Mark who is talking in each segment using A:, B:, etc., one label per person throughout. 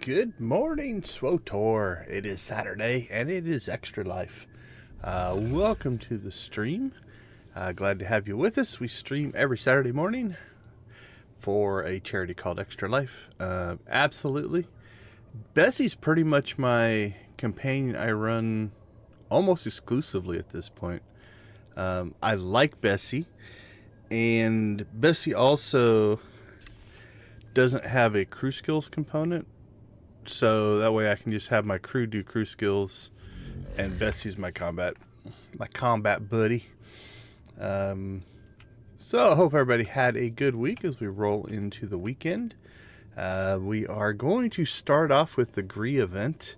A: Good morning, SWTOR. It is Saturday, and it is Extra Life. Welcome to the stream. Glad to have you with us. We stream every Saturday morning for a charity called Extra Life. Absolutely. Bessie's pretty much my companion I run almost exclusively at this point. I like Bessie, and Bessie also doesn't have a crew skills component, so that way I can just have my crew do crew skills, and Bessie's my combat buddy. So I hope everybody had a good week as we roll into the weekend. We are going to start off with the Gree event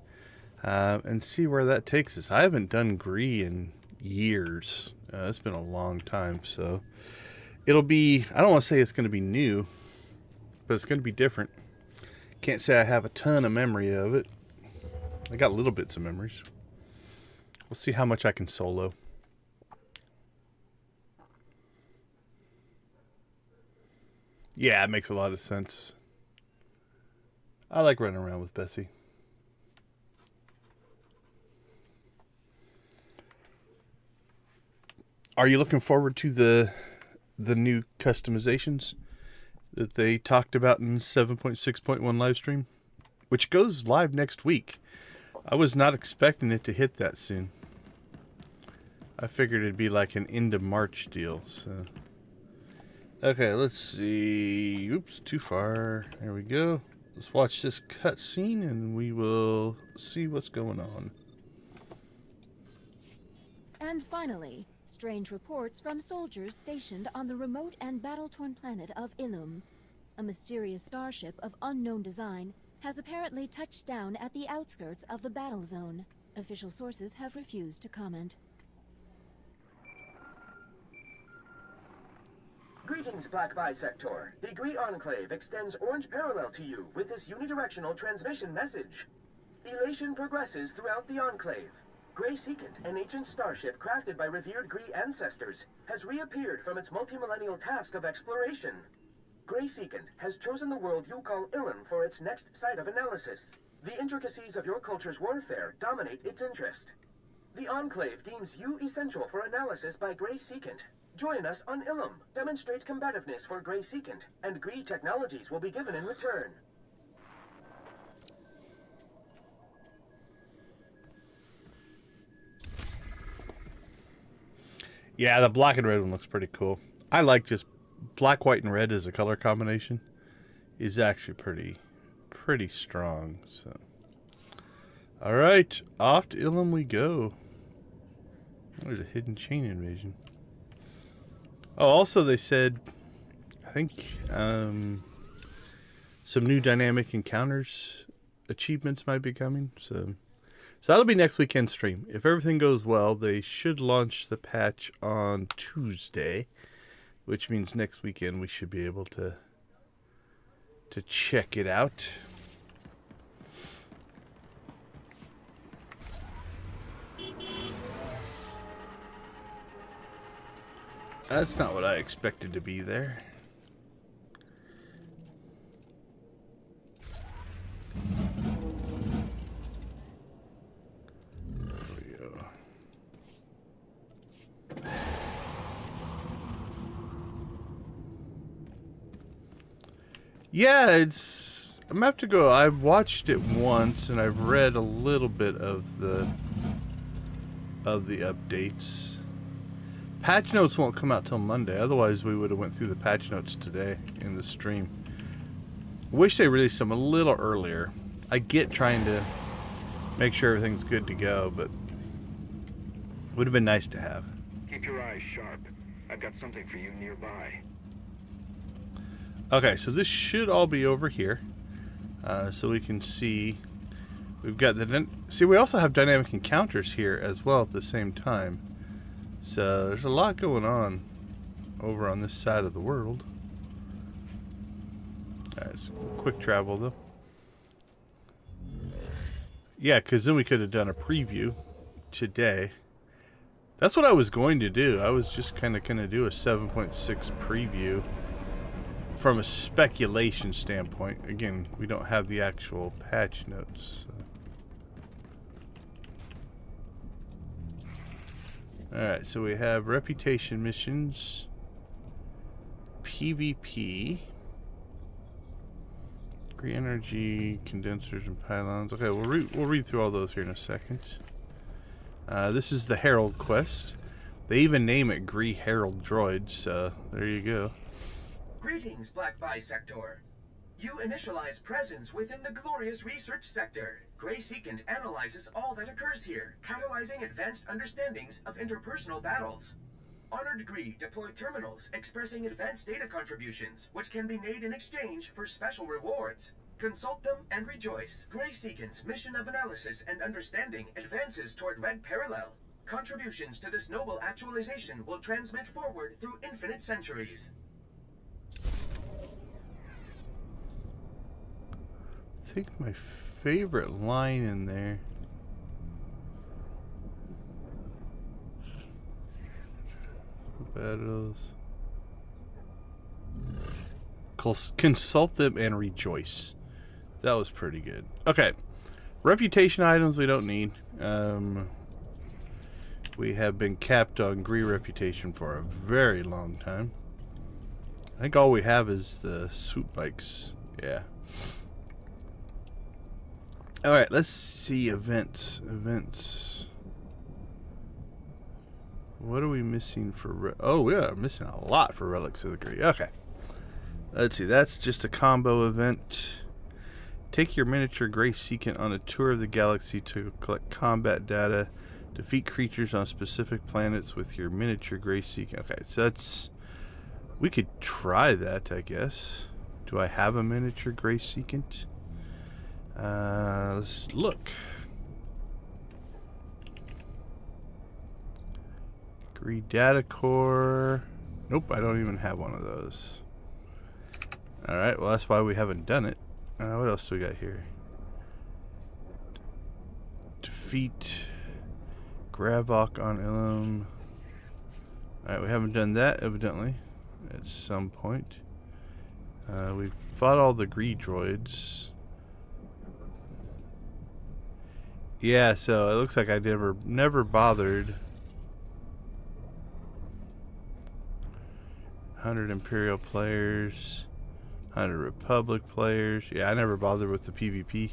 A: and see where that takes us. I haven't done Gree in years. It's been a long time, so it'll be, I don't want to say it's going to be new, but it's going to be different. Can't say I have a ton of memory of it. I got little bits of memories. We'll see how much I can solo. Yeah, it makes a lot of sense. I like running around with Bessie. Are you looking forward to the new customizations that they talked about in 7.6.1 Livestream, which goes live next week? I was not expecting it to hit that soon. I figured it'd be like an end of March deal. So, okay, let's see. Oops, too far. There we go. Let's watch this cutscene and we will see what's going on.
B: And finally, strange reports from soldiers stationed on the remote and battle-torn planet of Illum. A mysterious starship of unknown design has apparently touched down at the outskirts of the battle zone. Official sources have refused to comment.
C: Greetings, Black Bisector. The Gree Enclave extends orange parallel to you with this unidirectional transmission message. Elation progresses throughout the Enclave. Grey Secant, an ancient starship crafted by revered Gree ancestors, has reappeared from its multi-millennial task of exploration. Grey Secant has chosen the world you call Illum for its next site of analysis. The intricacies of your culture's warfare dominate its interest. The Enclave deems you essential for analysis by Grey Secant. Join us on Illum, demonstrate combativeness for Grey Secant, and Gree technologies will be given in return.
A: Yeah, the black and red one looks pretty cool. I like just black, white, and red as a color combination. Is actually pretty strong. So, all right, off to Illum we go. There's a hidden chain invasion. Oh, also they said, I think some new dynamic encounters achievements might be coming. So that'll be next weekend stream. If everything goes well, they should launch the patch on Tuesday, which means next weekend we should be able to check it out. That's not what I expected to be there. Yeah, I'm gonna have to go. I've watched it once and I've read a little bit of the updates. Patch notes won't come out till Monday, otherwise we would have went through the patch notes today in the stream. Wish they released them a little earlier. I get trying to make sure everything's good to go, but it would have been nice to have.
D: Keep your eyes sharp. I've got something for you nearby.
A: Okay, so this should all be over here, so we can see. We've got see, we also have dynamic encounters here as well at the same time. So there's a lot going on over on this side of the world. Alright, so quick travel though. Yeah, because then we could have done a preview today. That's what I was going to do. I was just kind of going to do a 7.6 preview from a speculation standpoint. Again, we don't have the actual patch notes. Alright, so we have reputation missions, PvP, green energy, condensers, and pylons. Okay, we'll read through all those here in a second. This is the Herald quest. They even name it Gree Herald Droids, so there you go.
C: Greetings, Black Bisector. You initialize presence within the glorious research sector. Grey Secant analyzes all that occurs here, catalyzing advanced understandings of interpersonal battles. Honored Gree deploy terminals expressing advanced data contributions, which can be made in exchange for special rewards. Consult them and rejoice. Grey Secant's mission of analysis and understanding advances toward Red Parallel. Contributions to this noble actualization will transmit forward through infinite centuries.
A: I think my favorite line in there. Battles. Consult them and rejoice. That was pretty good. Okay. Reputation items we don't need. We have been capped on Gree reputation for a very long time. I think all we have is the swoop bikes. Yeah. Alright, let's see events. What are we missing for... Oh, we are missing a lot for Relics of the Gree. Okay. Let's see, that's just a combo event. Take your miniature Grey Secant on a tour of the galaxy to collect combat data. Defeat creatures on specific planets with your miniature Grey Secant. Okay, so that's... We could try that, I guess. Do I have a miniature Grey Secant? Let's look. Gree data core. Nope, I don't even have one of those. Alright, well that's why we haven't done it. What else do we got here? Defeat Gravok on Ilum. Alright, we haven't done that evidently at some point. We've fought all the Gree droids. Yeah, so it looks like I never bothered. 100 Imperial players, 100 Republic players. Yeah, I never bothered with the PvP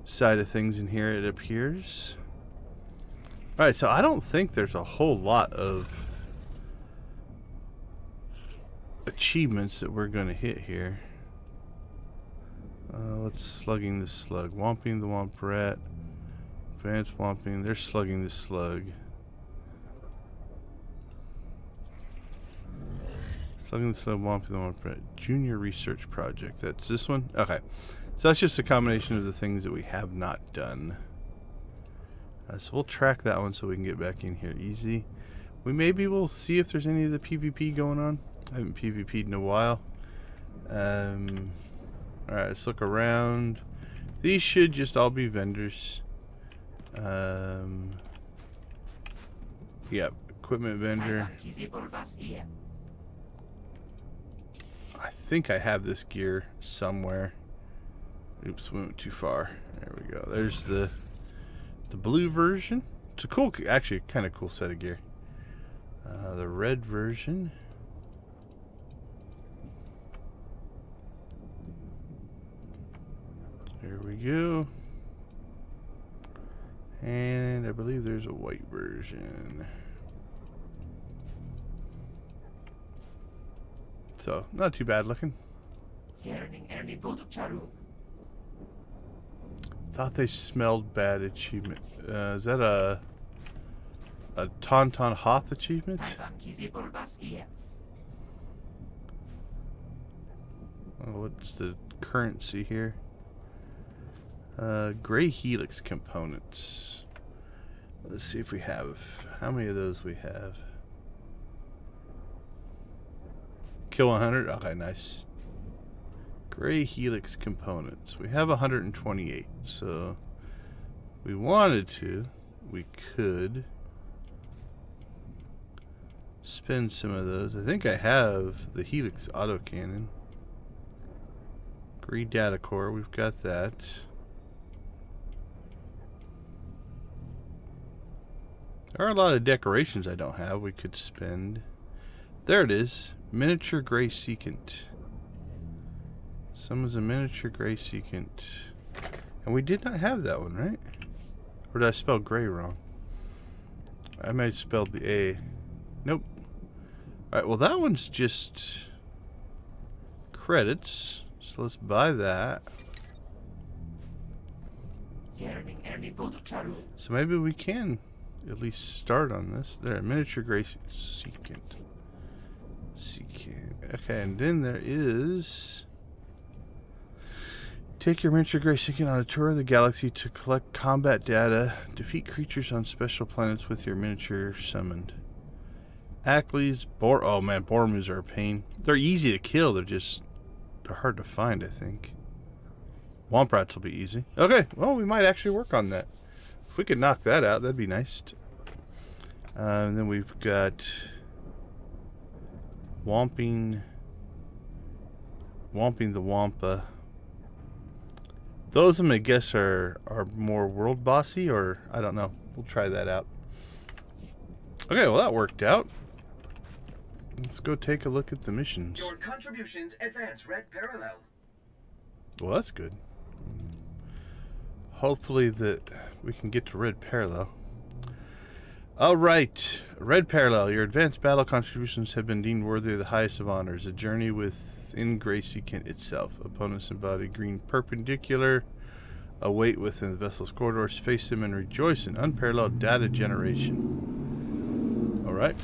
A: side of things in here, it appears. Alright, so I don't think there's a whole lot of achievements that we're going to hit here. What's slugging the slug? Womping the womp rat. Advanced womping. They're slugging the slug. Slugging the slug, womping the womp rat. Junior research project. That's this one? Okay. So that's just a combination of the things that we have not done. So we'll track that one so we can get back in here easy. Maybe we'll see if there's any of the PvP going on. I haven't PvP'd in a while. Alright, let's look around. These should just all be vendors. Yep, equipment vendor. I think I have this gear somewhere. Oops, we went too far. There we go. There's the blue version. It's a cool, actually kind of cool set of gear. The red version. There we go. And I believe there's a white version. So, not too bad looking. Thought they smelled bad achievement. Is that a Tauntaun Hoth achievement? Oh, what's the currency here? Gray Helix components. Let's see if we have... How many of those we have? Kill 100? Okay, nice. Gray Helix components. We have 128, so... we wanted to. We could spend some of those. I think I have the Helix autocannon. Gree data core, we've got that. There are a lot of decorations I don't have we could spend. There it is. Miniature Gray Secant. Someone's a miniature Gray Secant. And we did not have that one, right? Or did I spell gray wrong? I might have spelled the A. Nope. Alright, well that one's just credits. So let's buy that. So maybe we can at least start on this. There, miniature Gray Secant. Okay, and then there is... Take your miniature Gray Secant on a tour of the galaxy to collect combat data. Defeat creatures on special planets with your miniature summoned. Ackley's oh man, Bormus are a pain. They're easy to kill. They're hard to find, I think. Womprats will be easy. Okay, well we might actually work on that. If we could knock that out, that'd be nice. And then we've got Womping the Wampa. Those of them, I guess, are more world bossy, or I don't know. We'll try that out. Okay, well that worked out. Let's go take a look at the missions.
C: Your contributions advance Red Parallel.
A: Well, that's good. Hopefully that we can get to Red Parallel. Alright, Red Parallel. Your advanced battle contributions have been deemed worthy of the highest of honors. A journey within Gray Secant itself. Opponents embody green perpendicular. Await within the vessel's corridors. Face them and rejoice in unparalleled data generation. Alright.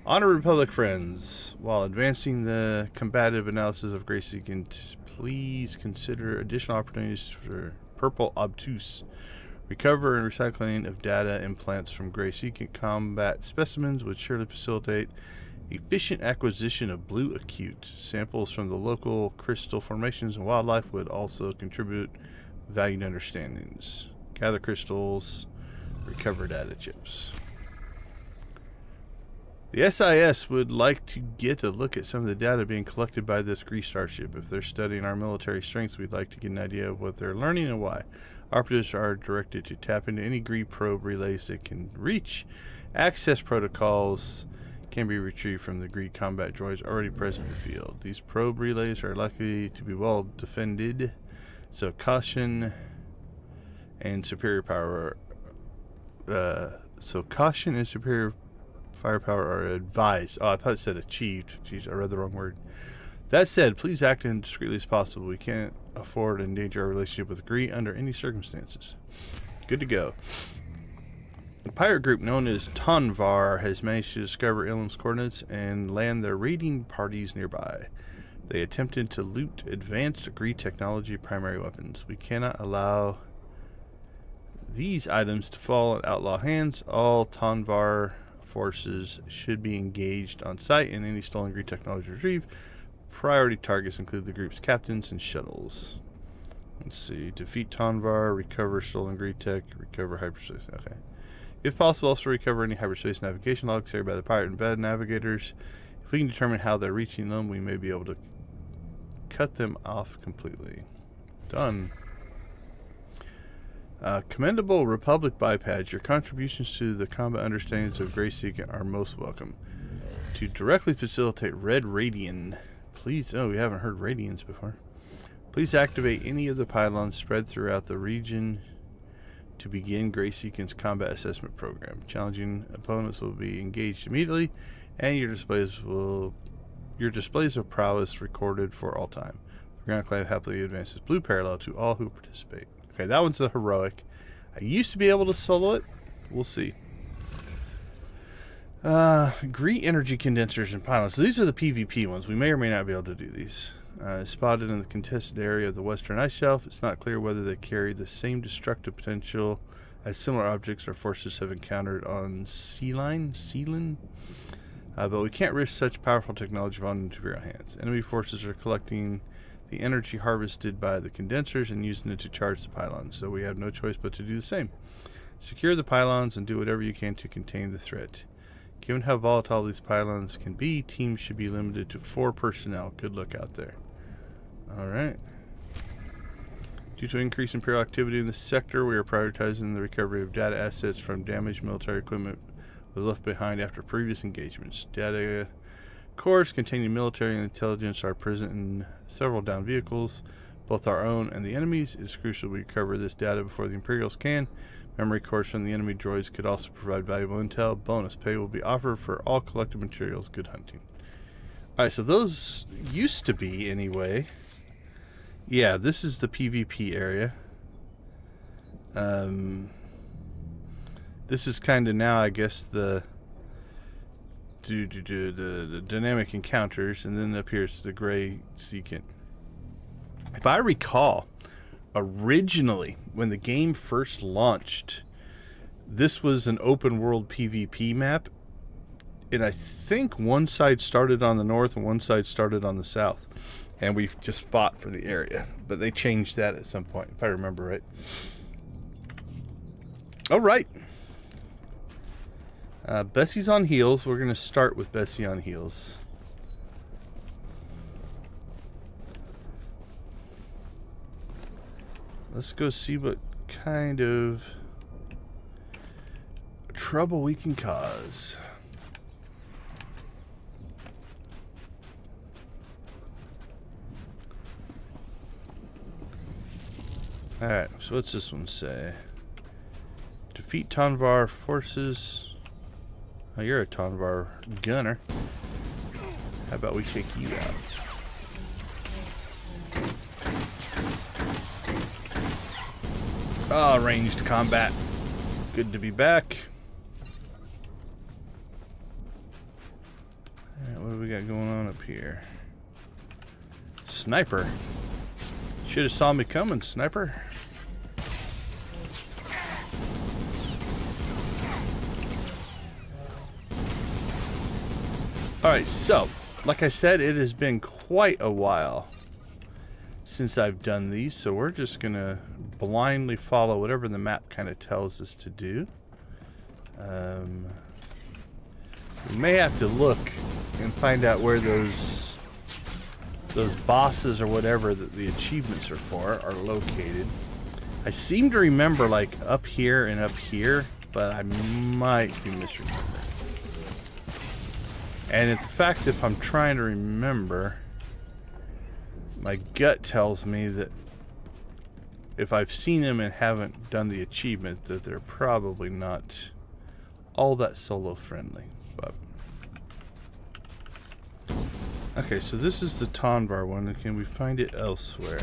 A: Honor Republic friends. While advancing the combative analysis of Gray Secant, please consider additional opportunities for Purple Obtuse. Recover and recycling of data and plants from Gray Secant combat specimens would surely facilitate efficient acquisition of Blue Acute. Samples from the local crystal formations and wildlife would also contribute valued understandings. Gather crystals, recover data chips. The SIS would like to get a look at some of the data being collected by this Gree starship. If they're studying our military strengths, we'd like to get an idea of what they're learning and why. Operatives are directed to tap into any Gree probe relays they can reach. Access protocols can be retrieved from the Gree combat droids already present in the field. These probe relays are likely to be well defended, so caution and superior power. Firepower are advised. Oh, I thought it said achieved. Jeez, I read the wrong word. That said, please act as discreetly as possible. We can't afford to endanger our relationship with Gree under any circumstances. Good to go. A pirate group known as Tonvar has managed to discover Ilum's coordinates and land their raiding parties nearby. They attempted to loot advanced Gree technology primary weapons. We cannot allow these items to fall in outlaw hands. All Tonvar forces should be engaged on site and any stolen Gree technology retrieved. Priority targets include the group's captains and shuttles. Let's see. Defeat Tonvar, recover stolen Gree tech, recover hyperspace. Okay. If possible, also recover any hyperspace navigation logs carried by the pirate and bad navigators. If we can determine how they're reaching them, we may be able to cut them off completely. Done. Commendable Republic bipeds. Your contributions to the combat understandings of Gray Secant are most welcome. To directly facilitate Red Radian, please... Oh, we haven't heard Radians before. Please activate any of the pylons spread throughout the region to begin Gray Secant's combat assessment program. Challenging opponents will be engaged immediately, and your displays of prowess recorded for all time. The Ground Clave happily advances Blue Parallel to all who participate. Okay, that one's the heroic. I used to be able to solo it. We'll see. Gree energy condensers and pylons. So these are the PvP ones. We may or may not be able to do these. Spotted in the contested area of the western ice shelf. It's not clear whether they carry the same destructive potential as similar objects our forces have encountered on Sealine. But we can't risk such powerful technology falling into Imperial hands. Enemy forces are collecting the energy harvested by the condensers and using it to charge the pylons, so we have no choice but to do the same. Secure the pylons and do whatever you can to contain the threat. Given how volatile these pylons can be, teams should be limited to 4 personnel. Good luck out there. Alright. Due to increased Imperial activity in the sector, we are prioritizing the recovery of data assets from damaged military equipment was left behind after previous engagements. Data cores containing military and intelligence are present in several downed vehicles, both our own and the enemy's. It is crucial we recover this data before the Imperials can. Memory cores from the enemy droids could also provide valuable intel. Bonus pay will be offered for all collected materials. Good hunting. Alright, so those used to be, anyway. Yeah, this is the PvP area. This is kind of now, I guess, the dynamic encounters, and then up here's the Grey Seekant. If I recall, originally, when the game first launched, this was an open world PvP map, and I think one side started on the north and one side started on the south, and we just fought for the area. But they changed that at some point, if I remember right. All right. Bessie's on heels. We're going to start with Bessie on heels. Let's go see what kind of trouble we can cause. Alright, so what's this one say? Defeat Tonvar forces. Oh, you're a Tonvar gunner. How about we take you out? Ah, ranged combat. Good to be back. Alright, what do we got going on up here? Sniper. Should have saw me coming, sniper. Alright, so, like I said, it has been quite a while since I've done these, so we're just going to blindly follow whatever the map kind of tells us to do. We may have to look and find out where those bosses or whatever that the achievements are for are located. I seem to remember like up here and up here, but I might be misremembering. And in fact, if I'm trying to remember, my gut tells me that if I've seen them and haven't done the achievement, that they're probably not all that solo friendly. But okay, so this is the Tonvar one, and can we find it elsewhere?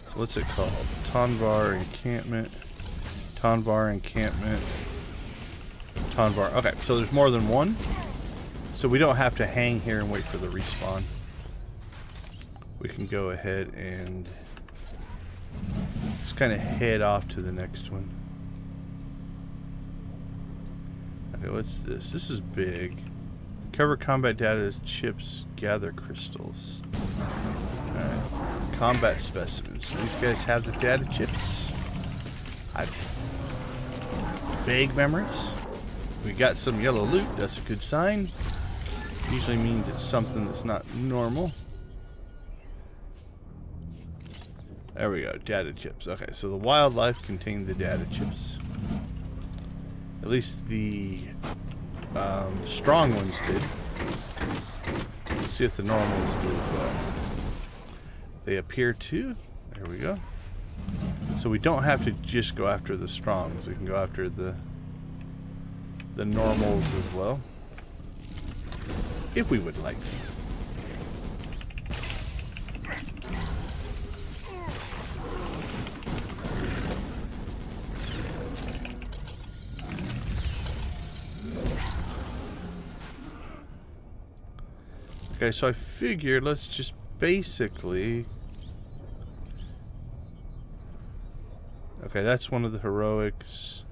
A: So what's it called? Tonvar encampment. Tonvar encampment. Tonvar. Okay, so there's more than one. So we don't have to hang here and wait for the respawn. We can go ahead and just kind of head off to the next one. Okay, what's this? This is big. Cover combat data chips, gather crystals. Alright. Combat specimens. These guys have the data chips. Vague memories. We got some yellow loot. That's a good sign. Usually means it's something that's not normal. There we go. Data chips. Okay, so the wildlife contained the data chips. At least the strong ones did. Let's see if the normals do as well. They appear to. There we go. So we don't have to just go after the strongs. We can go after the normals as well, if we would like to. Okay, so I figured let's just basically... Okay, that's one of the heroics.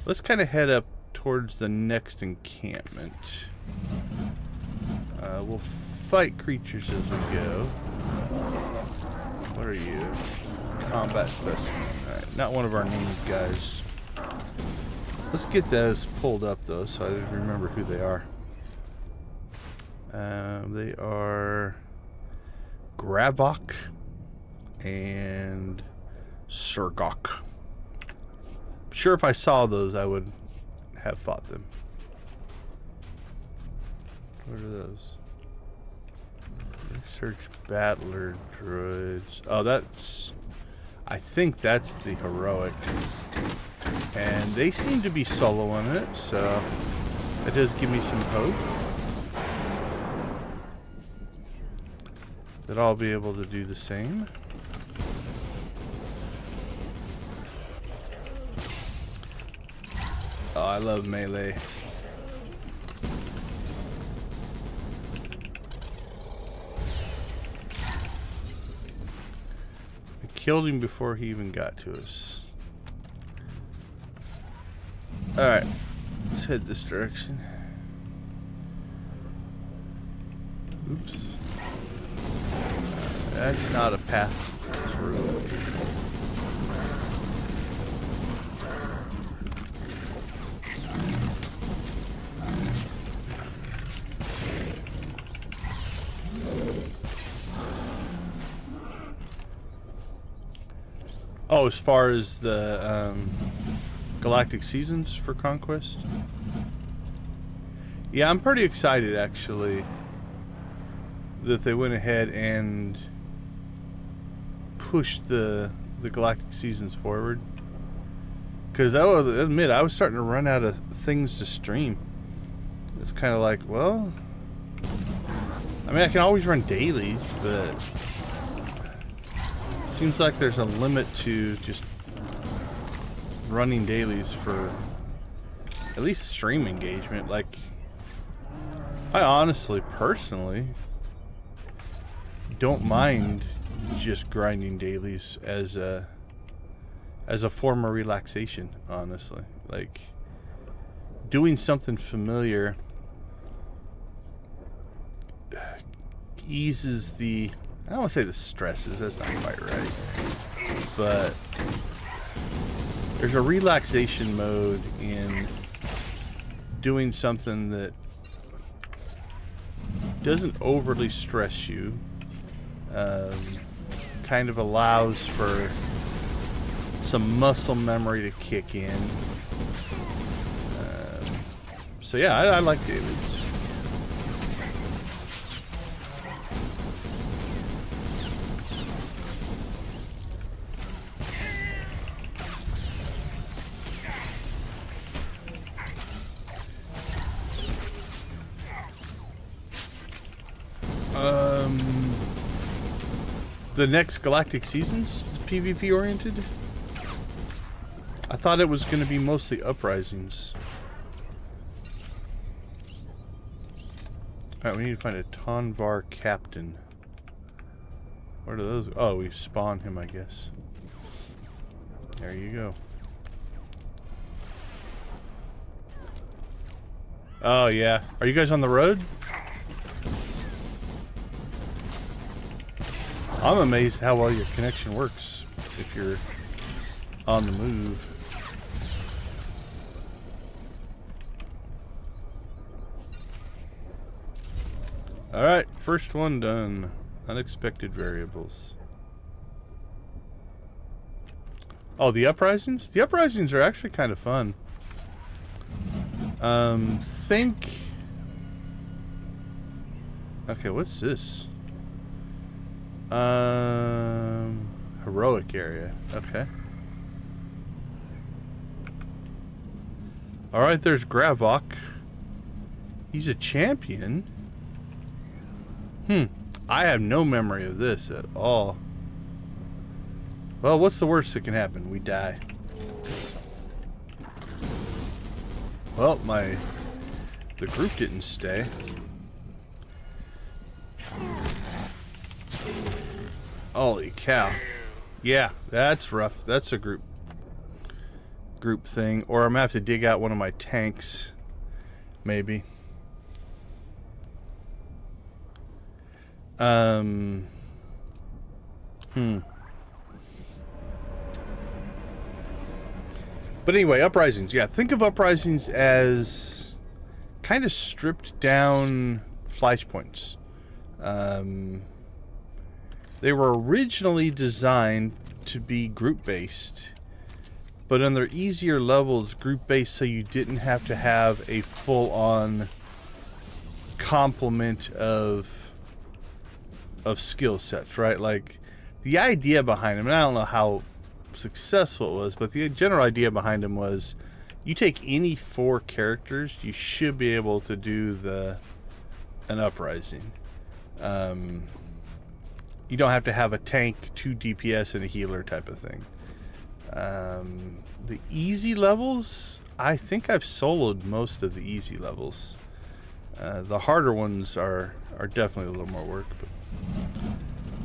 A: Let's kind of head up towards the next encampment. We'll fight creatures as we go. What are you? Combat specimen. Alright, not one of our named guys. Let's get those pulled up though, so I remember who they are. They are Gravok and Surgok. I'm sure if I saw those, I would have fought them. What are those? Research battler droids. Oh, that's... I think that's the heroic. And they seem to be soloing it, so that does give me some hope that I'll be able to do the same. Oh, I love melee. I killed him before he even got to us. Alright, let's head this direction. Oops. That's not a path through. Oh, as far as the galactic seasons for Conquest? Yeah, I'm pretty excited actually that they went ahead and pushed the galactic seasons forward. Because I will admit, I was starting to run out of things to stream. It's kind of like, well, I mean, I can always run dailies, but it seems like there's a limit to just running dailies for at least stream engagement. Like, I honestly, personally, don't mind just grinding dailies as a form of relaxation, honestly. Like, doing something familiar eases the, I don't want to say the stresses, that's not quite right, but there's a relaxation mode in doing something that doesn't overly stress you. Kind of allows for some muscle memory to kick in. So yeah, I like dailies. The next Galactic Seasons is PvP oriented. I thought it was going to be mostly uprisings. Alright, we need to find a Tonvar captain. Where do those? Oh, we spawn him, I guess. There you go. Oh, yeah. Are you guys on the road? I'm amazed how well your connection works if you're on the move. Alright, first one done. Unexpected variables. Oh, the uprisings? The uprisings are actually kind of fun. Okay, what's this? Heroic area. Okay. Alright, there's Gravok. He's a champion. I have no memory of this at all. Well, what's the worst that can happen? We die. Well, the group didn't stay. Holy cow. Yeah, that's rough. That's a group thing. Or I'm gonna have to dig out one of my tanks. Maybe. But anyway, uprisings. Yeah, think of uprisings as kind of stripped down flashpoints. They were originally designed to be group-based, but on their easier levels, group-based so you didn't have to have a full-on complement of skill sets, right? Like, the idea behind them, and I don't know how successful it was, but the general idea behind them was you take any 4 characters, you should be able to do an uprising. You don't have to have a tank, 2 DPS, and a healer type of thing. The easy levels, I think I've soloed most of the easy levels. The harder ones are definitely a little more work. But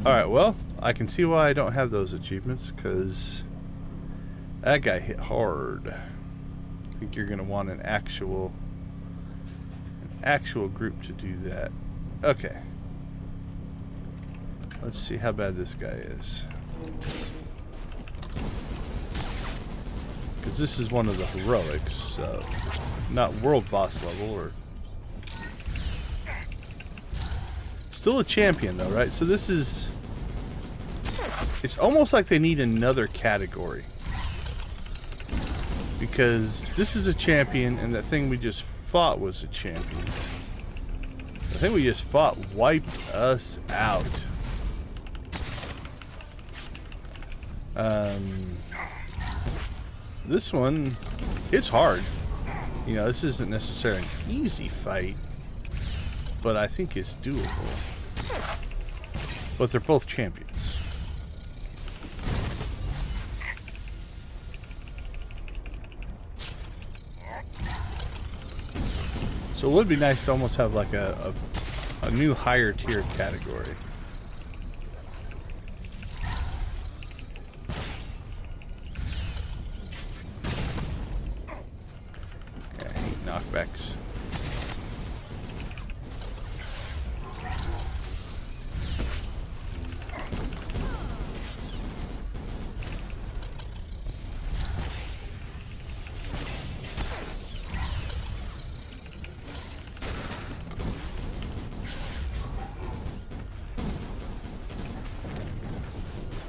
A: alright, well, I can see why I don't have those achievements, because that guy hit hard. I think you're going to want an actual group to do that. Okay. Let's see how bad this guy is. Because this is one of the heroics, so not world boss level, or still a champion though, right? So this is, it's almost like they need another category, because this is a champion and that thing we just fought was a champion. The thing we just fought wiped us out. This one, it's hard. You know, this isn't necessarily an easy fight, but I think it's doable. But they're both champions. So it would be nice to almost have like a new higher tier category. Yeah, I hate knockbacks.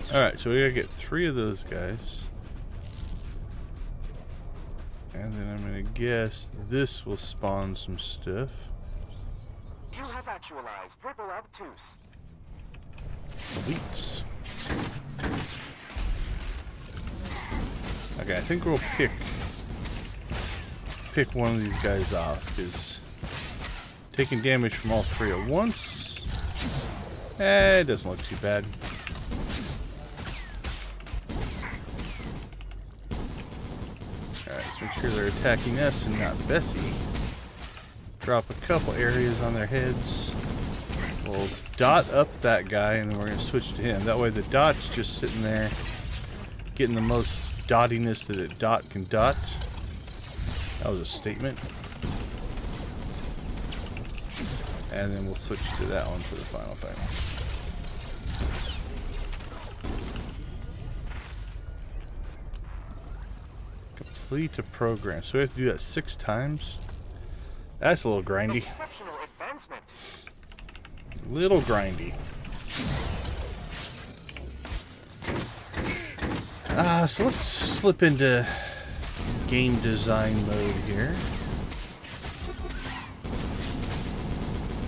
A: Alright, so we gotta get 3 of those guys. And then I'm gonna guess this will spawn some stuff.
C: You have actualized triple obtuse.
A: Sweets. Okay, I think we'll pick one of these guys off, because taking damage from all 3 at once, it doesn't look too bad. Make sure they're attacking us and not Bessie. Drop a couple areas on their heads. We'll dot up that guy and then we're going to switch to him. That way the dot's just sitting there getting the most dottiness that a dot can dot. That was a statement. And then we'll switch to that one for the final fight. Complete a program. So we have to do that 6 times. That's a little grindy.
C: Exceptional advancement.
A: Little grindy. So let's slip into game design mode here.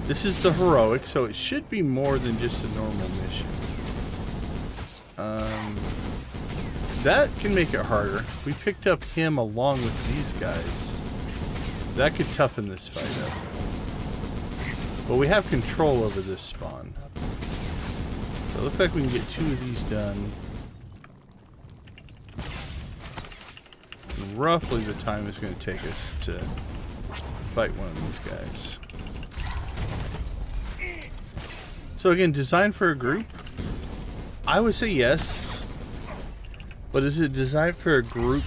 A: This is the heroic, so it should be more than just a normal mission. That can make it harder. We picked up him along with these guys. That could toughen this fight up. But we have control over this spawn. So it looks like we can get 2 of these done. And roughly the time it's going to take us to fight one of these guys. So again, designed for a group? I would say yes. But is it designed for a group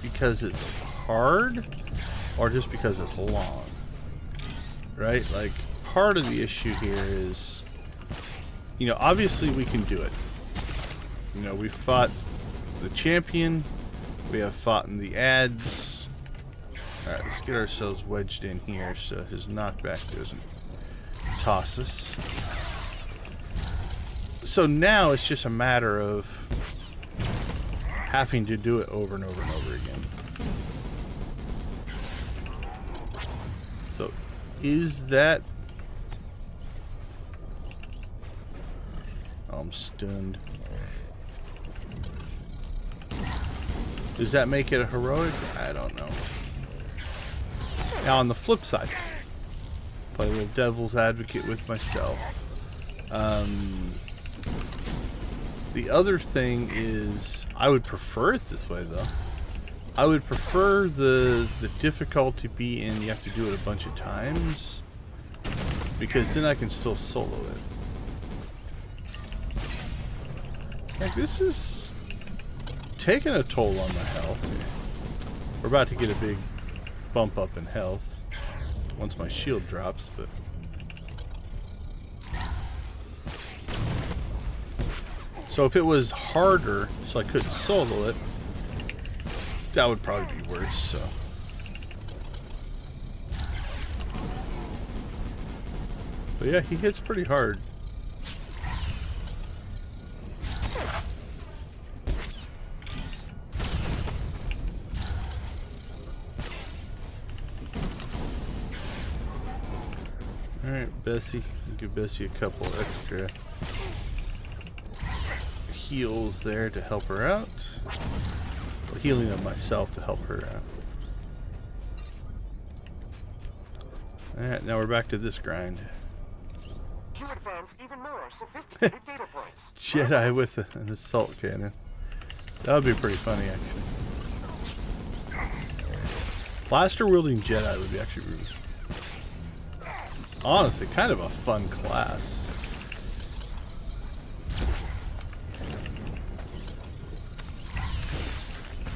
A: because it's hard or just because it's long? Right? Like, part of the issue here is, you know, obviously we can do it. You know, we fought the champion. We have fought in the ads. Alright, let's get ourselves wedged in here so his knockback doesn't toss us. So now it's just a matter of having to do it over and over and over again. So is that... Oh, I'm stunned. Does that make it a heroic? I don't know. Now on the flip side, play a little devil's advocate with myself. The other thing is, I would prefer it this way though. I would prefer the difficulty be in you have to do it a bunch of times, because then I can still solo it. Like, this is taking a toll on my health. We're about to get a big bump up in health once my shield drops, but so if it was harder so I couldn't solo it, that would probably be worse. So but yeah, he hits pretty hard. Alright, Bessie. I'll give Bessie a couple extra heals there to help her out. Or healing of myself to help her out. Alright, now we're back to this grind.
C: You advance even more sophisticated data points.
A: Jedi with an assault cannon. That would be pretty funny, actually. Blaster wielding Jedi would be actually really, honestly, kind of a fun class.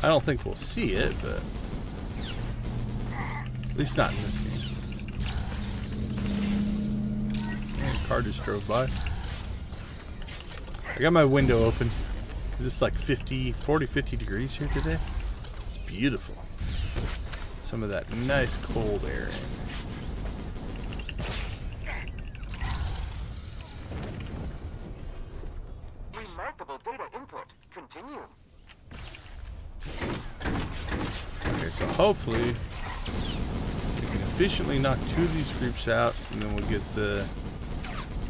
A: I don't think we'll see it, but at least not in this game. And a car just drove by. I got my window open. It's like 40-50 degrees here today. It's beautiful. Some of that nice cold air in.
C: Remarkable data input. Continue.
A: Okay, so hopefully we can efficiently knock two of these groups out, and then we'll get the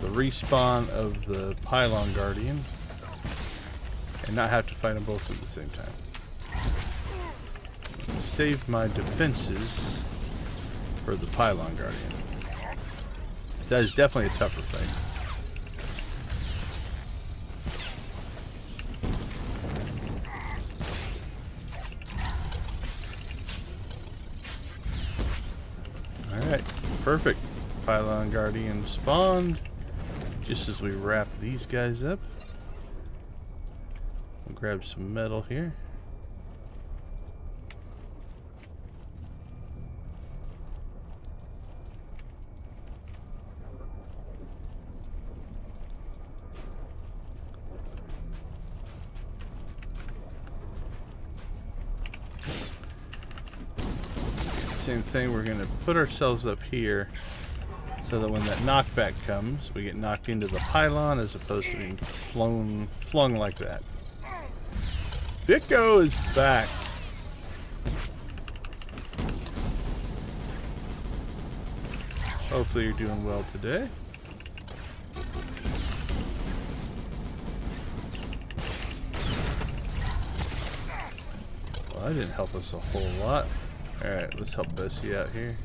A: respawn of the Pylon Guardian and not have to fight them both at the same time. Save my defenses for the Pylon Guardian. That is definitely a tougher fight. Alright, perfect. Pylon Guardian spawned just as we wrap these guys up. We'll grab some metal here. Same thing, we're going to put ourselves up here so that when that knockback comes, we get knocked into the pylon as opposed to being flung like that. Vico is back. Hopefully you're doing well today. Well, that didn't help us a whole lot. Alright, let's help Bessie out here.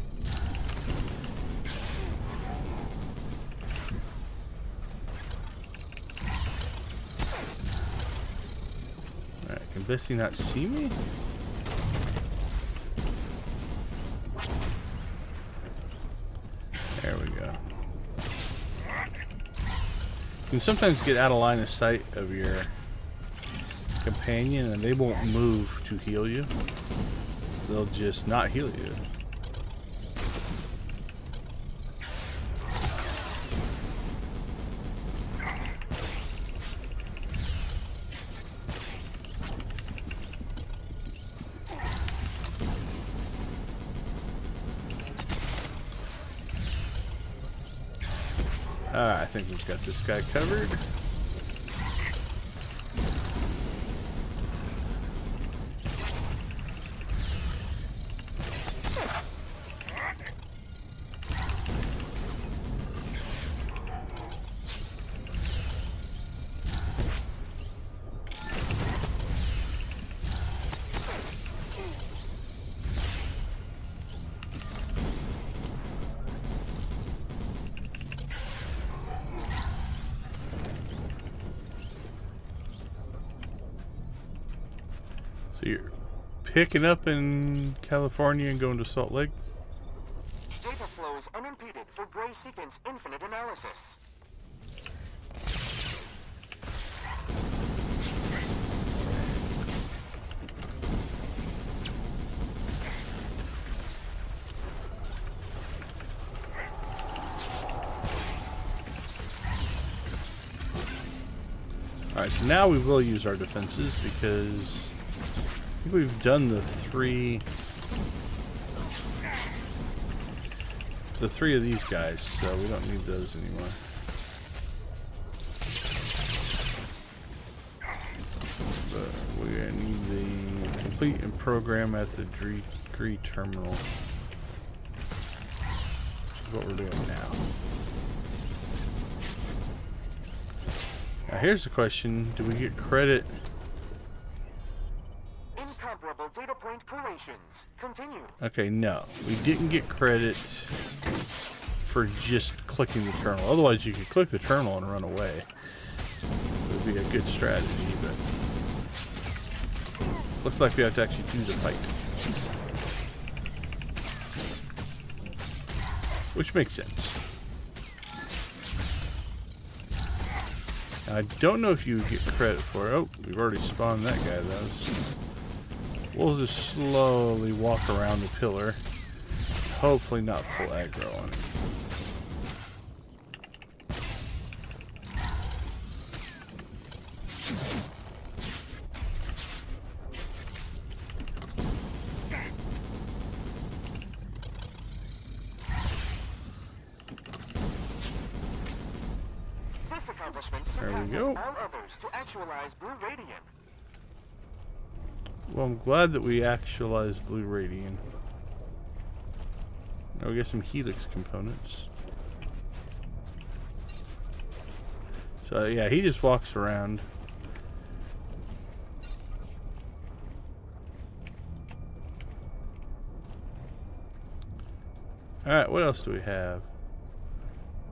A: Alright, can Bessie not see me? There we go. You can sometimes get out of line of sight of your companion and they won't move to heal you. They'll just not heal you. I think we've got this guy covered. So you're picking up in California and going to Salt Lake?
C: Data flows unimpeded for Grey sequence infinite analysis.
A: Alright, so now we will use our defenses because I think we've done the three of these guys, so we don't need those anymore. But we're gonna need the complete and program at the Gree terminal. Which is what we're doing now. Now here's the question, do we get credit?
C: Incomparable data point correlations. Continue.
A: Okay, no. We didn't get credit for just clicking the terminal. Otherwise you could click the terminal and run away. It would be a good strategy, but looks like we have to actually do the fight. Which makes sense. I don't know if you get credit for it. Oh, we've already spawned that guy though. So we'll just slowly walk around the pillar. Hopefully not pull aggro on it. There we go.
C: All others to actualize Blue Radiant.
A: Well, I'm glad that we actualized Blue Radiant. Now we get some Helix components. So yeah, he just walks around. Alright, what else do we have?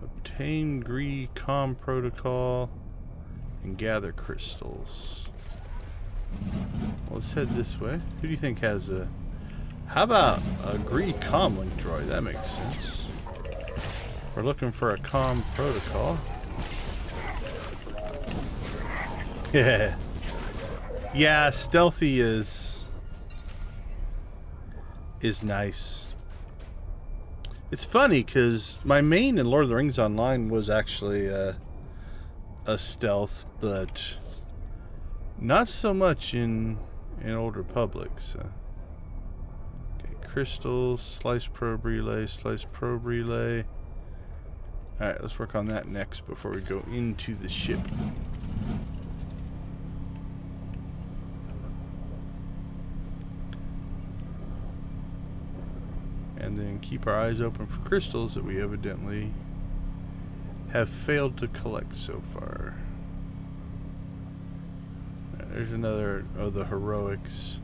A: Obtain Gree comm protocol and gather crystals. Well, let's head this way. Who do you think has a... How about a Gree comm link droid? That makes sense. We're looking for a comm protocol. Yeah. Yeah, stealthy is nice. It's funny because my main in Lord of the Rings Online was actually a stealth, but not so much in Old Republic. So, okay, crystals, slice probe relay, slice probe relay. All right, let's work on that next before we go into the ship. And then keep our eyes open for crystals that we evidently have failed to collect so far. There's another of the heroics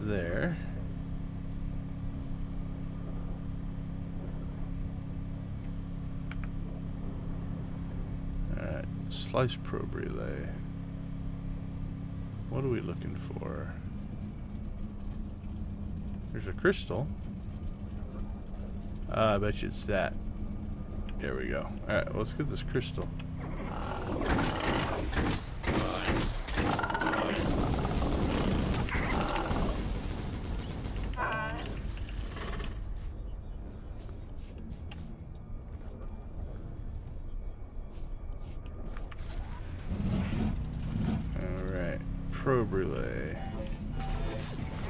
A: there. Alright, slice probe relay. What are we looking for? There's a crystal. I bet you it's that. There we go. Alright, well, let's get this crystal. Alright, probe relay.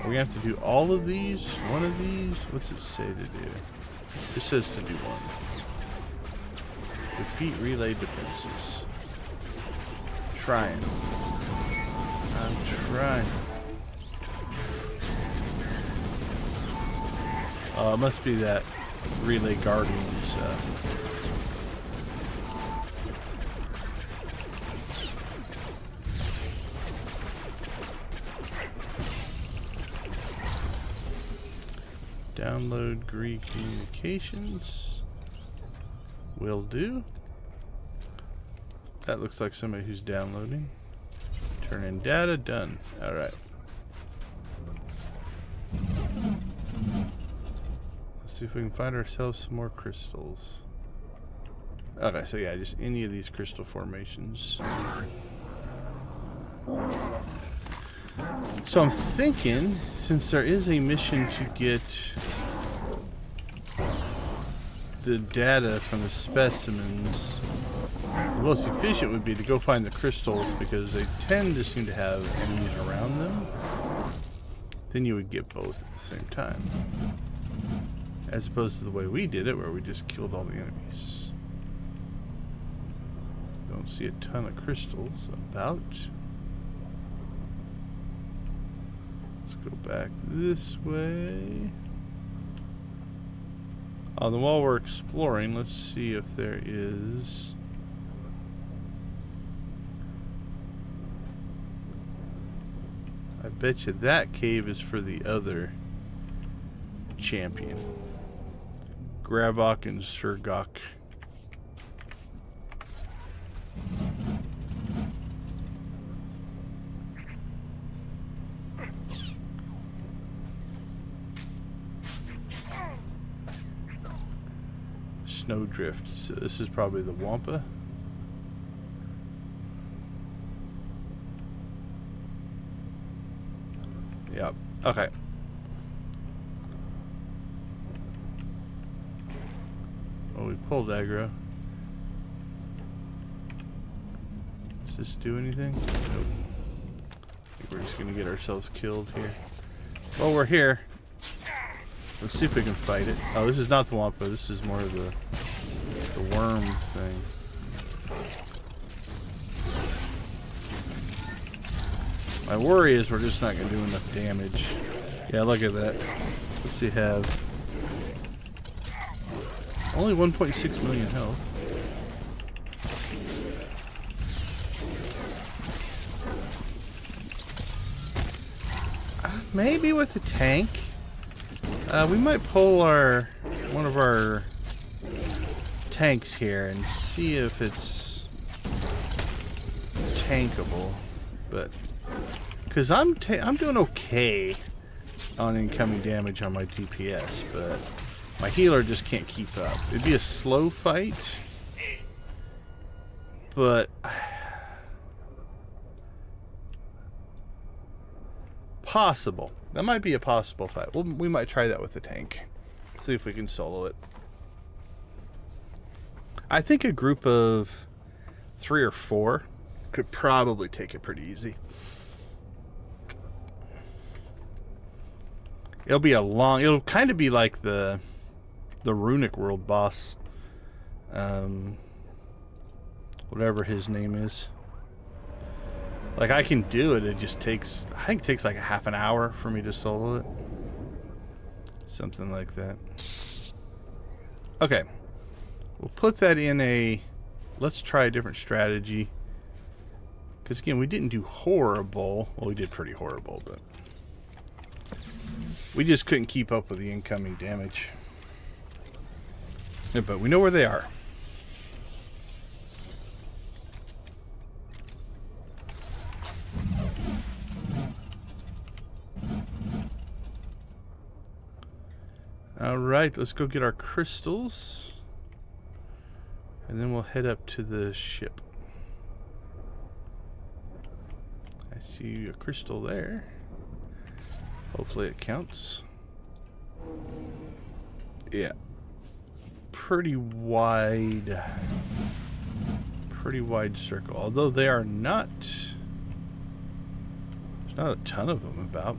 A: We have to do all of these? One of these? What's it say to do? It says to do one. Defeat relay defenses. Trying. I'm trying. Oh, it must be that relay guardians. Download Gree communications. Will do. That looks like somebody who's downloading. Turn in data, done. Alright. Let's see if we can find ourselves some more crystals. Okay, so yeah, just any of these crystal formations. So I'm thinking, since there is a mission to get the data from the specimens, the most efficient would be to go find the crystals because they tend to seem to have enemies around them. Then you would get both at the same time. As opposed to the way we did it, where we just killed all the enemies. Don't see a ton of crystals about. Let's go back this way. Oh, then while we're exploring, let's see if there is... I bet you that cave is for the other champion. Gravok and Surgok. Snowdrift. So this is probably the Wampa. Yep. Okay. Oh, we pulled aggro. Does this do anything? Nope. I think we're just gonna get ourselves killed here. Well, we're here. Let's see if we can fight it. Oh, this is not the Wampa. This is more of the worm thing. My worry is we're just not going to do enough damage. Yeah, look at that. What's he have? Only 1.6 million health. Maybe with the tank. We might pull one of our tanks here and see if it's tankable. But because I'm doing okay on incoming damage on my DPS, but my healer just can't keep up. It'd be a slow fight, but possible. That might be a possible fight. We might try that with the tank. See if we can solo it. I think a group of 3 or 4 could probably take it pretty easy. It'll kind of be like the Runic World boss. Whatever his name is. Like, I can do it, I think it takes like a half an hour for me to solo it. Something like that. Okay. We'll put that in let's try a different strategy. Because again, we didn't do horrible. Well, we did pretty horrible, but we just couldn't keep up with the incoming damage. Yeah, but we know where they are. Alright, let's go get our crystals. And then we'll head up to the ship. I see a crystal there. Hopefully it counts. Yeah. Pretty wide circle. Although they are not... There's not a ton of them about.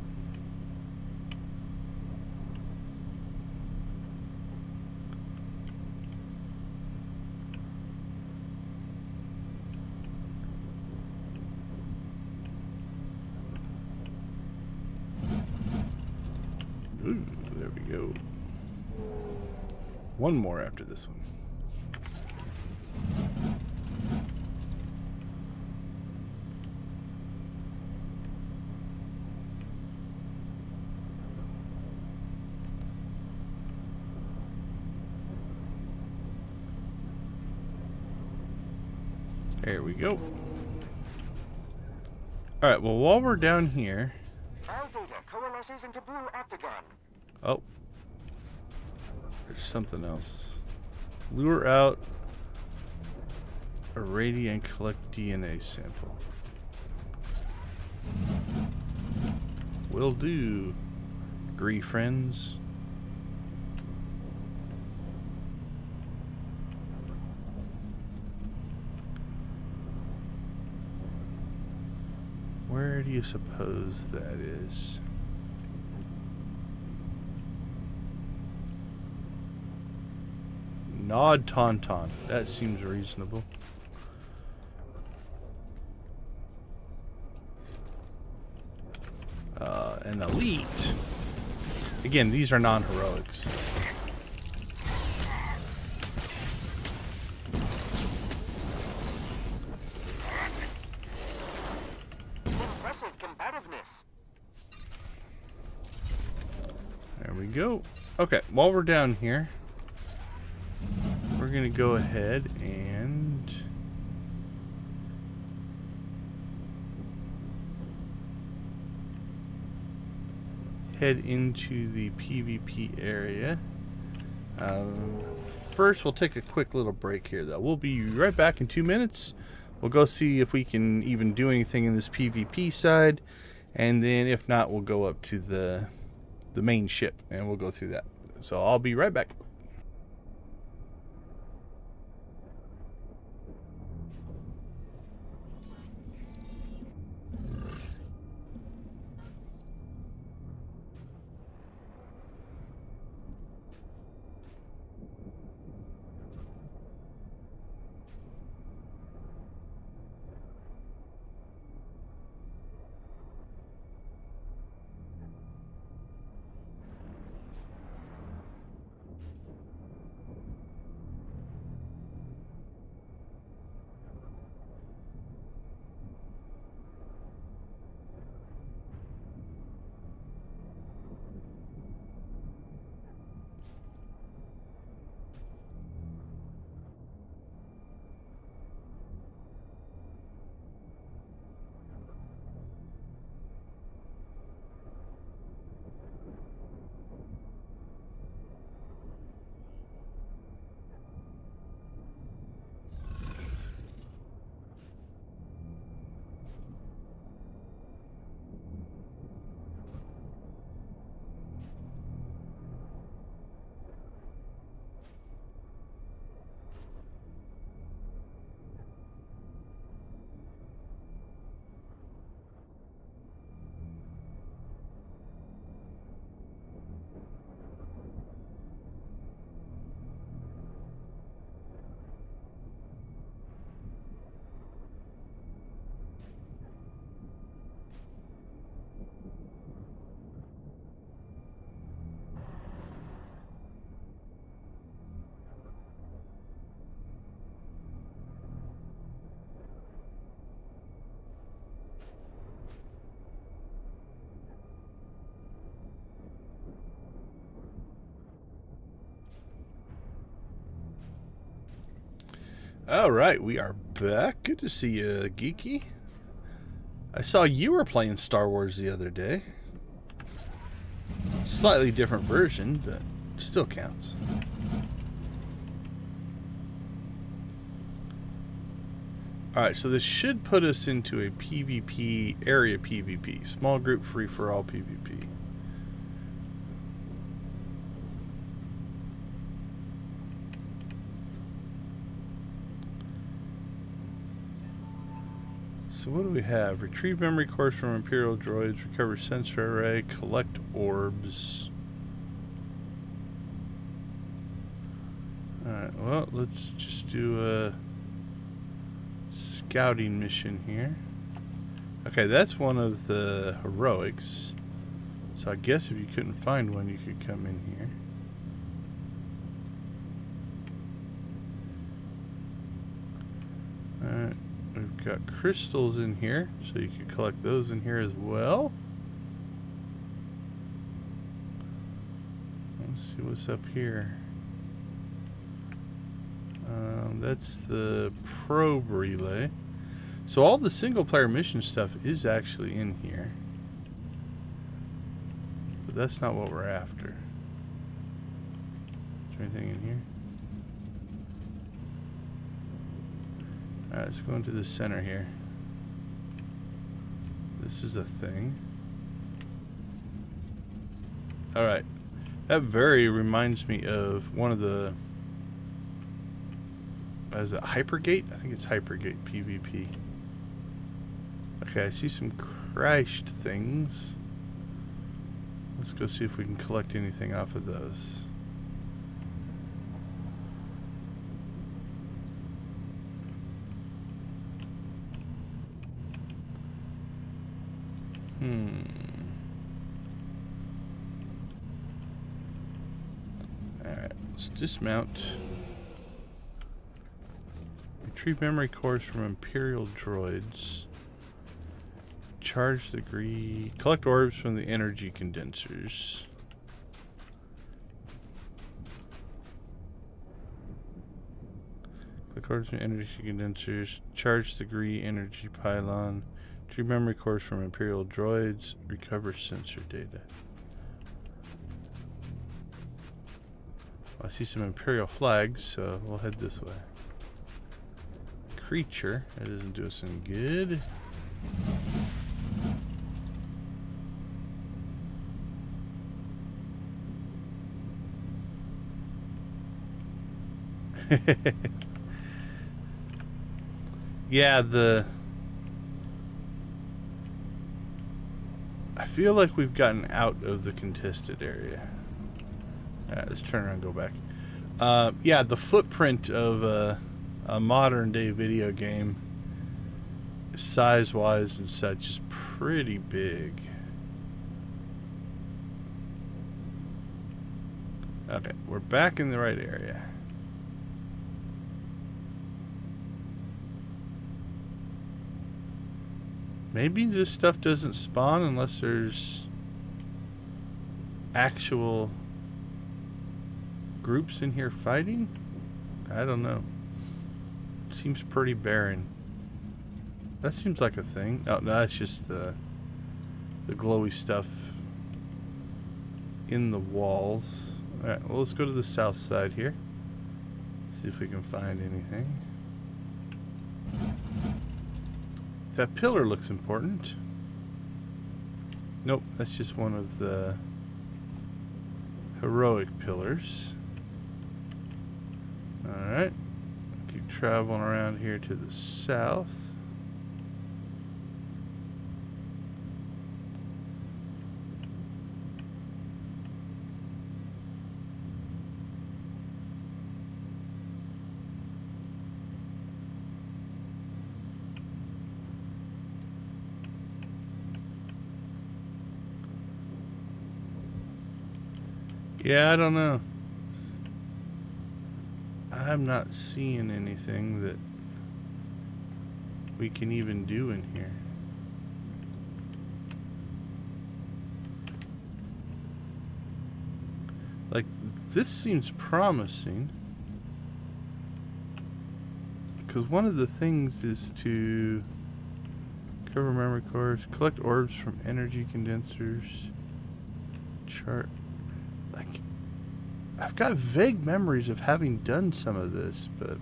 A: Ooh, there we go. One more after this one. There we go. Alright, well, while we're down here...
C: All data coalesces into blue octagon.
A: Oh. There's something else. Lure out, irradiate, and collect DNA sample. Will do, Gree friends. Where do you suppose that is? Nod Tauntaun. That seems reasonable. An elite. Again, these are non-heroics.
C: Impressive combativeness.
A: There we go. Okay, while we're down here, we're gonna go ahead and head into the PvP area. First, we'll take a quick little break here, though. We'll be right back in 2 minutes. We'll go see if we can even do anything in this PvP side, and then if not, we'll go up to the main ship and we'll go through that. So I'll be right back. All right, we are back. Good to see you, Geeky. I saw you were playing Star Wars the other day. Slightly different version, but still counts. Alright, so this should put us into a PvP, area PvP. Small group free-for-all PvP. So what do we have? Retrieve memory cores from Imperial droids, recover sensor array, collect orbs. Alright, well, let's just do a scouting mission here. Okay, that's one of the heroics. So I guess if you couldn't find one, you could come in here. Alright. We've got crystals in here, so you can collect those in here as well. Let's see what's up here. That's the probe relay. So all the single player mission stuff is actually in here. But that's not what we're after. Is there anything in here? Alright, let's go into the center here. This is a thing. Alright. That very reminds me of one of the... Is it Hypergate? I think it's Hypergate PvP. Okay, I see some crashed things. Let's go see if we can collect anything off of those. Alright, let's dismount. Retrieve memory cores from Imperial droids. Charge the Gree. Collect orbs from the energy condensers. Collect orbs from energy condensers. Charge the Gree energy pylon. Retrieve memory cores from Imperial droids. Recover sensor data. I see some Imperial flags, so we'll head this way. Creature. That doesn't do us any good. Yeah, I feel like we've gotten out of the contested area. Alright, let's turn around and go back. Yeah, the footprint of a modern day video game, size-wise and such, is pretty big. Okay, we're back in the right area. Maybe this stuff doesn't spawn unless there's actual groups in here fighting? I don't know. Seems pretty barren. That seems like a thing. Oh, no, that's just the glowy stuff in the walls. Alright, well, let's go to the south side here. See if we can find anything. That pillar looks important. Nope, that's just one of the heroic pillars. Alright. Keep traveling around here to the south. Yeah, I don't know. I'm not seeing anything that we can even do in here. Like, this seems promising. Because one of the things is to cover memory cores, collect orbs from energy condensers, chart. Like, I've got vague memories of having done some of this, but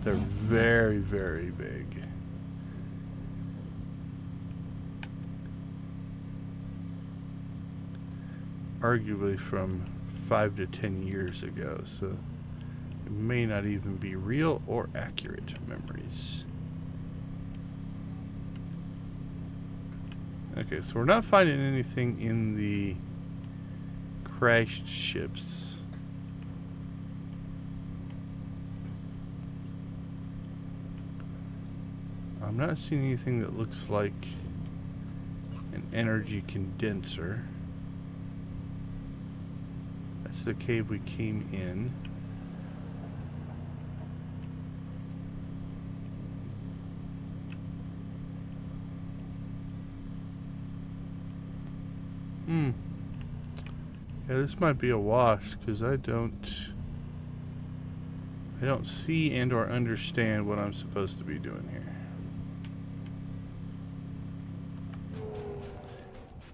A: they're very, very big. Arguably from 5 to 10 years ago, so it may not even be real or accurate memories. Okay, so we're not finding anything in the crashed ships. I'm not seeing anything that looks like an energy condenser. That's the cave we came in. Yeah, this might be a wash because I don't see and or understand what I'm supposed to be doing here.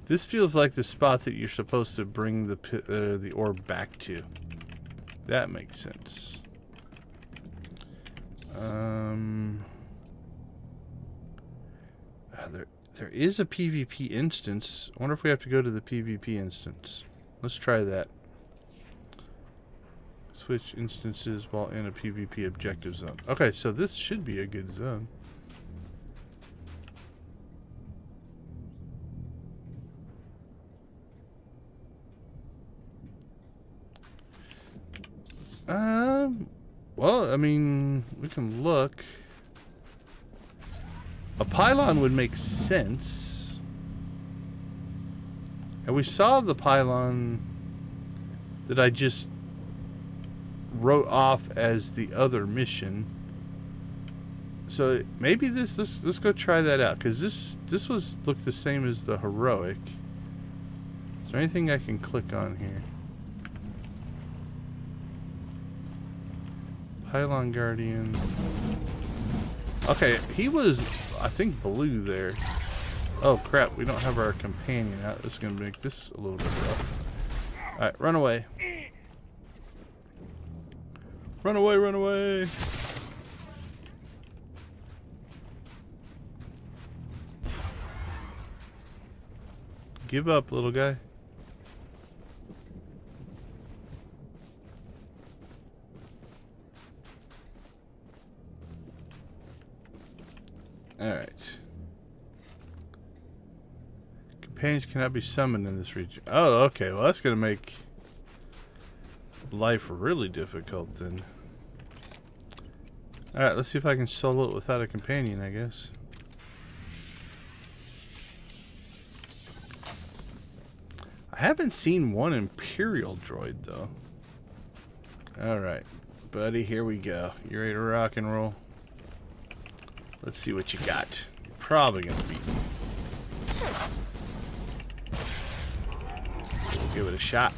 A: This feels like the spot that you're supposed to bring the orb back to. That makes sense. There is a PvP instance. I wonder if we have to go to the PvP instance. Let's try that. Switch instances while in a PvP objective zone. Okay, so this should be a good zone. Well, I mean, we can look. A pylon would make sense. And we saw the pylon that I just wrote off as the other mission. So maybe let's go try that out, because this looked the same as the heroic. Is there anything I can click on here? Pylon Guardian. Okay, he was, I think, blue there. Oh crap, we don't have our companion out. That's gonna make this a little bit rough. Alright, run away. Run away, run away. Give up, little guy. Alright. Companions cannot be summoned in this region. Oh, okay. Well, that's going to make life really difficult then. Alright, let's see if I can solo it without a companion, I guess. I haven't seen one Imperial droid, though. Alright, buddy, here we go. You ready to rock and roll? Let's see what you got. You're probably going to beat me. We'll give it a shot.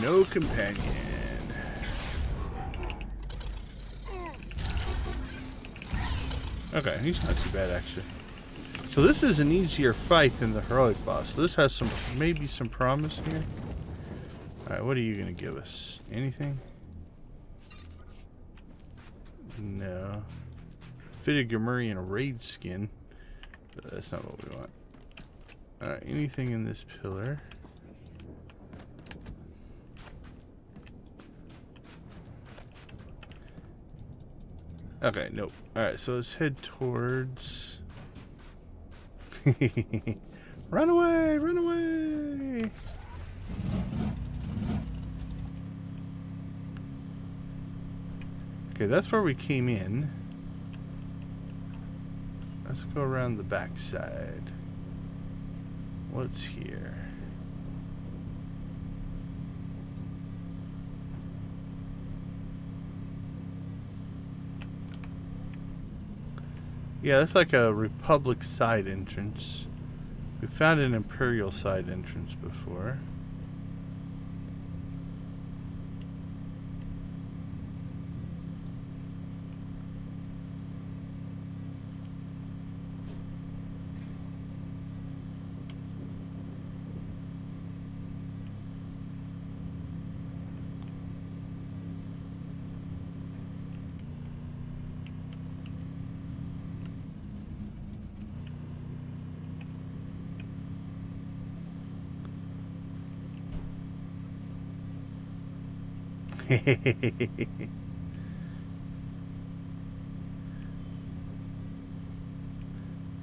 A: No companion. Okay, he's not too bad actually. So this is an easier fight than the heroic boss. So this has maybe some promise here. Alright, what are you gonna give us? Anything? No. Fitted Gamorrean raid skin. But that's not what we want. Alright, anything in this pillar? Okay, nope. Alright, so let's head towards... Run away! Run away! Okay, that's where we came in. Let's go around the back side. What's here? Yeah, that's like a Republic side entrance. We found an Imperial side entrance before.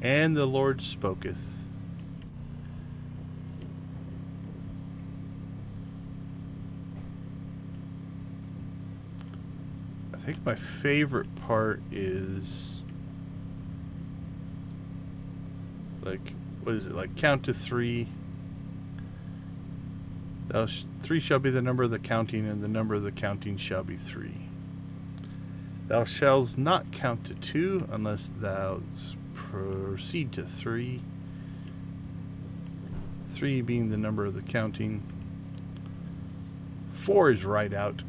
A: And the Lord spoketh. I think my favorite part is like, what is it, like count to 3. Three shall be the number of the counting, and the number of the counting shall be 3. Thou shalt not count to 2 unless thou proceed to 3. 3 being the number of the counting. 4 is right out.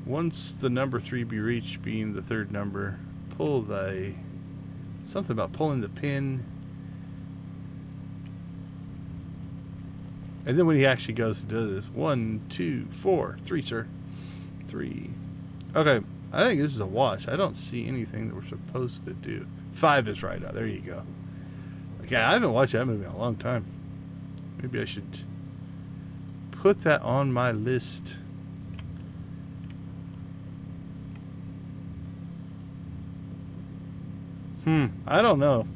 A: Once the number 3 be reached, being the third number, pull thy... Something about pulling the pin. And then when he actually goes to do this, 1, 2, 4, 3, sir. 3. Okay, I think this is a wash. I don't see anything that we're supposed to do. 5 is right out. There you go. Okay, I haven't watched that movie in a long time. Maybe I should put that on my list. I don't know.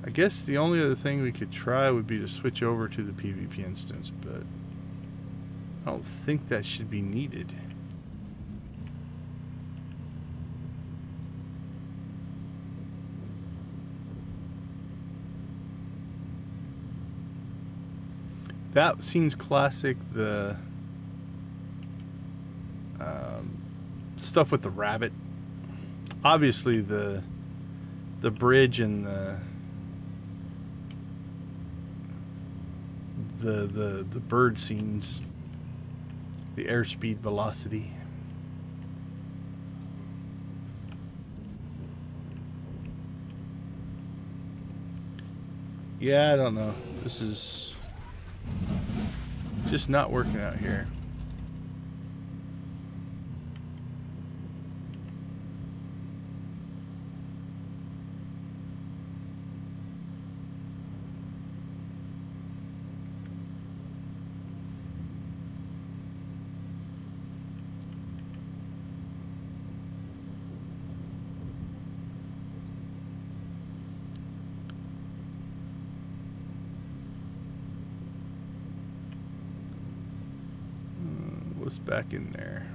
A: I guess the only other thing we could try would be to switch over to the PvP instance, but I don't think that should be needed. That seems classic. The stuff with the rabbit. Obviously, the bridge and the bird scenes, the airspeed velocity. Yeah, I don't know. This is just not working out here. What's back in there?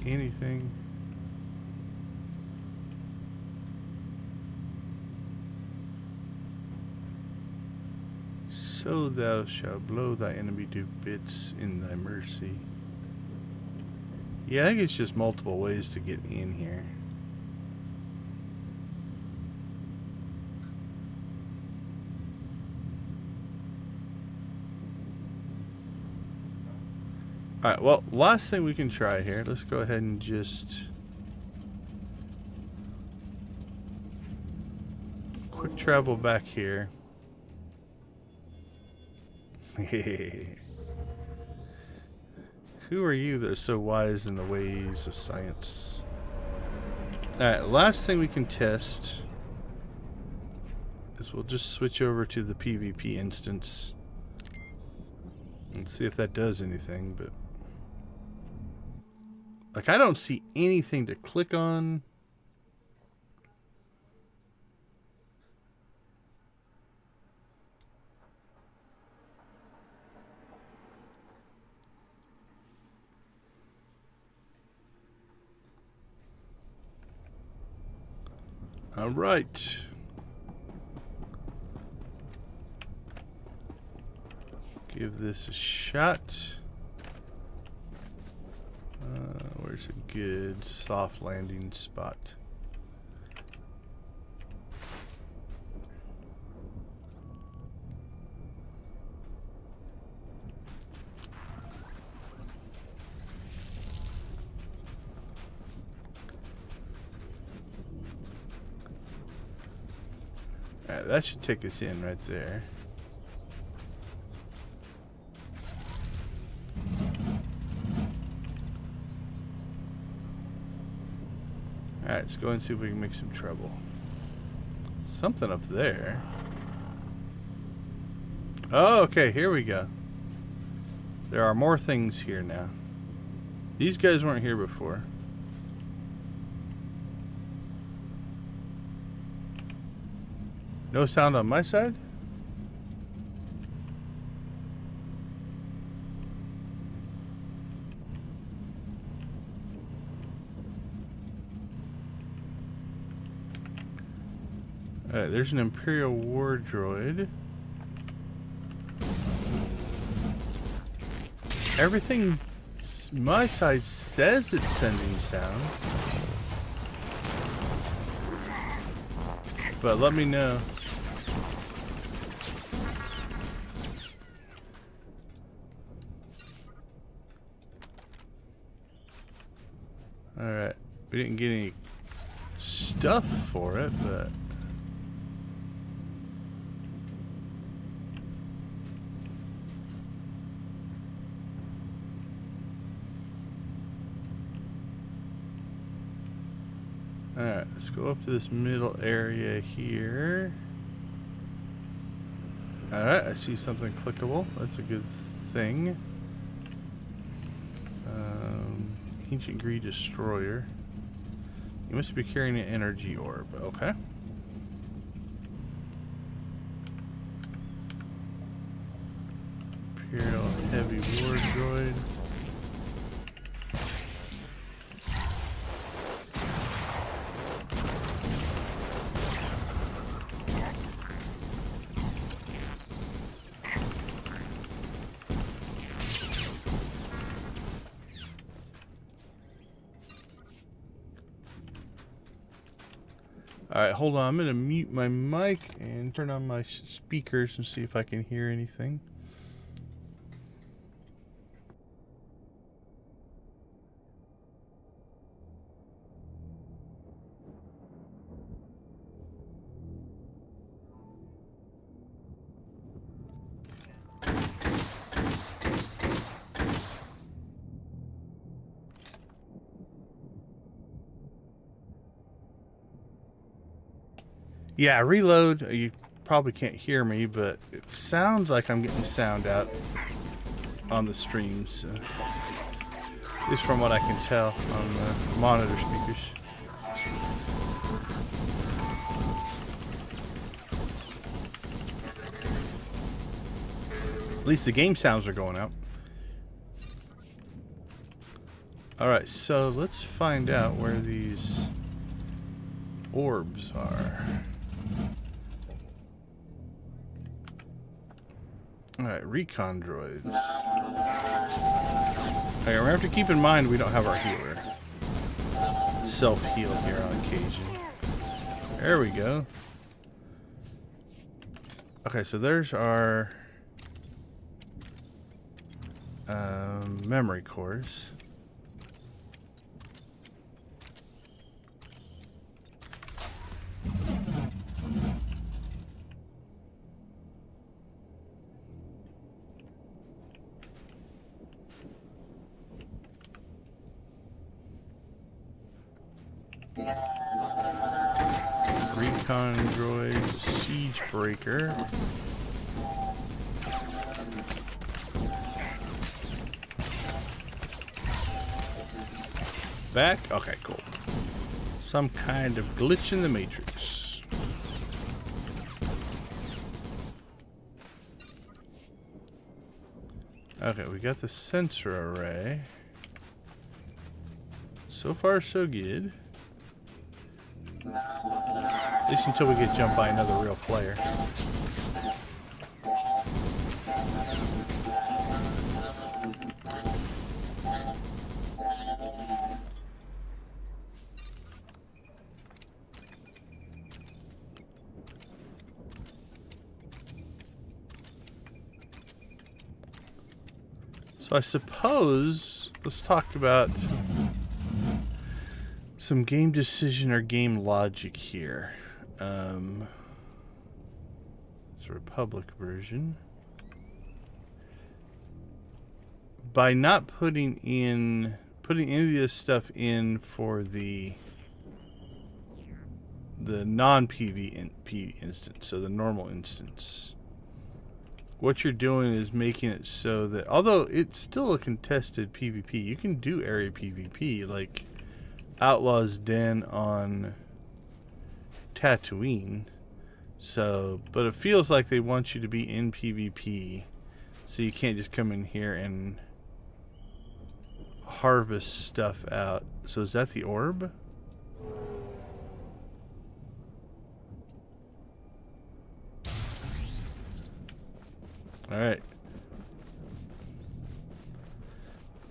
A: Anything? So thou shalt blow thy enemy to bits in thy mercy. Yeah, I think it's just multiple ways to get in here. Alright, well, last thing we can try here. Let's go ahead and just quick travel back here. Who are you that are so wise in the ways of science? Alright, last thing we can test is we'll just switch over to the PvP instance and see if that does anything, but like, I don't see anything to click on. All right. Give this a shot. Where's a good soft landing spot? Alright, that should take us in right there. Alright, let's go and see if we can make some trouble. Something up there. Oh, okay, here we go. There are more things here now. These guys weren't here before. No sound on my side? Alright, there's an Imperial War droid. Everything my side says it's sending sound. But let me know. Alright, we didn't get any stuff for it, but... Alright, let's go up to this middle area here. Alright, I see something clickable. That's a good thing. Ancient Gree Destroyer. You must be carrying an energy orb. Okay. Imperial Heavy War Droid. Alright, hold on. I'm going to mute my mic and turn on my speakers and see if I can hear anything. Yeah, reload. You probably can't hear me, but it sounds like I'm getting sound out on the stream. So, at least from what I can tell on the monitor speakers. At least the game sounds are going out. Alright, so let's find out where these orbs are. Alright, recon droids. Okay, we have to keep in mind we don't have our healer. Self-heal here on occasion. There we go. Okay, so there's our memory cores. Recon droid, siege breaker. Back? Okay, cool. Some kind of glitch in the matrix. Okay, we got the sensor array. So far, so good. At least until we get jumped by another real player. So I suppose let's talk about some game decision or game logic here. It's a Republic version. By not putting any of this stuff in for the non-PvP instance, so the normal instance, what you're doing is making it so that, although it's still a contested PvP, you can do area PvP, like Outlaw's Den on Tatooine. So, but it feels like they want you to be in PvP, so you can't just come in here and harvest stuff out. So is that the orb? Alright.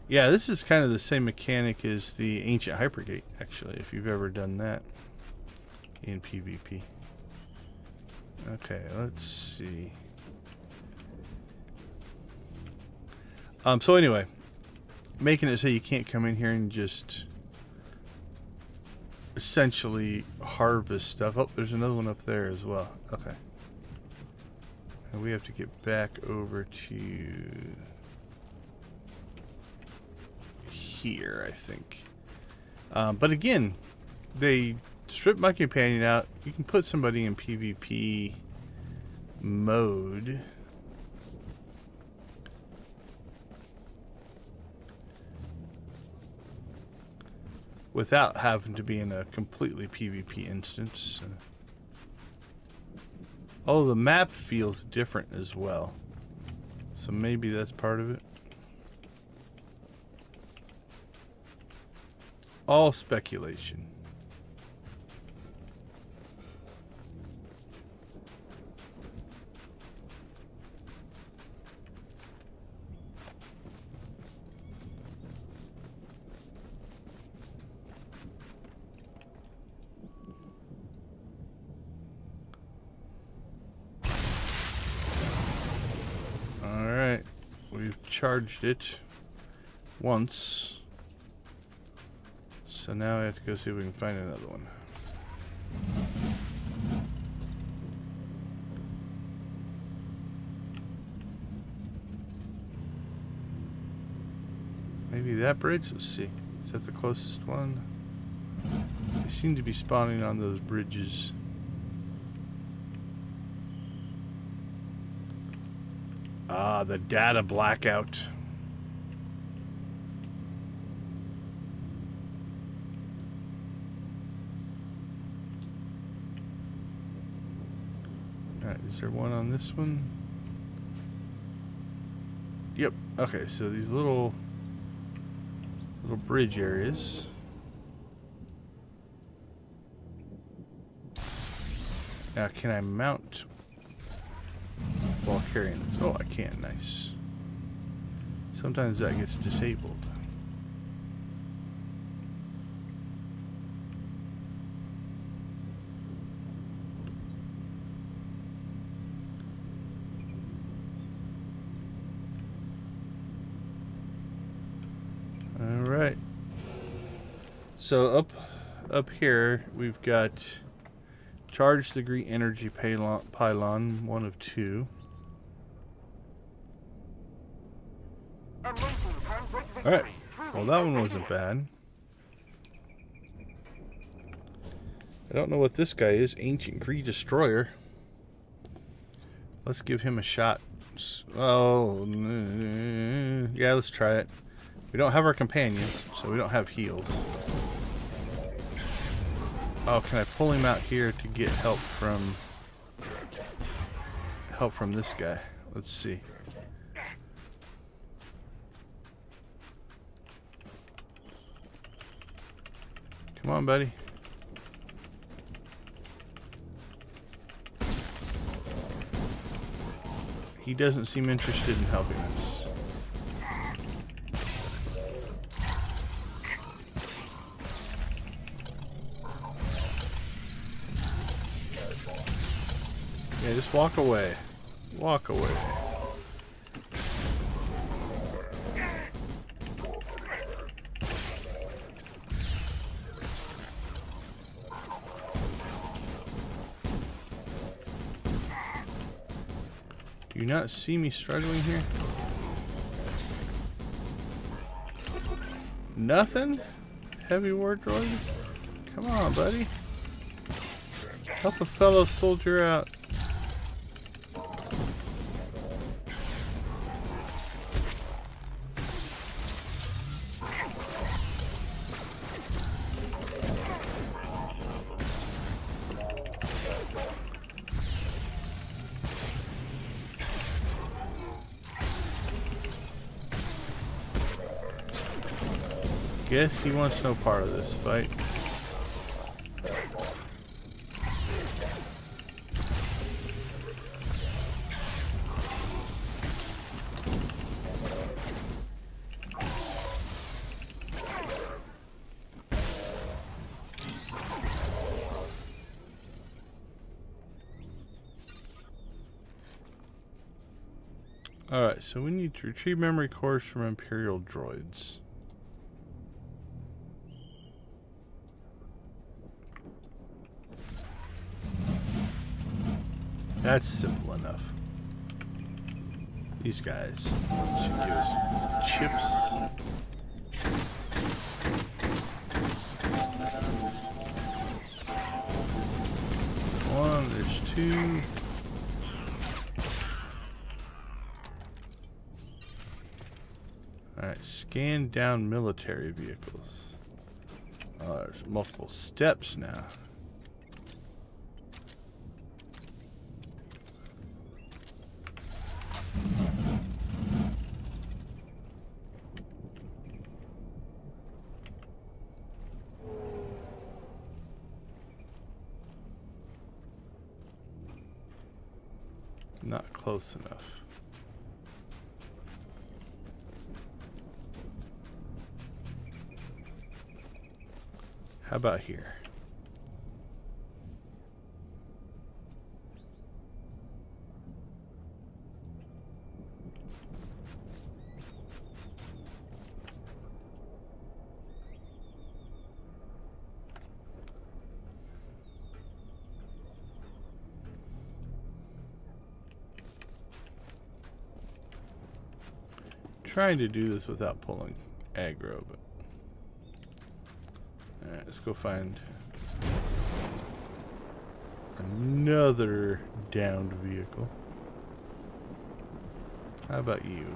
A: Yeah, this is kind of the same mechanic as the Ancient Hypergate, actually, if you've ever done that in PvP. Okay, let's see. So anyway, making it so you can't come in here and just essentially harvest stuff. Oh, there's another one up there as well. Okay. And we have to get back over to here, I think. But again, they stripped my companion out. You can put somebody in PvP mode. Without having to be in a completely PvP instance. Oh, the map feels different as well. So maybe that's part of it. All speculation. Alright, we've charged it once. So now I have to go see if we can find another one. Maybe that bridge? Let's see. Is that the closest one? They seem to be spawning on those bridges. Ah, the data blackout. Alright, is there one on this one? Yep. Okay, so these little bridge areas. Now, can I mount while carrying this? Oh, I can. Nice. Sometimes that gets disabled. All right. So up here we've got charge the Gree energy pylon, one of two. Alright, well that one wasn't bad. I don't know what this guy is. Ancient Gree Destroyer. Let's give him a shot. Oh, yeah, let's try it. We don't have our companion, so we don't have heals. Oh, can I pull him out here to get help from this guy? Let's see. Come on, buddy. He doesn't seem interested in helping us. Yeah, just walk away. Walk away. Do you not see me struggling here? Nothing? Heavy war droid? Come on, buddy. Help a fellow soldier out. Guess he wants no part of this fight. Alright, so we need to retrieve memory cores from Imperial droids. That's simple enough. These guys should give us chips. One, there's two. Alright, scan down military vehicles. Oh, there's multiple steps now. Not close enough. How about here? Trying to do this without pulling aggro, but alright, let's go find another downed vehicle. How about you?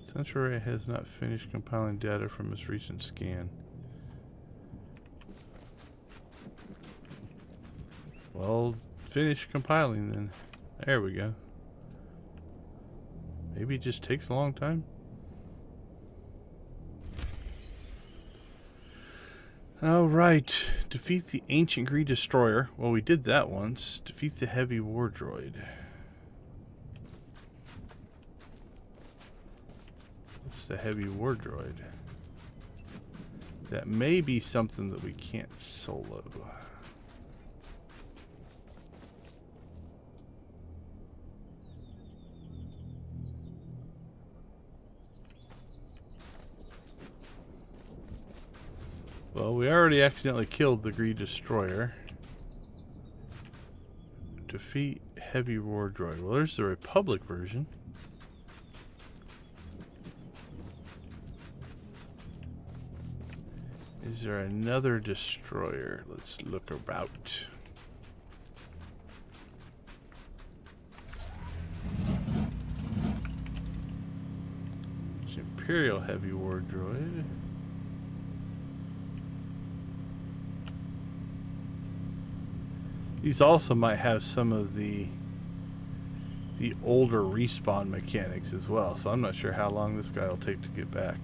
A: Central Array has not finished compiling data from its recent scan. Well, finish compiling then. There we go. Maybe it just takes a long time. Alright. Defeat the ancient Gree destroyer. Well, we did that once. Defeat the heavy war droid. The heavy war droid. That may be something that we can't solo. Well, we already accidentally killed the Gree destroyer. Defeat heavy war droid. Well, there's the Republic version. Is there another destroyer? Let's look about. It's Imperial heavy war droid. These also might have some of the older respawn mechanics as well, so I'm not sure how long this guy will take to get back.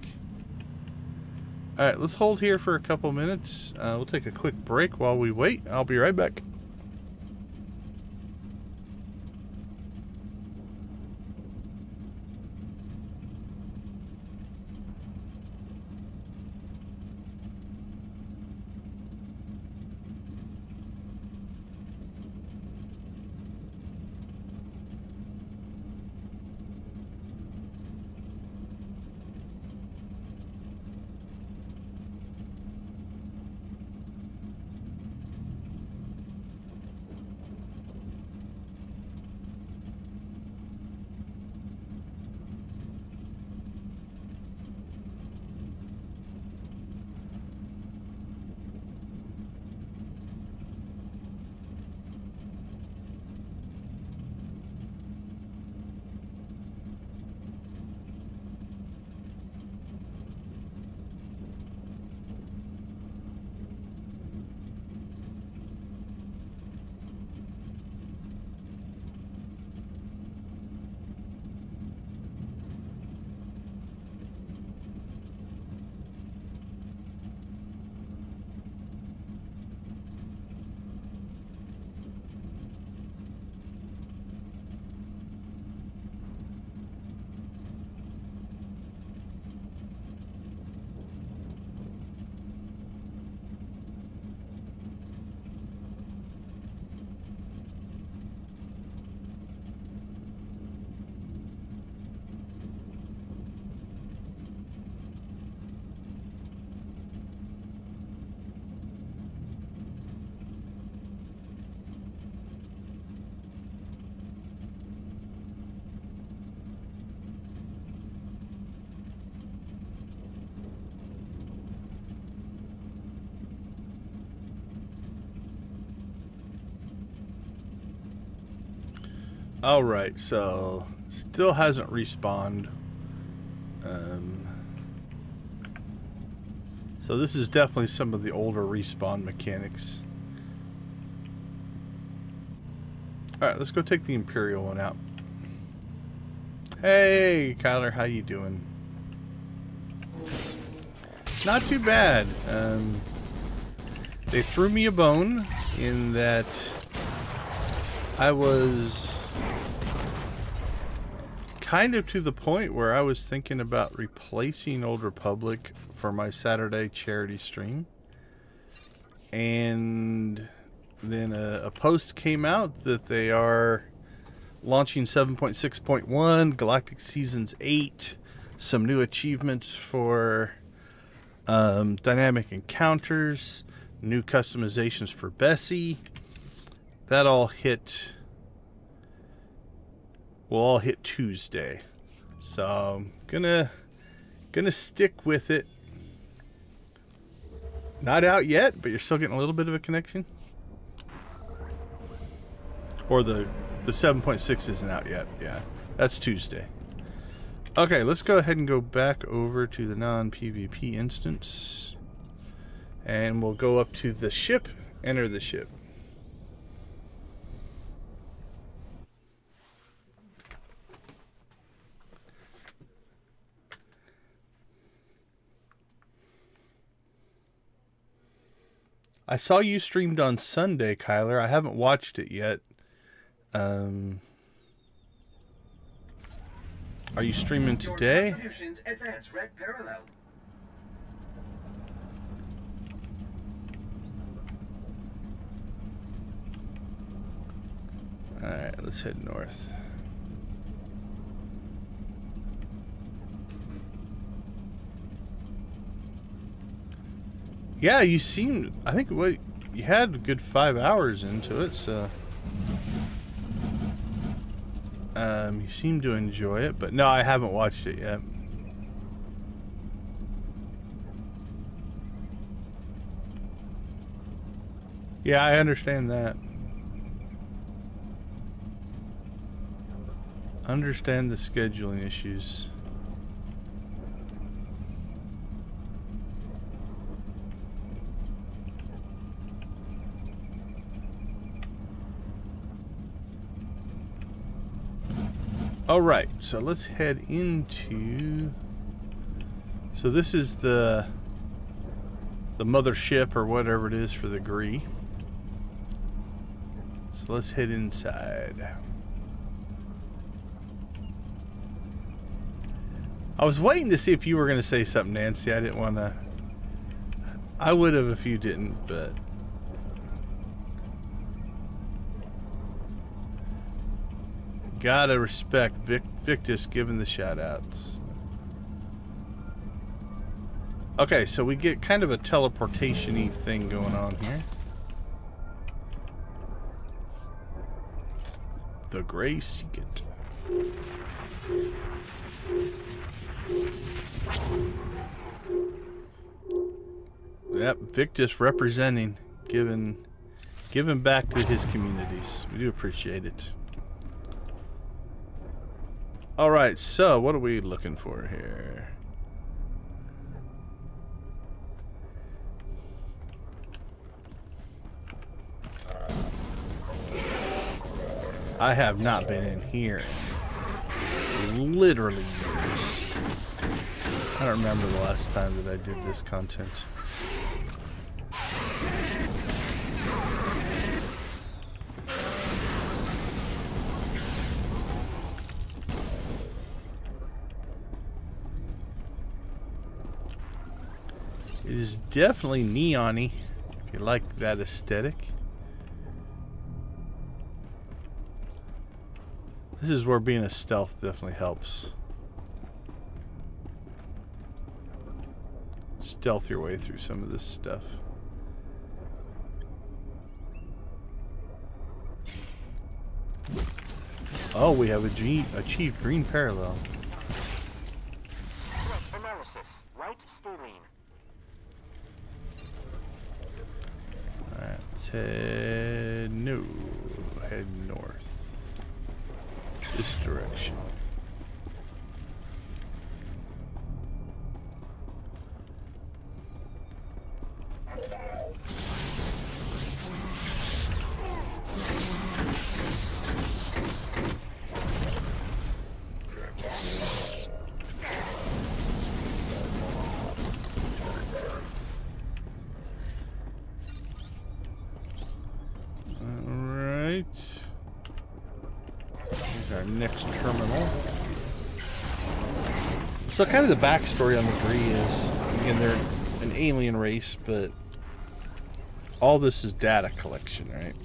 A: Alright, let's hold here for a couple minutes. We'll take a quick break while we wait. I'll be right back. Alright, so still hasn't respawned. So this is definitely some of the older respawn mechanics. Alright, let's go take the Imperial one out. Hey, Kyler, how you doing? Not too bad. They threw me a bone in that I was kind of to the point where I was thinking about replacing Old Republic for my Saturday charity stream. And then a post came out that they are launching 7.6.1, Galactic Seasons 8, some new achievements for dynamic encounters, new customizations for Bessie. That all hit, will all hit Tuesday. So I'm gonna stick with it. Not out yet, but you're still getting a little bit of a connection. Or the 7.6 isn't out yet. Yeah, that's Tuesday. Okay, let's go ahead and go back over to the non-PvP instance. And we'll go up to the ship, enter the ship. I saw you streamed on Sunday, Kyler. I haven't watched it yet. Are you streaming today?
C: Advance red parallel.
A: Alright, let's head north. Yeah, you seemed, I think you had a good 5 hours into it, so you seem to enjoy it, but no, I haven't watched it yet. Yeah, I understand that. Understand the scheduling issues. All right, so let's head into. So this is the mothership or whatever it is for the Gree. So let's head inside. I was waiting to see if you were going to say something, Nancy. I didn't want to. I would have if you didn't, but. Gotta respect Victus giving the shout outs. Okay, so we get kind of a teleportation-y thing going on here. The Grey Secret. Yep, Victus representing, giving back to his communities. We do appreciate it. Alright, so what are we looking for here? I have not been in here in literally years. I don't remember the last time that I did this content. It is definitely neon-y, if you like that aesthetic. This is where being a stealth definitely helps. Stealth your way through some of this stuff. Oh, we have achieved green parallel.
C: Analysis. Right, Sterling.
A: Alright, let's head north. this direction. Next terminal. So kind of the backstory on the Gree is, again, they're an alien race, but all this is data collection, right?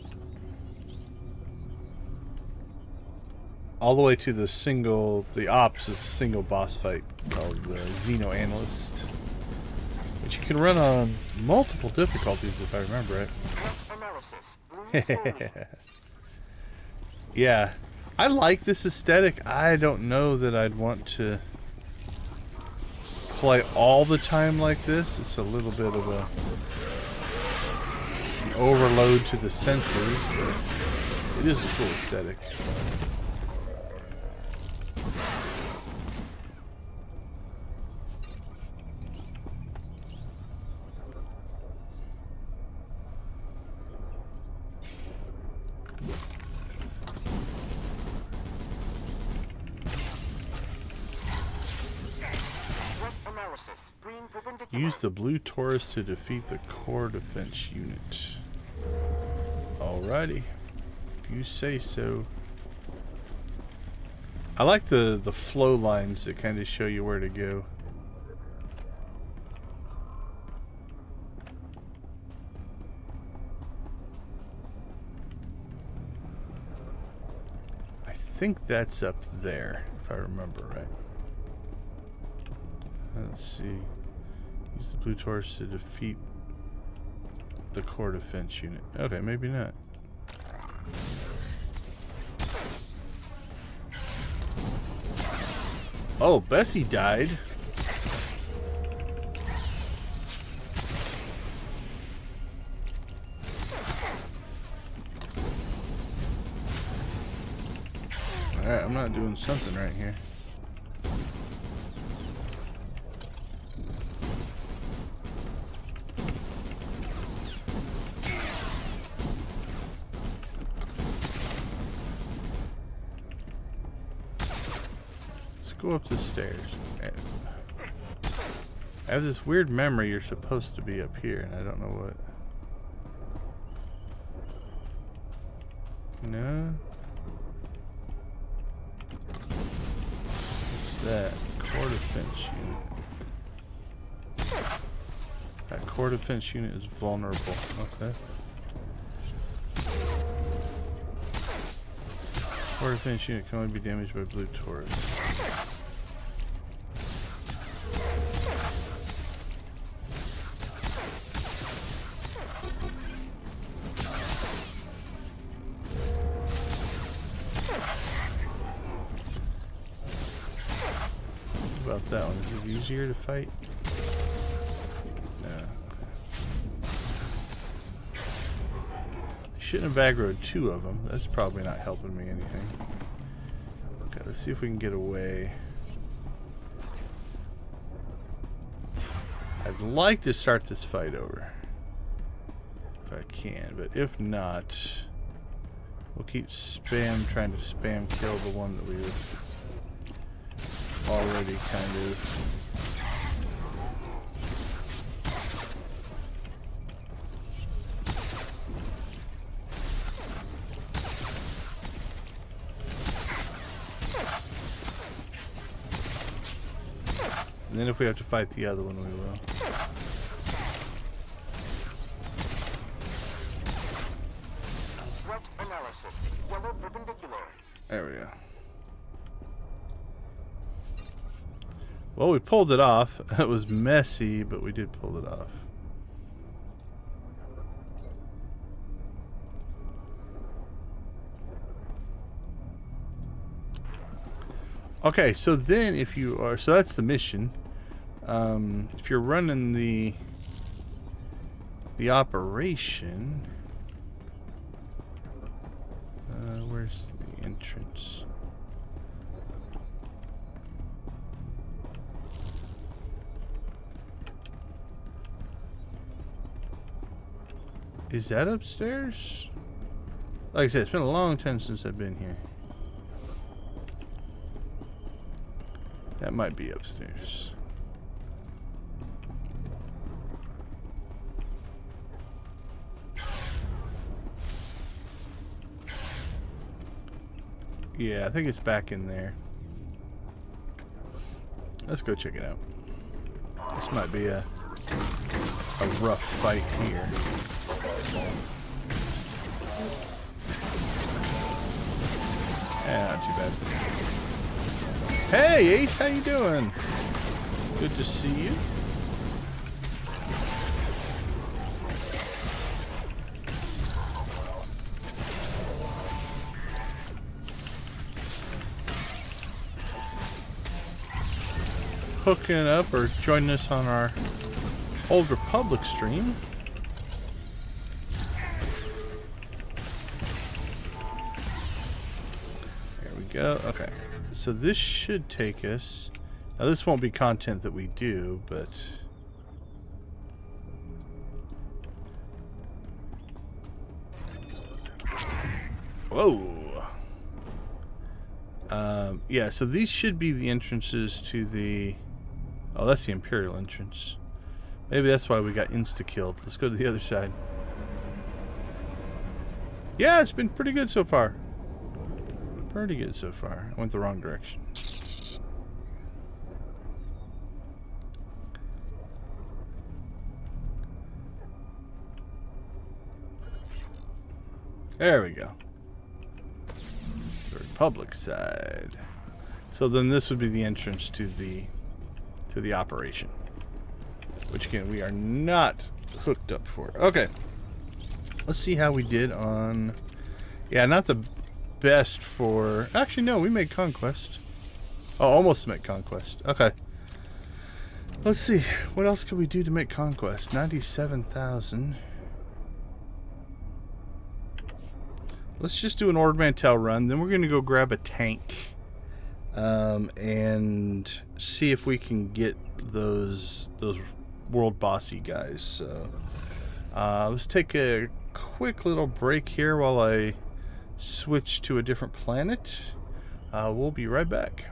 A: All the way to the ops is a single boss fight called the Xeno Analyst, which you can run on multiple difficulties if I remember right. Yeah. I like this aesthetic. I don't know that I'd want to play all the time like this. It's a little bit of an overload to the senses, but it is a cool aesthetic. Use the blue Taurus to defeat the core defense unit. Alrighty. If you say so. I like the flow lines that kind of show you where to go. I think that's up there, if I remember right. Let's see. Use the blue Taurus to defeat the core defense unit. Okay, maybe not. Oh, Bessie died. Alright, I'm not doing something right here. Go up the stairs. I have this weird memory you're supposed to be up here, and I don't know what. No? What's that? Core defense unit. That core defense unit is vulnerable. Okay. Core defense unit can only be damaged by blue Taurus. About that one, is it easier to fight? No. Okay. Shouldn't have aggroed two of them. That's probably not helping me anything. Okay, let's see if we can get away. I'd like to start this fight over. If I can, but if not, we'll keep trying to spam kill the one that we were already kind of. And then if we have to fight the other one, we will. There we go. Well, we pulled it off. It was messy, but we did pull it off. Okay, so then if you are, so that's the mission. If you're running the operation, where's the entrance? Is that upstairs? Like I said, it's been a long time since I've been here. That might be upstairs. Yeah, I think it's back in there. Let's go check it out. This might be a rough fight here. Yeah, not too bad. Hey, Ace, how you doing? Good to see you. Hooking up or joining us on our Old Republic stream. There we go. Okay. So this should take us... Now this won't be content that we do, but... Whoa! Yeah, so these should be the entrances to the... Oh, that's the Imperial entrance. Maybe that's why we got insta-killed. Let's go to the other side. Yeah, it's been pretty good so far. Pretty good so far. I went the wrong direction. There we go. The Republic side. So then this would be the entrance to the operation. Which again, we are not hooked up for. Okay. Let's see how we did on... Yeah, not the best for... Actually, no, we made Conquest. Oh, almost made Conquest. Okay. Let's see. What else can we do to make Conquest? 97,000. Let's just do an Ord Mantell run. Then we're going to go grab a tank. And see if we can get those world bossy guys. So let's take a quick little break here while I switch to a different planet. We'll be right back.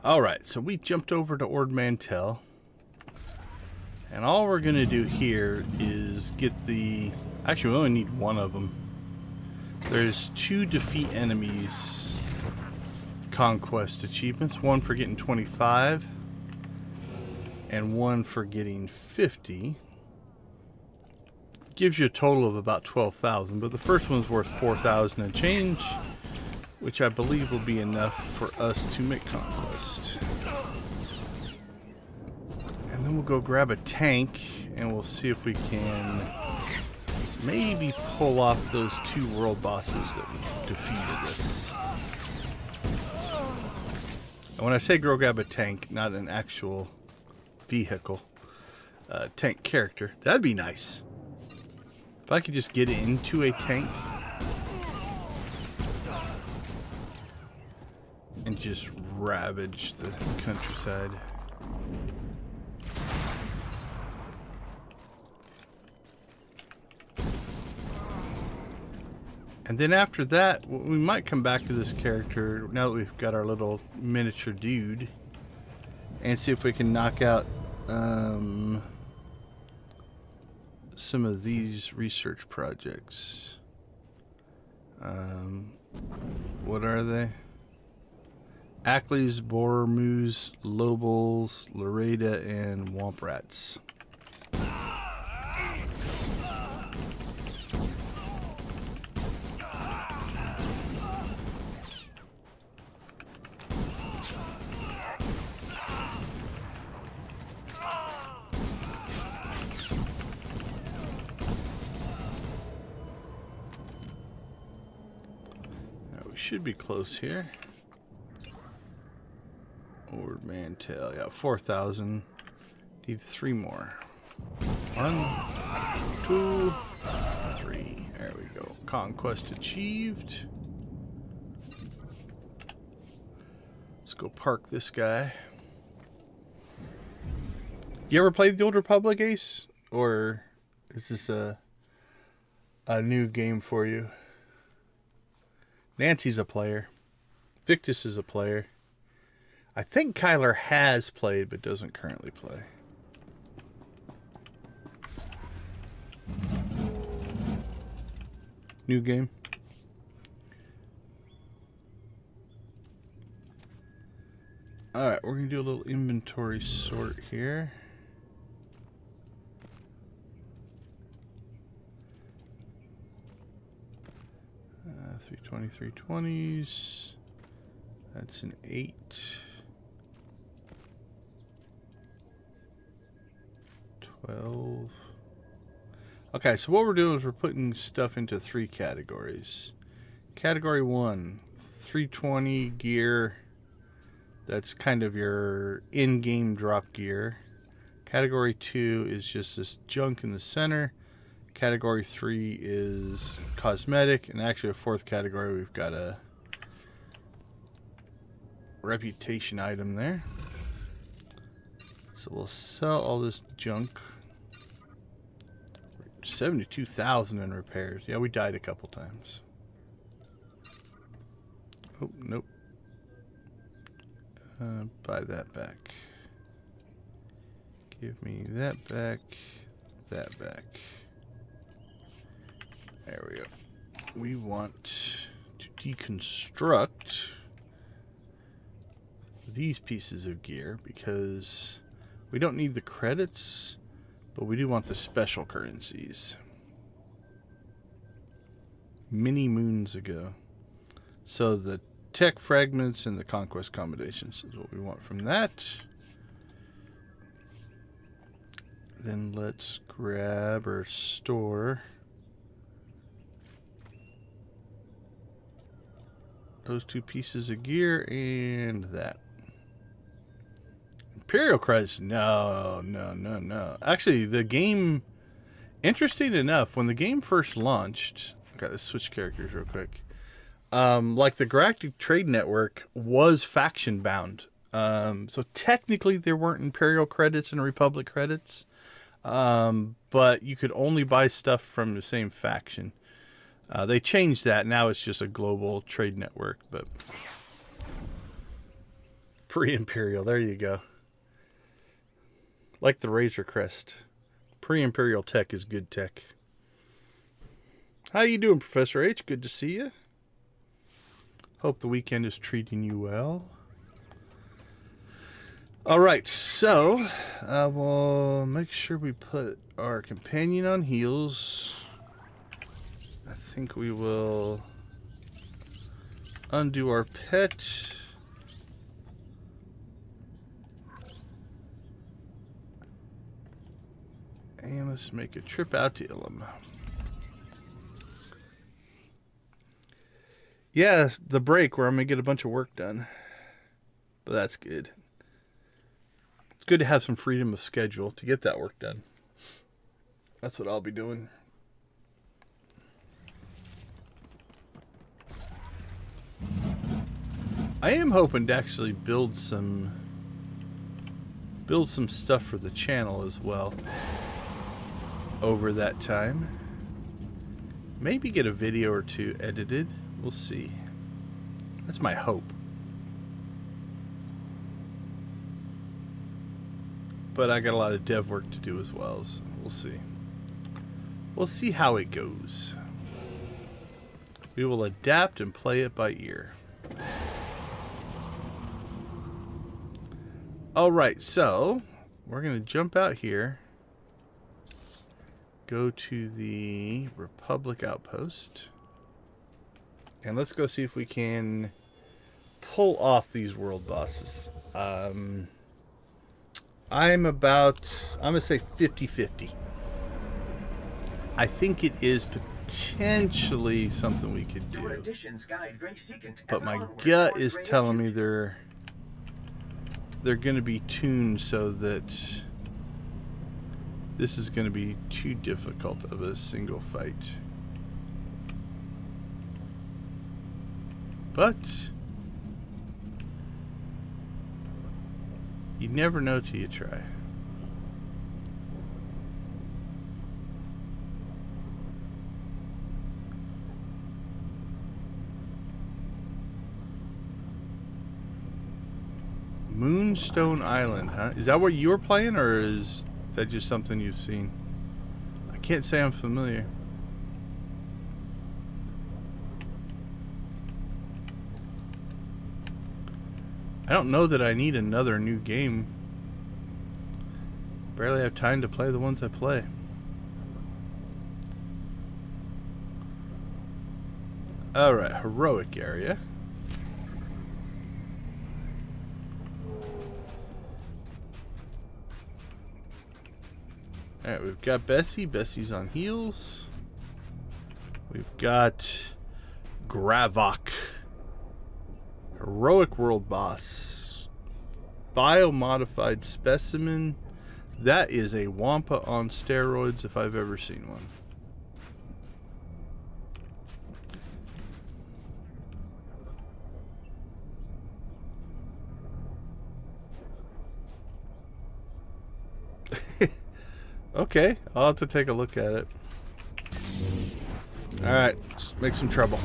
A: Alright, so we jumped over to Ord Mantell. And all we're going to do here is get the... Actually, we only need one of them. There's 2 defeat enemies conquest achievements. One for getting 25. And one for getting 50. gives you a total of about 12,000, but the first one's worth 4,000 and change, which I believe will be enough for us to make conquest. And then we'll go grab a tank, and we'll see if we can maybe pull off those 2 world bosses that defeated us. And when I say go grab a tank, not an actual vehicle, tank character, that'd be nice. If I could just get into a tank and just ravage the countryside. And then after that, we might come back to this character now that we've got our little miniature dude and see if we can knock out some of these research projects. What are they? Ackley's, Bormus, Lobels, Loreda, and Womp Rats. Should be close here. Ord Mantel, yeah, 4,000. Need 3 more. 1, 2, 3. There we go. Conquest achieved. Let's go park this guy. You ever played the Old Republic, Ace? Or is this a new game for you? Nancy's a player. Victus is a player. I think Kyler has played but doesn't currently play. New game. Alright, we're going to do a little inventory sort here. 320, 320s. That's an 8. 12. Okay, so what we're doing is we're putting stuff into 3 categories. Category 1, 320 gear. That's kind of your in-game drop gear. Category 2 is just this junk in the center. Category 3 is cosmetic, and actually a 4th category, we've got a reputation item there. So we'll sell all this junk. 72,000 in repairs. Yeah, we died a couple times. Oh, nope. Buy that back. Give me that back. That back. There we go. We want to deconstruct these pieces of gear because we don't need the credits, but we do want the special currencies. Many moons ago. So the tech fragments and the conquest combinations is what we want from that. Then let's grab or store those 2 pieces of gear and that. Imperial credits. No. Actually, the game, interesting enough, when the game first launched, okay, let's switch characters real quick. Like the Galactic Trade Network was faction bound. So technically there weren't Imperial credits and Republic credits. But you could only buy stuff from the same faction. They changed that. Now it's just a global trade network, but pre-Imperial. There you go. Like the Razor Crest. Pre-Imperial tech is good tech. How you doing, Professor H? Good to see you. Hope the weekend is treating you well. All right, so we'll make sure we put our companion on heals. I think we will undo our pet. And let's make a trip out to Ilum. Yeah, the break where I'm going to get a bunch of work done. But that's good. It's good to have some freedom of schedule to get that work done. That's what I'll be doing. I am hoping to actually build some stuff for the channel as well over that time. Maybe get a video or two edited. We'll see. That's my hope. But I got a lot of dev work to do as well, so we'll see. We'll see how it goes. We will adapt and play it by ear. Alright, so we're going to jump out here. Go to the Republic outpost. And let's go see if we can pull off these world bosses. I'm going to say 50-50. I think it is potentially something we could do. But my gut is telling me they're going to be tuned so that this is going to be too difficult of a single fight. But you never know till you try. Moonstone Island, huh? Is that where you were playing, or is that just something you've seen? I can't say I'm familiar. I don't know that I need another new game. Barely have time to play the ones I play. Alright, heroic area. Alright, we've got Bessie. Bessie's on heals. We've got Gravok. Heroic world boss. Biomodified specimen. That is a Wampa on steroids if I've ever seen one. Okay, I'll have to take a look at it. Alright, let's make some trouble.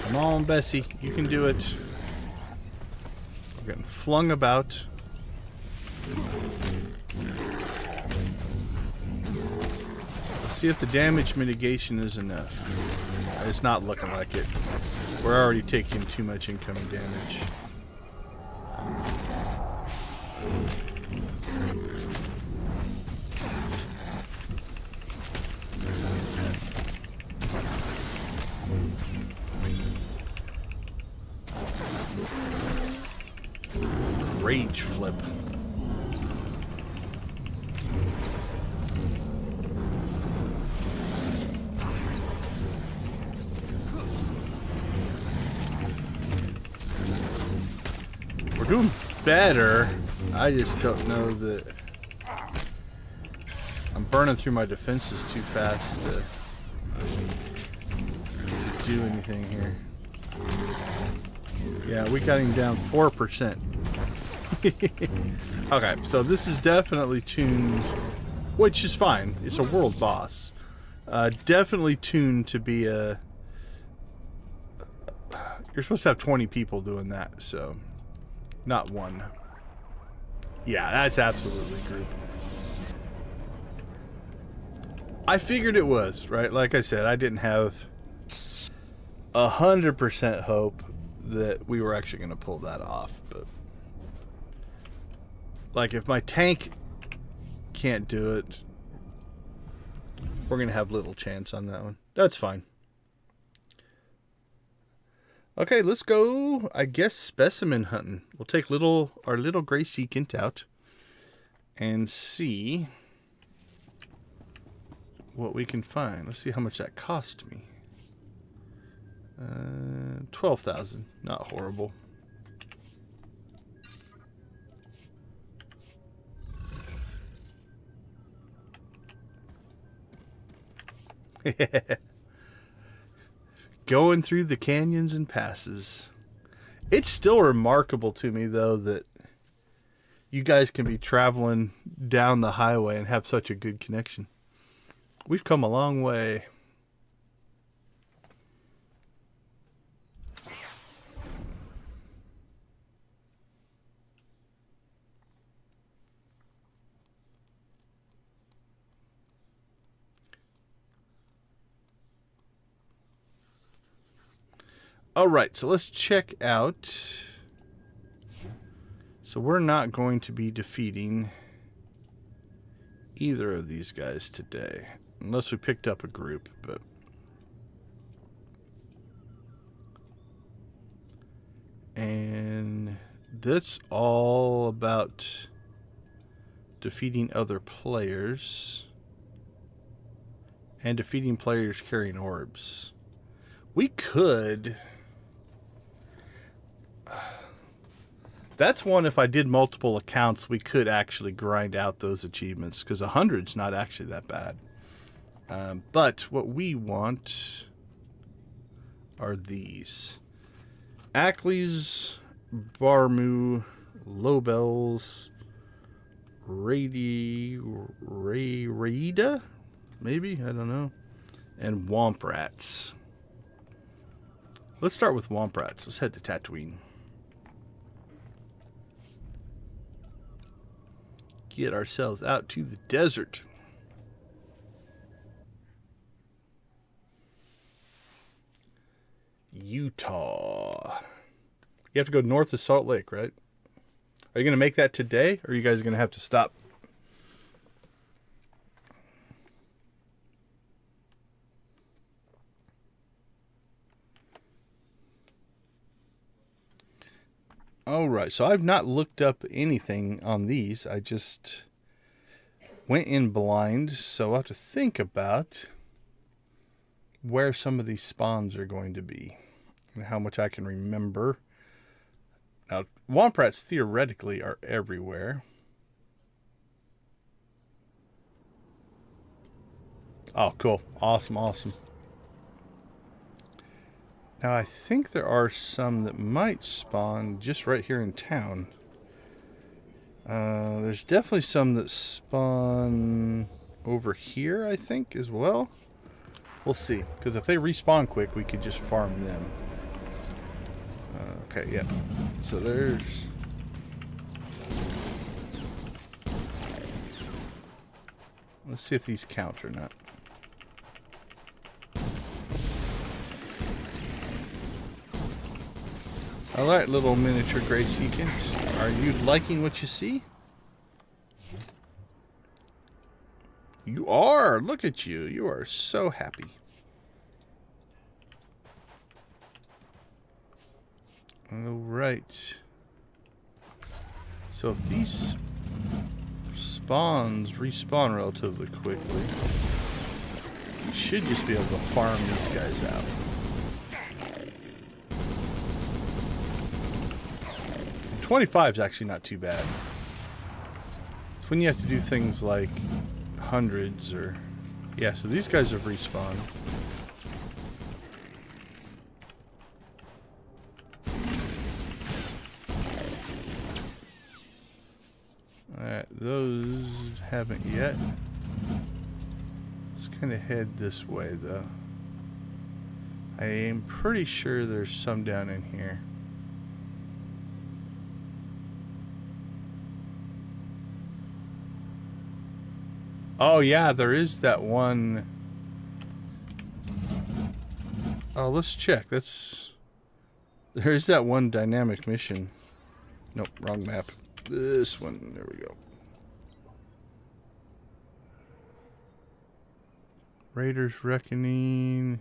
A: Come on, Bessie, you can do it. We're getting flung about. Let's see if the damage mitigation is enough. It's not looking like it. We're already taking too much incoming damage. Rage flip. We're doing better. I just don't know that I'm burning through my defenses too fast to do anything here. Yeah, we got him down 4%. Okay, so this is definitely tuned, which is fine. It's a world boss. Definitely tuned to be a... You're supposed to have 20 people doing that, so... Not one. Yeah, that's absolutely group. I figured it was, right? Like I said, I didn't have 100% hope that we were actually going to pull that off, but like if my tank can't do it, we're going to have little chance on that one. That's fine. Okay, let's go, I guess, specimen hunting. We'll take our little gray secant out and see what we can find. Let's see how much that cost me. 12,000. Not horrible. Going through the canyons and passes. It's still remarkable to me, though, that you guys can be traveling down the highway and have such a good connection. We've come a long way. All right, so let's check out. So we're not going to be defeating either of these guys today, unless we picked up a group, but and that's all about defeating other players and defeating players carrying orbs. We could... That's one, if I did multiple accounts, we could actually grind out those achievements, because 100's not actually that bad. But what we want are these. Ackley's, Barmu, Lobels, Raida, maybe? I don't know. And Womp Rats. Let's start with Womp Rats. Let's head to Tatooine. Get ourselves out to the desert. Utah. You have to go north of Salt Lake, right? Are you going to make that today, or are you guys going to have to stop? Alright, so I've not looked up anything on these. I just went in blind, so I'll have to think about where some of these spawns are going to be and how much I can remember. Now, Womp Rats theoretically are everywhere. Oh, cool. Awesome, awesome. Now, I think there are some that might spawn just right here in town. There's definitely some that spawn over here, I think, as well. We'll see. Because if they respawn quick, we could just farm them. Okay, yeah. So there's... Let's see if these count or not. Alright, little miniature gray secant. Are you liking what you see? You are! Look at you. You are so happy. Alright. So if these spawns respawn relatively quickly, you should just be able to farm these guys out. And 25 is actually not too bad. It's when you have to do things like hundreds or... Yeah, so these guys have respawned. Alright, those haven't yet. Let's kind of head this way, though. I am pretty sure there's some down in here. Oh, yeah, there is that one. Oh, let's check. That's... There's that one dynamic mission. Nope, wrong map. This one. There we go. Raiders Reckoning.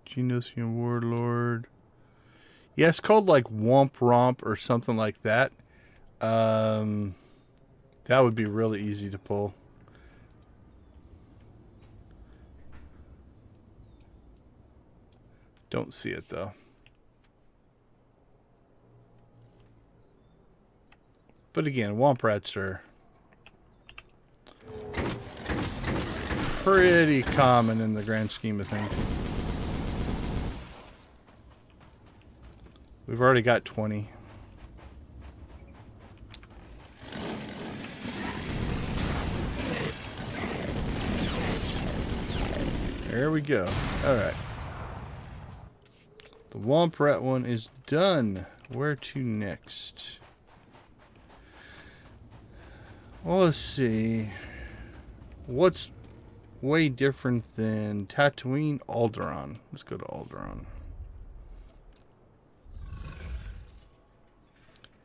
A: Genosian Warlord. Yeah, it's called like Womp Romp or something like that. That would be really easy to pull. Don't see it though. But again, Womp Rats are pretty common in the grand scheme of things. We've already got 20. There we go. Alright. The Womp Rat one is done. Where to next? Well, let's see. What's way different than Tatooine? Alderaan. Let's go to Alderaan.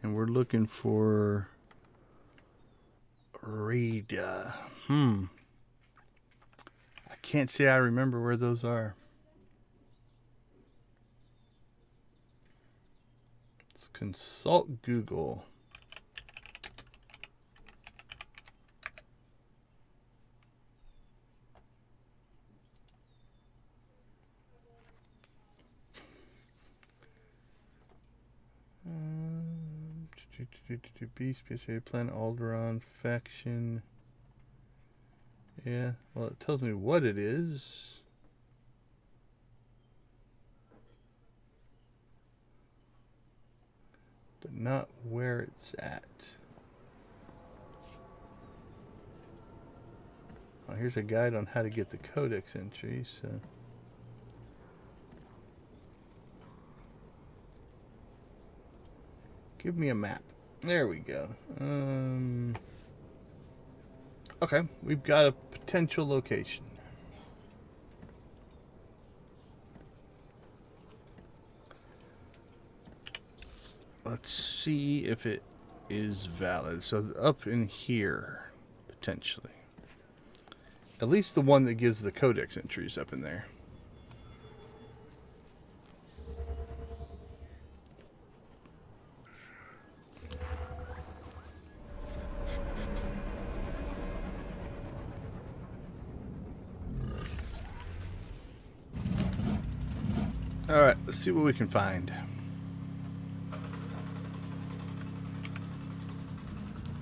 A: And we're looking for Rada. I can't say I remember where those are. Let's consult Google. Beast, Planet Alderaan, faction. Yeah, well, it tells me what it is. But not where it's at. Oh, here's a guide on how to get the codex entry, so. Give me a map. There we go. Okay, we've got a potential location. Let's see if it is valid. So up in here, potentially. At least the one that gives the codex entries up in there. Alright, let's see what we can find.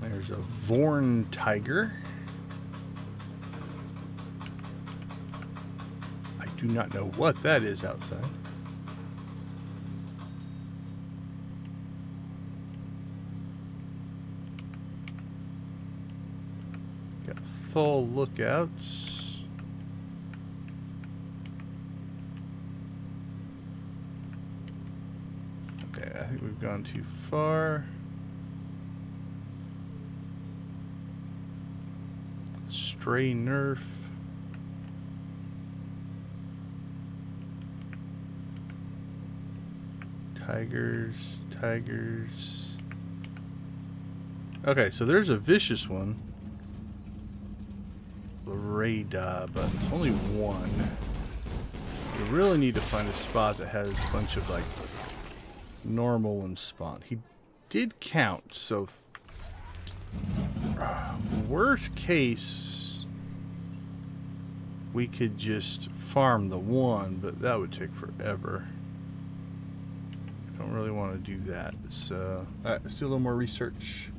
A: There's a Vorn tiger. I do not know what that is outside. Got Thul lookouts. I think we've gone too far. Stray nerf. Tigers. Okay, so there's a vicious one. Rada, but it's only one. We really need to find a spot that has a bunch of like normal ones spawn. He did count, so worst case we could just farm the one, but that would take forever. I don't really want to do that. So let's do a little more research.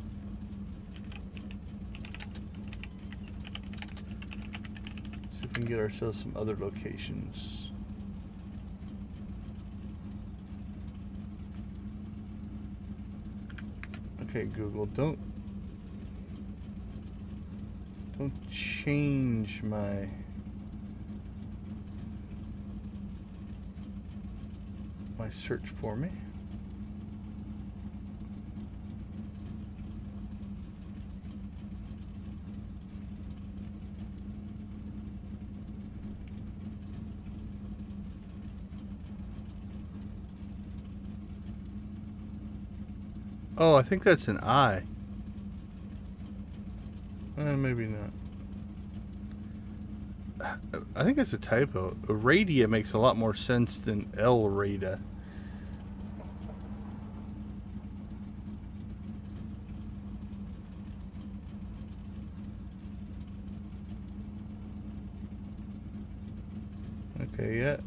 A: See if we can get ourselves some other locations. Okay, Google, don't change my search for me. Oh, I think that's an I. Maybe not. I think it's a typo. Radia makes a lot more sense than El Rada. Okay, yep.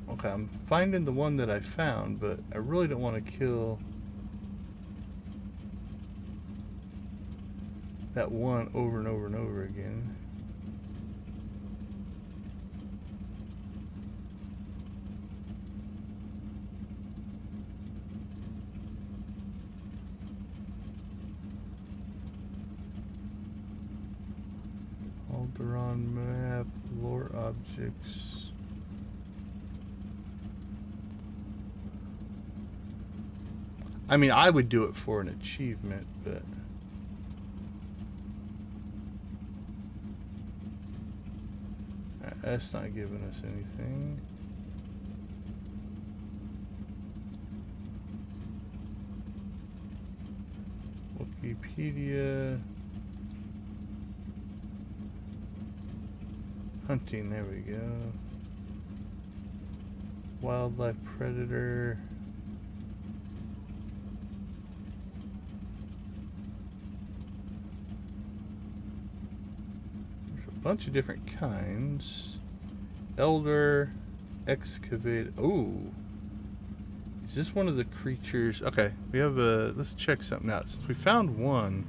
A: Okay, I'm finding the one that I found, but I really don't want to kill that one over and over and over again. Alderon map, lore objects. I mean, I would do it for an achievement, but that's not giving us anything. Wikipedia. Hunting, there we go. Wildlife predator. There's a bunch of different kinds. Elder, excavate. Oh, is this one of the creatures? Okay, we have a. Let's check something out. Since we found one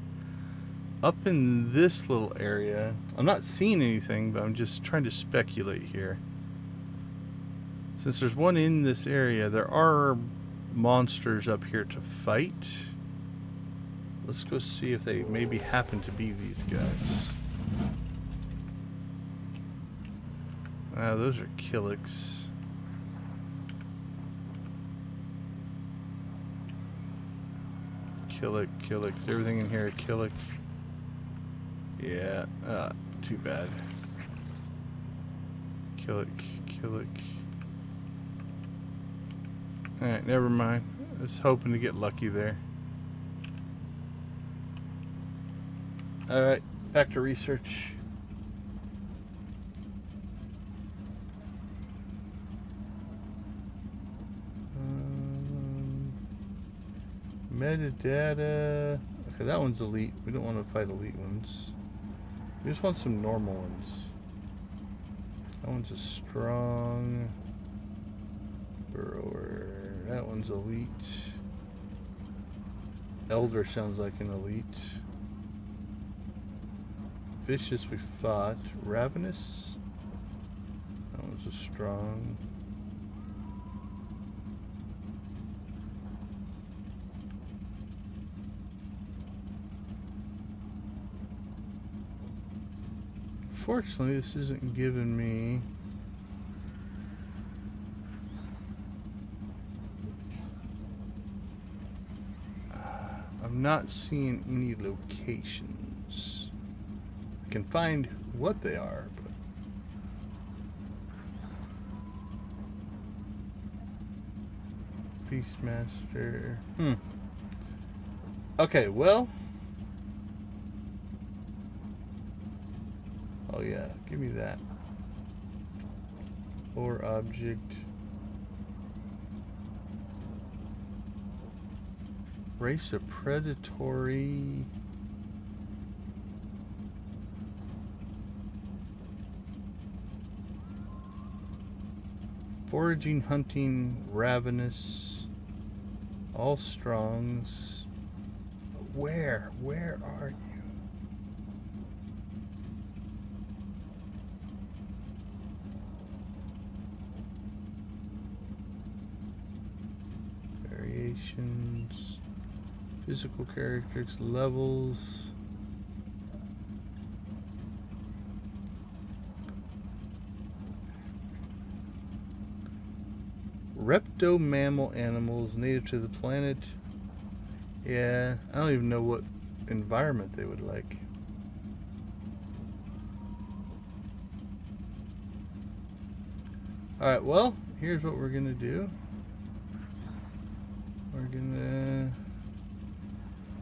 A: up in this little area, I'm not seeing anything, but I'm just trying to speculate here. Since there's one in this area, there are monsters up here to fight. Let's go see if they maybe happen to be these guys. Ah, those are Killiks. Killik. Everything in here a Killik. Yeah, too bad. Killik. Alright, never mind. I was hoping to get lucky there. Alright, back to research. Metadata. Okay, that one's elite. We don't want to fight elite ones. We just want some normal ones. That one's a strong burrower. That one's elite. Elder sounds like an elite. Vicious we fought. Ravenous. That one's a strong. Unfortunately, this isn't giving me I'm not seeing any locations. I can find what they are, but Beastmaster. Okay, well. Oh yeah, give me that. Or object. Race of predatory. Foraging, hunting, ravenous. All strongs. Where are you? Variations, physical characters, levels. Repto-mammal animals native to the planet. Yeah, I don't even know what environment they would like. Alright, well, here's what we're gonna do. we're gonna...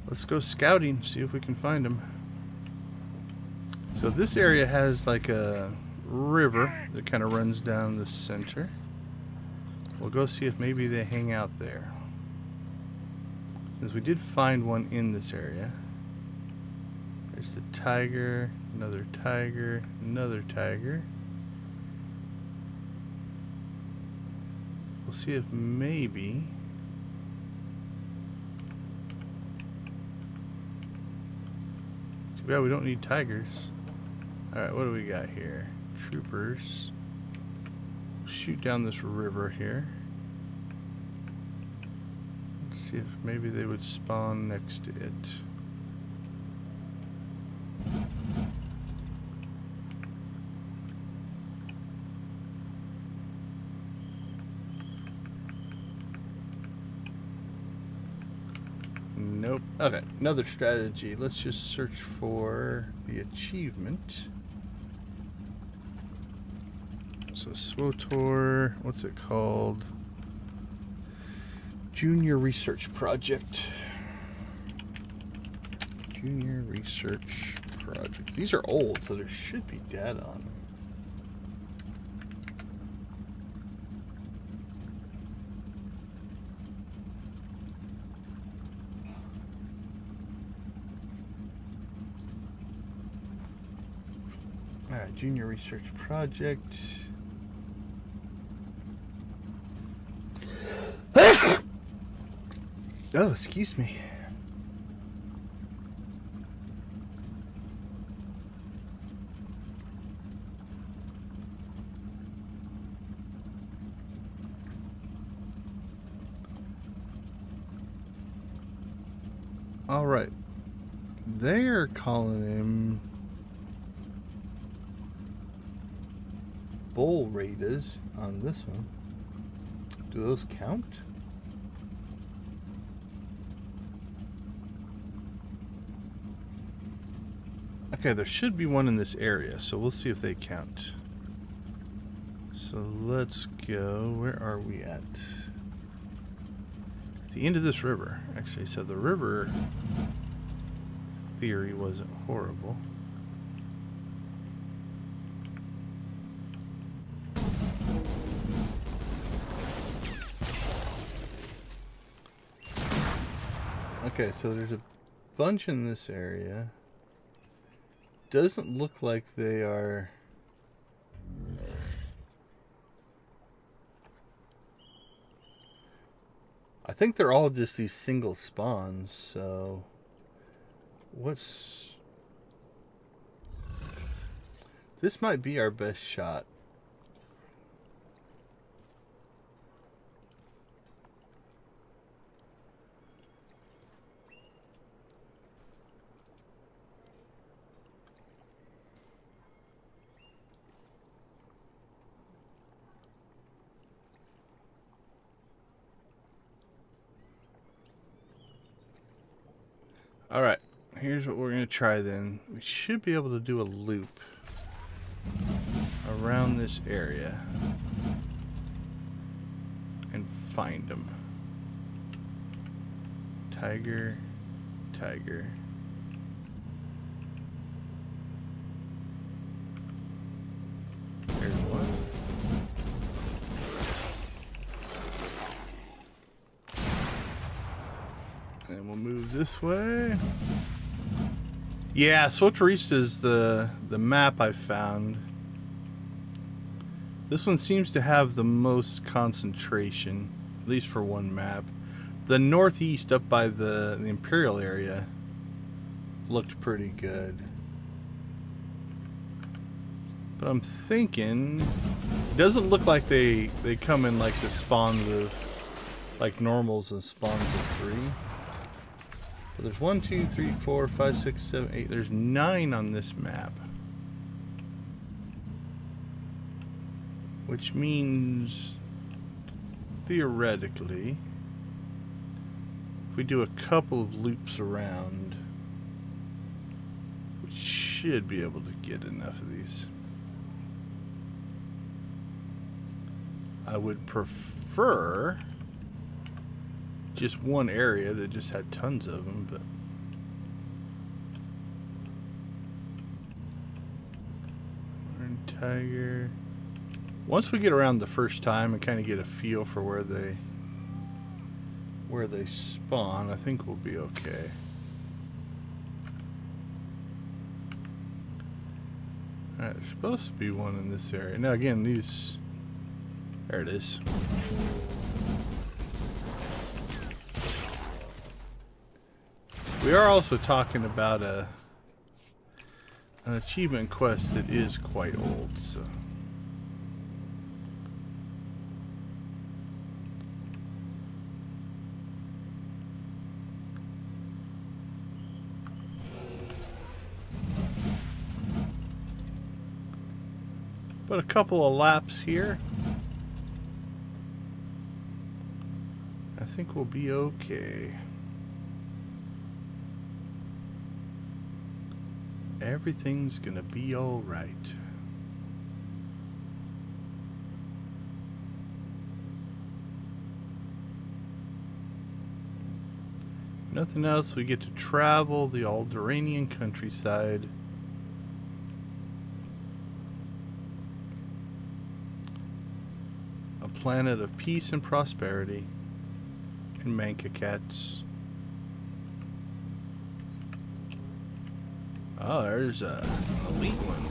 A: Let's go scouting, see if we can find them. So this area has like a river that kind of runs down the center. We'll go see if maybe they hang out there. Since we did find one in this area. There's the tiger, another tiger, another tiger. We'll see if maybe... Too bad we don't need tigers. Alright, what do we got here? Troopers. Shoot down this river here. Let's see if maybe they would spawn next to it. Nope. Okay, another strategy. Let's just search for the achievement. So SWTOR, what's it called? Junior Research Project. Junior Research Project. These are old, so there should be data on them. Alright, Junior Research Project. Oh, excuse me. All right. They're calling him Bull Raiders on this one. Do those count? Okay, there should be one in this area, so we'll see if they count. So let's go. Where are we at? At the end of this river, actually. So the river theory wasn't horrible. Okay, so there's a bunch in this area. Doesn't look like they are... I think they're all just these single spawns, so... What's... This might be our best shot. Alright, here's what we're going to try then. We should be able to do a loop around this area and find them. Tiger, tiger. There's one. And we'll move this way. Yeah, SWTOR is the map I found. This one seems to have the most concentration, at least for one map. The northeast up by the Imperial area looked pretty good. But I'm thinking, it doesn't look like they come in like the spawns of, like normals and spawns of 3. But there's 1, 2, 3, 4, 5, 6, 7, 8. There's 9 on this map. Which means, theoretically, if we do a couple of loops around, we should be able to get enough of these. I would prefer just one area that just had tons of them, but Iron Tiger. Once we get around the first time and kind of get a feel for where they spawn, I think we'll be okay. Alright, there's supposed to be one in this area. Now again, these... There it is. We are also talking about an achievement quest that is quite old, so... But a couple of laps here. I think we'll be okay. Everything's gonna be all right. Nothing else. We get to travel the Alderaanian countryside. A planet of peace and prosperity. And manka cats. Oh, there's an elite one.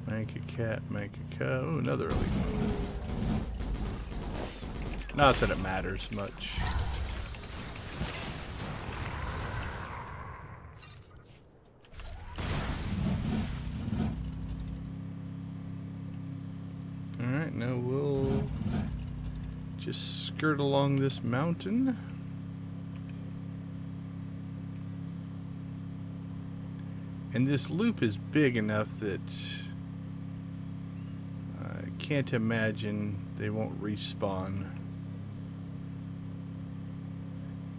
A: Manka cat, manka cat. Oh, another elite one. Not that it matters much. Alright, now we'll just skirt along this mountain. And this loop is big enough that I can't imagine they won't respawn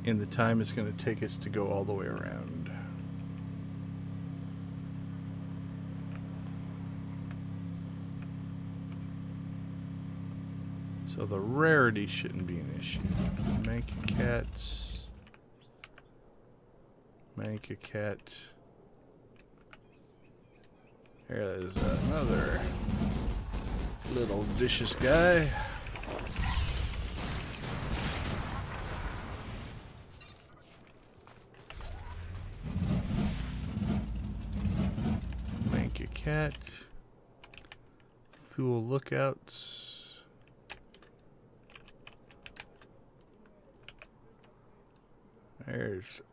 A: in the time it's going to take us to go all the way around. So the rarity shouldn't be an issue. Manka cats. Manka cat. There's another little vicious guy. Manka cat. Thule lookouts.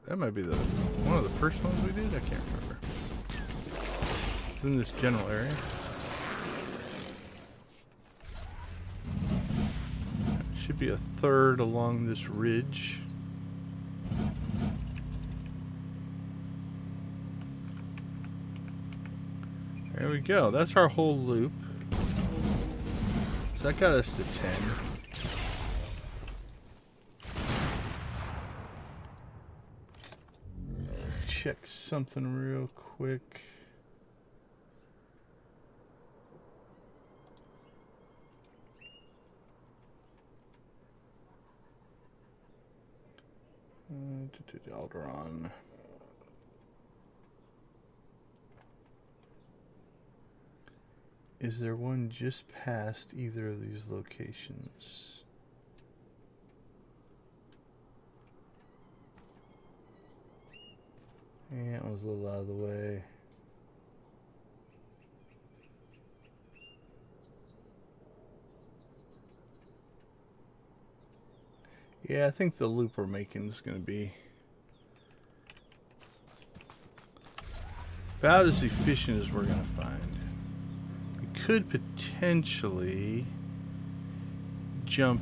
A: That might be one of the first ones we did? I can't remember. It's in this general area. Should be a third along this ridge. There we go. That's our whole loop. So that got us to 10. Check something real quick. Alderon. Is there one just past either of these locations? Yeah, it was a little out of the way. Yeah, I think the loop we're making is going to be about as efficient as we're going to find. We could potentially jump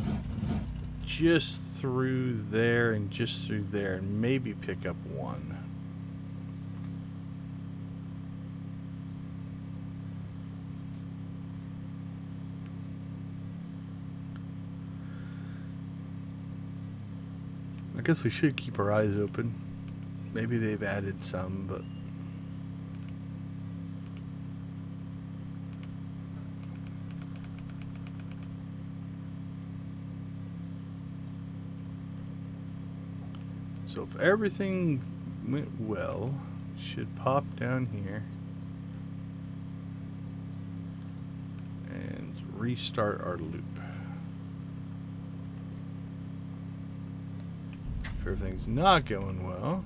A: just through there and just through there and maybe pick up one. I guess we should keep our eyes open. Maybe they've added some, but... So if everything went well, it should pop down here and restart our loop. If everything's not going well,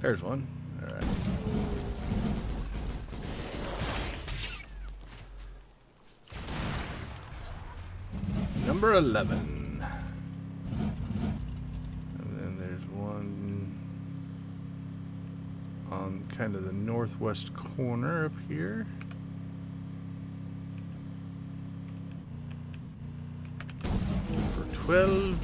A: there's one. All right. Number 11. On kind of the northwest corner up here. For 12.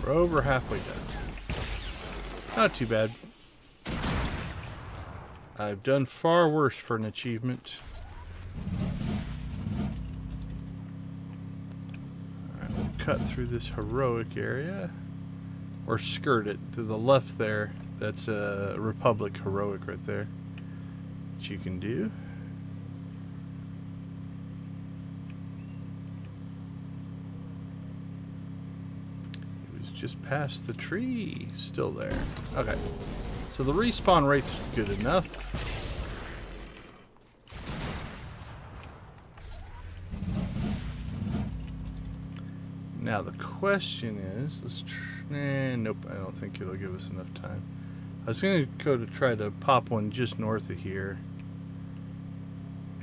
A: We're over halfway done. Not too bad. I've done far worse for an achievement. Alright, we'll cut through this heroic area. Or skirt it to the left there. That's a Republic heroic right there. Which you can do. Just past the tree. Still there. Okay. So the respawn rate's good enough. Now the question is, let's nope, I don't think it'll give us enough time. I was going to go to try to pop one just north of here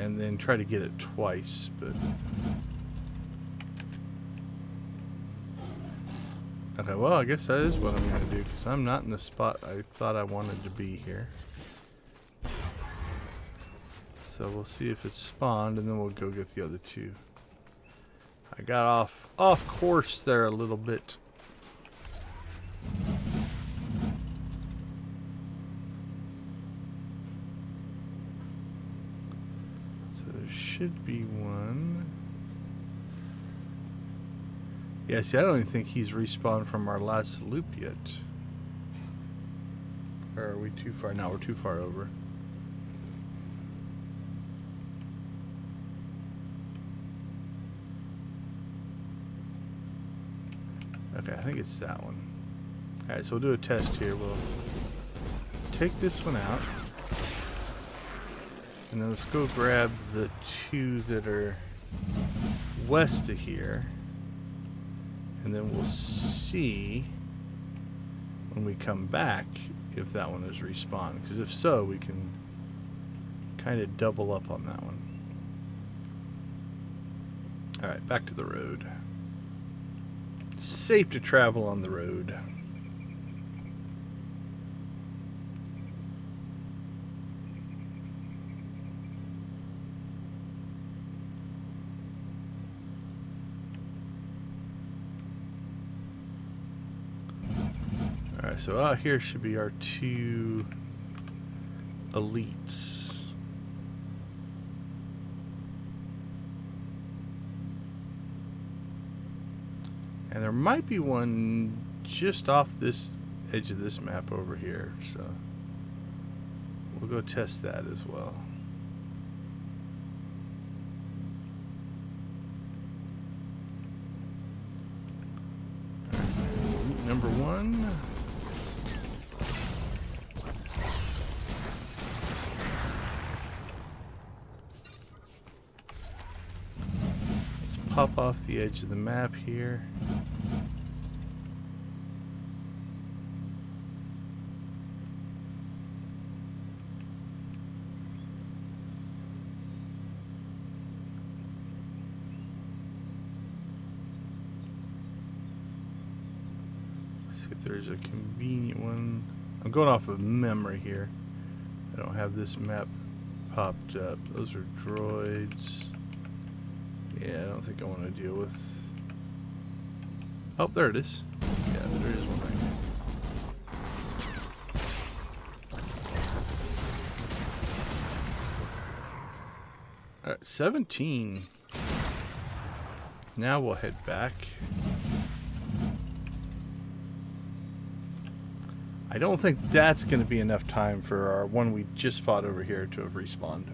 A: and then try to get it twice, but okay, well, I guess that is what I'm going to do, because I'm not in the spot I thought I wanted to be here. So we'll see if it's spawned, and then we'll go get the other two. I got off course there a little bit. So there should be one. Yeah, see, I don't even think he's respawned from our last loop yet. Or are we too far? No, we're too far over. Okay, I think it's that one. Alright, so we'll do a test here. We'll take this one out. And then let's go grab the two that are west of here. And then we'll see when we come back if that one is respawned. Because if so, we can kind of double up on that one. Alright, back to the road. Safe to travel on the road. Alright, so out here should be our two elites. And there might be one just off this edge of this map over here, so we'll go test that as well. Number one. Let's pop off the edge of the map here. See if there's a convenient one. I'm going off of memory here. I don't have this map popped up. Those are droids. Yeah, I don't think I want to deal with. Oh, there it is. Yeah, there is one right here. Alright, 17. Now we'll head back. I don't think that's going to be enough time for our one we just fought over here to have respawned.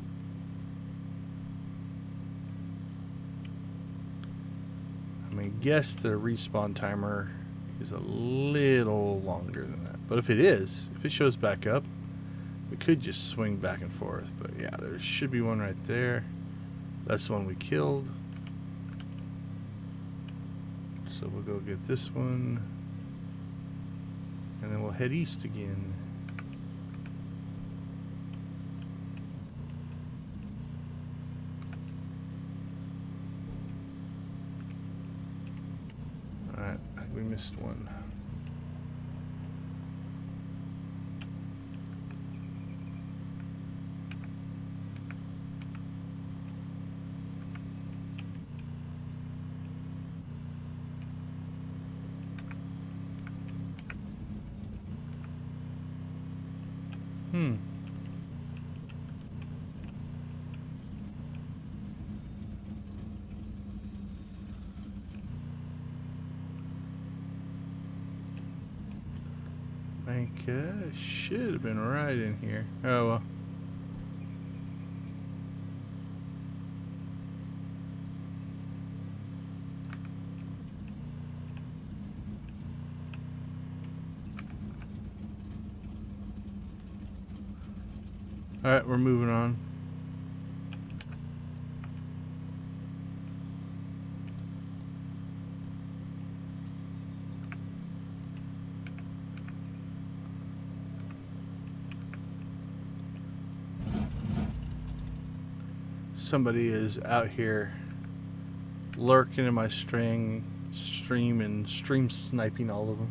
A: I mean, guess the respawn timer is a little longer than that. But if it shows back up, we could just swing back and forth. But yeah, there should be one right there. That's the one we killed. So we'll go get this one. And then we'll head east again. Alright, we missed one. Should have been right in here. Oh well. Alright, we're moving on. Somebody is out here lurking in my stream and stream sniping all of them.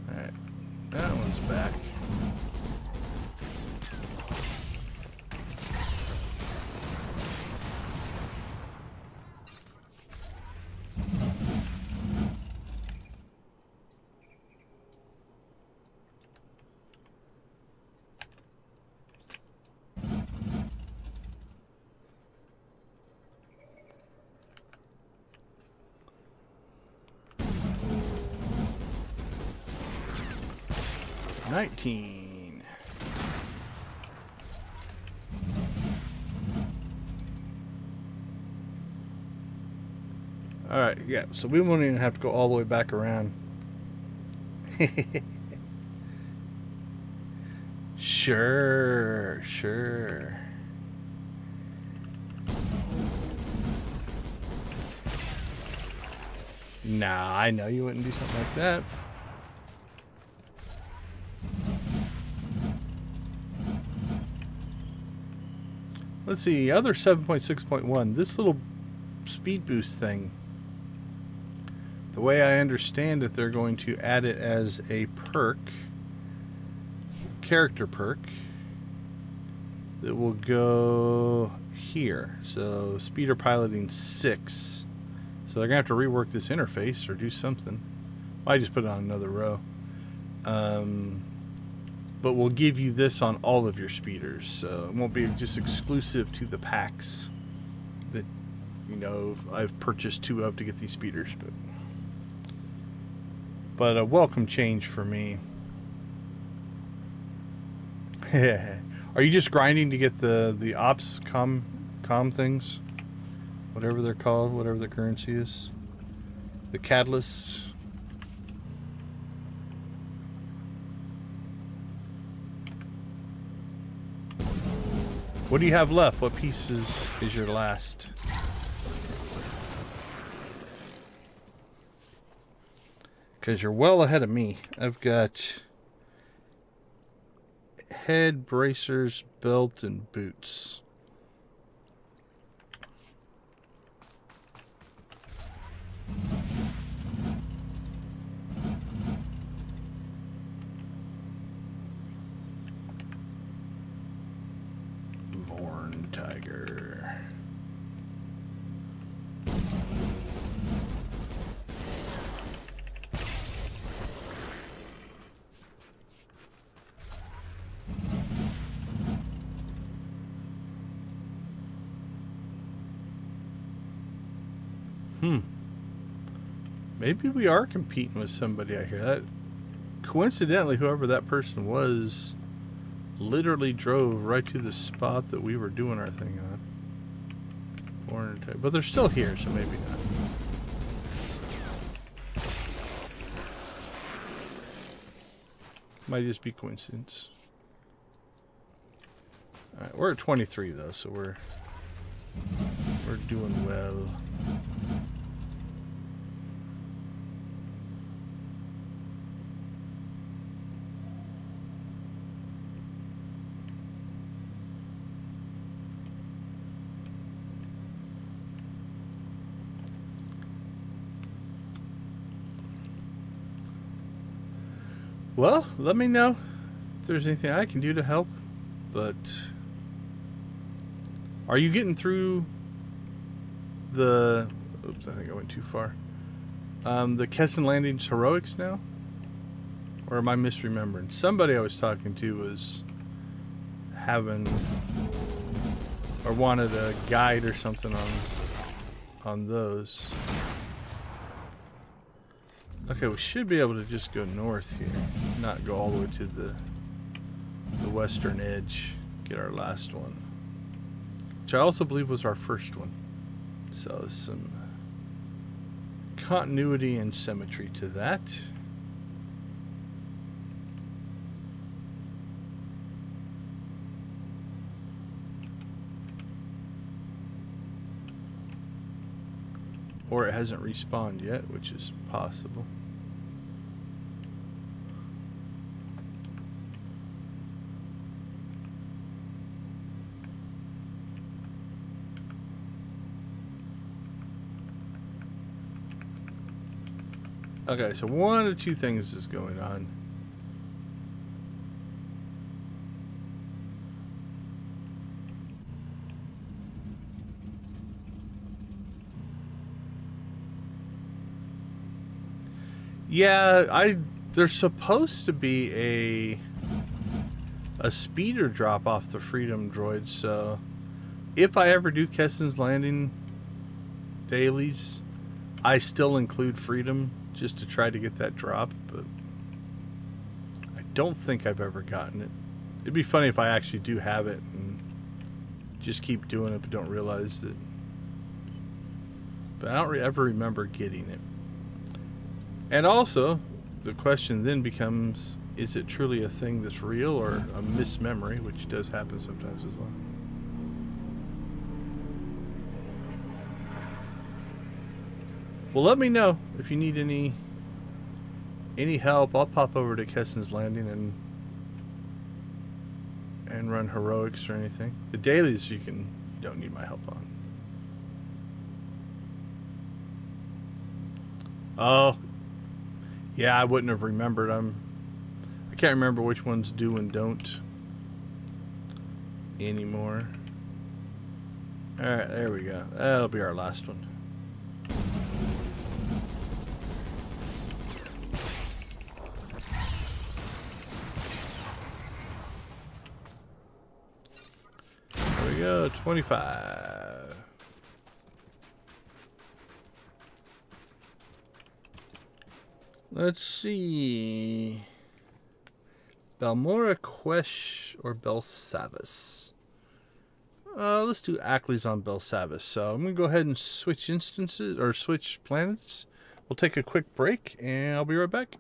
A: Alright, that one's back. $19. Alright, yeah, so we won't even have to go all the way back around. Sure. Nah, I know you wouldn't do something like that. Let's see, other 7.6.1, this little speed boost thing. The way I understand it, they're going to add it as a perk, character perk, that will go here. So, speeder piloting 6. So they're going to have to rework this interface or do something. I just put it on another row. But we'll give you this on all of your speeders, so it won't be just exclusive to the packs that, you know, I've purchased 2 of to get these speeders. But a welcome change for me. Are you just grinding to get the ops com things? Whatever they're called, whatever the currency is. The catalysts. What do you have left? What piece is your last? Because you're well ahead of me. I've got head, bracers, belt, and boots. tiger. Maybe we are competing with somebody out here. That coincidentally, whoever that person was, literally drove right to the spot that we were doing our thing on. 400 type, but they're still here, so maybe not. Might just be coincidence. All right, we're at 23 though, so we're doing well. Well, let me know if there's anything I can do to help. But are you getting through the... Oops, I think I went too far. The Kesson Landing's heroics now? Or am I misremembering? Somebody I was talking to was having... or wanted a guide or something on those. Okay, we should be able to just go north here, not go all the way to the western edge, get our last one, which I also believe was our first one. So some continuity and symmetry to that. Or it hasn't respawned yet, which is possible. Okay, so one of two things is going on. Yeah, there's supposed to be a speeder drop off the Freedom droid, so if I ever do Kesson's Landing dailies, I still include Freedom just to try to get that drop, but I don't think I've ever gotten it. It'd be funny if I actually do have it and just keep doing it but don't realize that. But I don't ever remember getting it. And also, the question then becomes, is it truly a thing that's real or a mismemory, which does happen sometimes as well. Well, let me know if you need any help. I'll pop over to Kesson's Landing and run heroics or anything. The dailies you don't need my help on. Oh, yeah, I wouldn't have remembered. I can't remember which ones do and don't anymore. All right, there we go. That'll be our last one. There we go, 25. Let's see. Balmora, Quesh, or Belsavis? Let's do Ackley's on Belsavis. So I'm going to go ahead and switch instances, or switch planets. We'll take a quick break, and I'll be right back.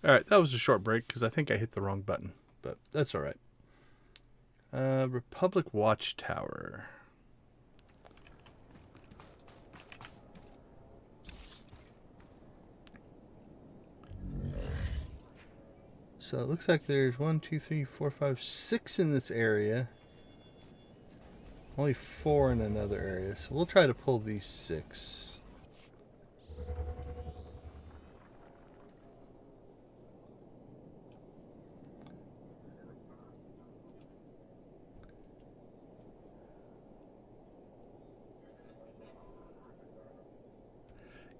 A: Alright, that was a short break because I think I hit the wrong button. But that's alright. Republic Watchtower. So it looks like there's 1, 2, 3, 4, 5, 6 in this area. Only 4 in another area. So we'll try to pull these 6.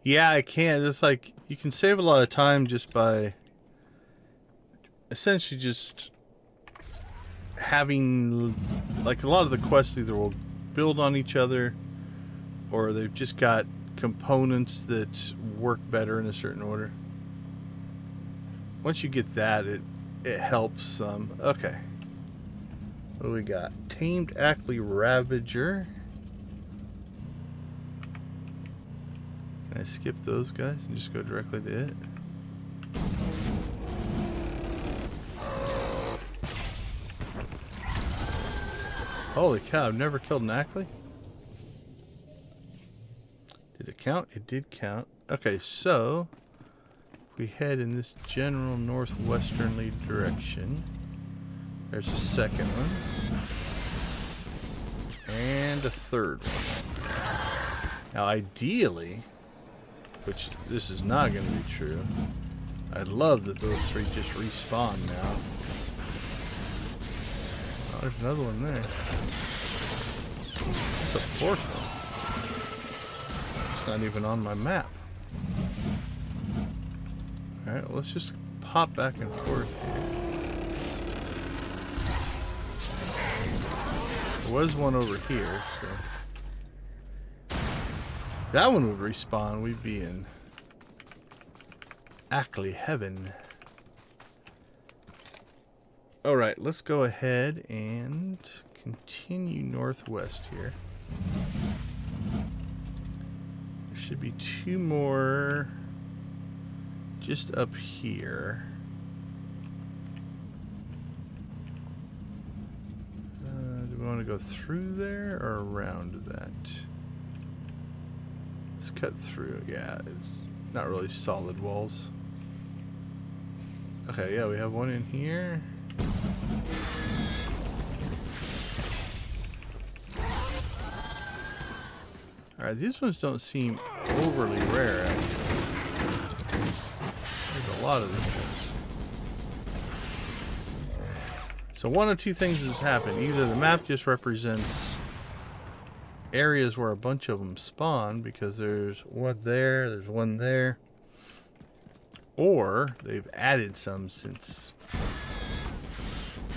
A: Yeah, I can. It's like you can save a lot of time just by essentially just having, like, a lot of the quests either will build on each other or they've just got components that work better in a certain order. Once you get that, it helps some. Okay. What do we got? Tamed Ackley Ravager. Can I skip those guys and just go directly to it? Holy cow, I've never killed an Ackley. Did it count? It did count. Okay, so if we head in this general northwesternly direction, there's a second one. And a third one. Now ideally, which this is not going to be true, I'd love that those 3 just respawn now. Oh, there's another one there. It's a 4th one. It's not even on my map. Alright, well, let's just pop back and forth here. There was one over here, so if that one would respawn, we'd be in Ackley heaven. Alright, let's go ahead and continue northwest here. There should be 2 more just up here. Do we want to go through there or around that? Let's cut through. Yeah, it's not really solid walls. Okay, yeah, we have one in here. Alright, these ones don't seem overly rare, actually. There's a lot of these ones. So one of 2 things has happened. Either the map just represents areas where a bunch of them spawn, because there's one there, there's one there. Or they've added some since,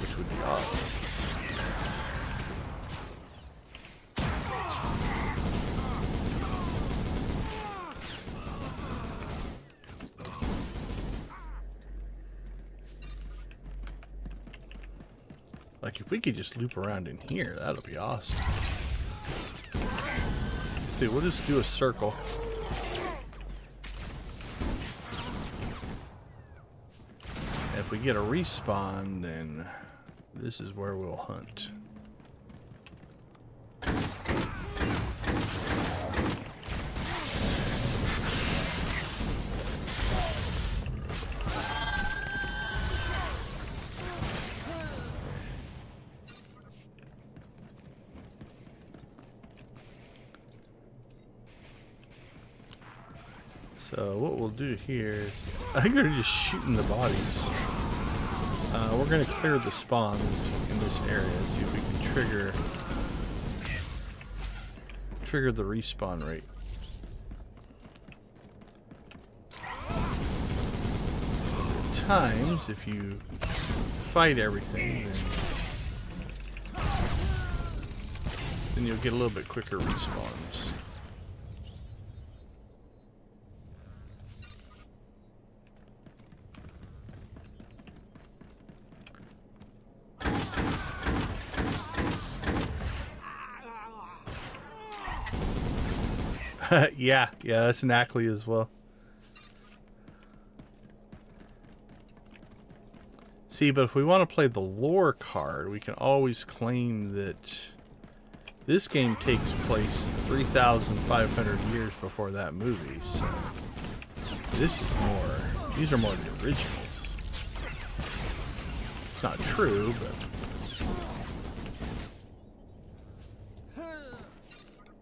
A: which would be awesome. Like, if we could just loop around in here, that'll be awesome. Let's see, we'll just do a circle. And if we get a respawn, then this is where we'll hunt. So what we'll do here is, I think they're just shooting the bodies. We're going to clear the spawns in this area, see if we can trigger the respawn rate. At times, if you fight everything, then you'll get a little bit quicker respawns. yeah, that's an Ackley as well. See, but if we want to play the lore card, we can always claim that this game takes place 3,500 years before that movie, so this is more, these are more the originals. It's not true,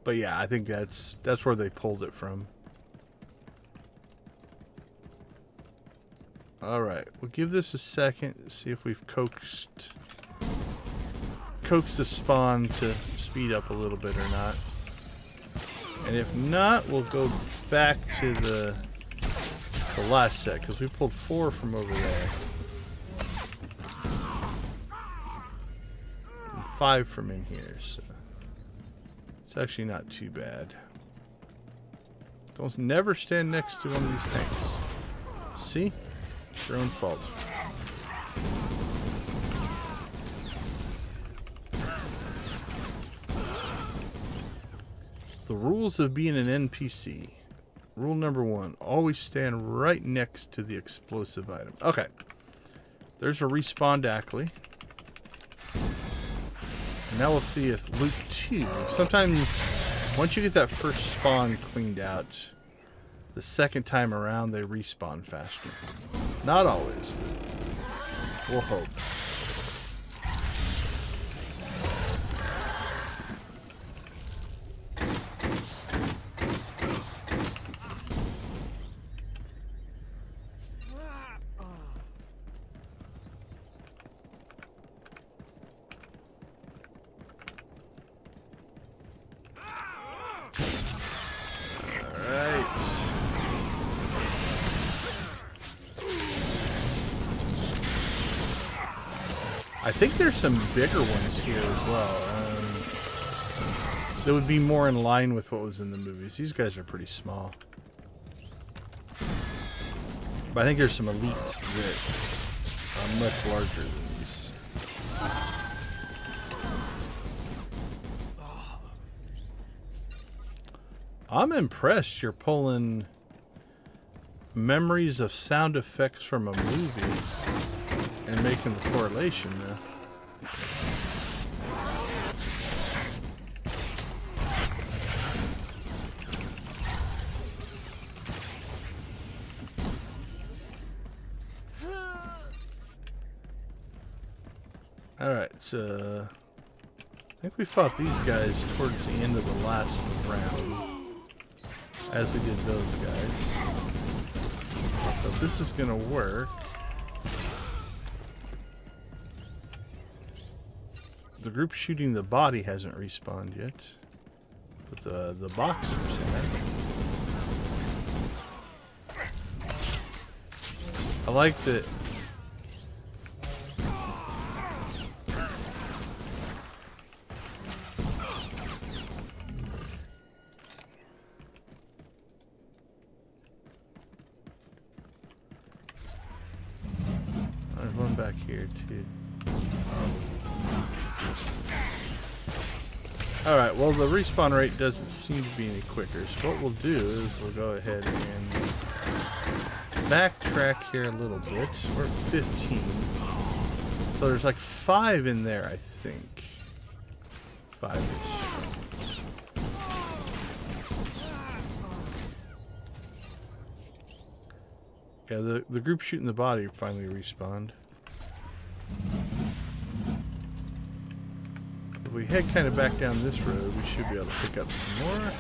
A: but yeah, I think that's where they pulled it from. Alright, we'll give this a second, see if we've coaxed the spawn to speed up a little bit or not. And if not, we'll go back to the last set, because we pulled 4 from over there. And 5 from in here, so it's actually not too bad. Don't never stand next to one of these tanks. See? It's your own fault. The rules of being an NPC. Rule number 1, always stand right next to the explosive item. Okay. There's a respawned Ackley. And now we'll see if loot 2. Sometimes, once you get that first spawn cleaned out, the second time around they respawn faster. Not always, but we'll hope. I think there's some bigger ones here as well. That would be more in line with what was in the movies. These guys are pretty small. But I think there's some elites that are much larger than these. I'm impressed you're pulling memories of sound effects from a movie and making the correlation now. Alright, so I think we fought these guys towards the end of the last round, as we did those guys. So if this is gonna work, the group shooting the body hasn't respawned yet, but the boxers have. I like that. There's one back here too. Alright, well the respawn rate doesn't seem to be any quicker, so what we'll do is we'll go ahead and backtrack here a little bit. We're at 15. So there's like 5 in there, I think. 5-ish. Yeah, the group shooting the body finally respawned. If we head kind of back down this road, we should be able to pick up some more.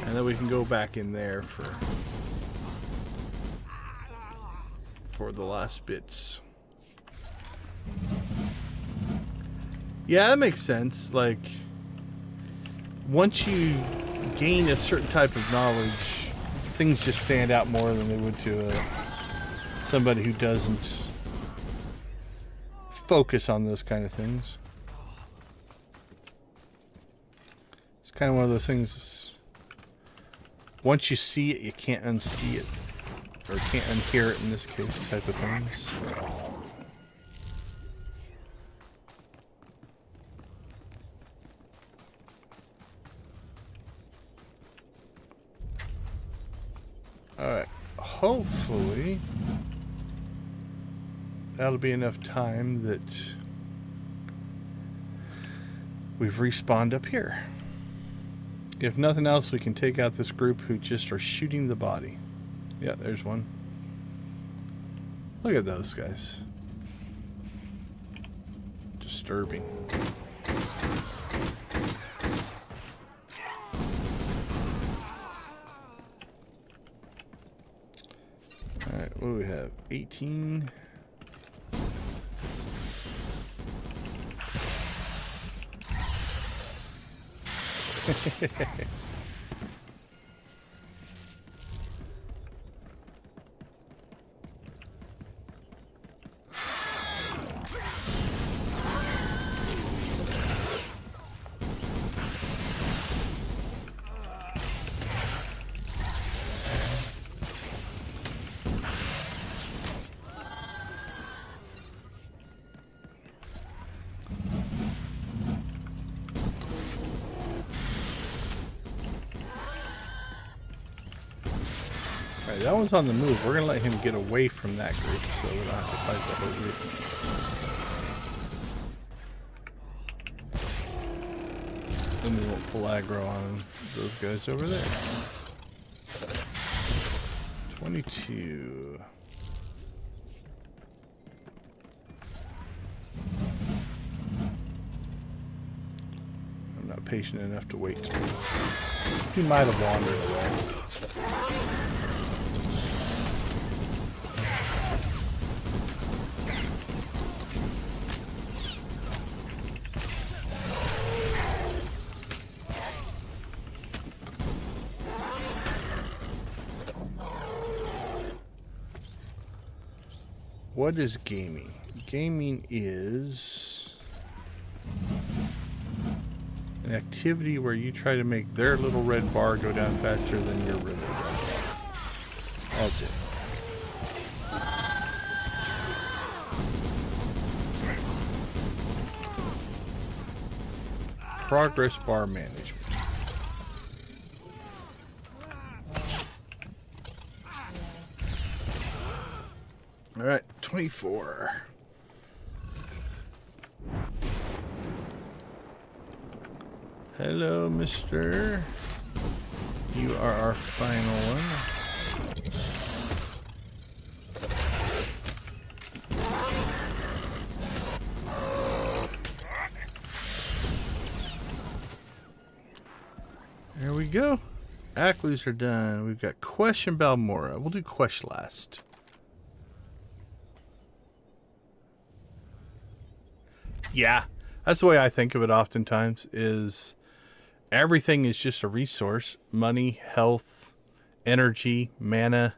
A: And then we can go back in there for the last bits. Yeah, that makes sense. Like, once you gain a certain type of knowledge, things just stand out more than they would to somebody who doesn't focus on those kind of things. It's kind of one of those things, once you see it, you can't unsee it, or can't unhear it in this case, type of things. Alright. Hopefully that'll be enough time that we've respawned up here. If nothing else, we can take out this group who just are shooting the body. Yeah, there's one. Look at those guys. Disturbing. Alright, what do we have? 18. Alright, that one's on the move. We're gonna let him get away from that group so we don't have to fight the whole group. Then we won't pull aggro on those guys over there. 22. I'm not patient enough to wait. He might have wandered away. What is gaming? Gaming is an activity where you try to make their little red bar go down faster than your river does. That's it. Progress bar management. All right, 24. Hello, mister. You are our final one. There we go. Acklys are done. We've got Quesh and Balmora. We'll do Quesh last. Yeah, that's the way I think of it oftentimes, is everything is just a resource. Money, health, energy, mana,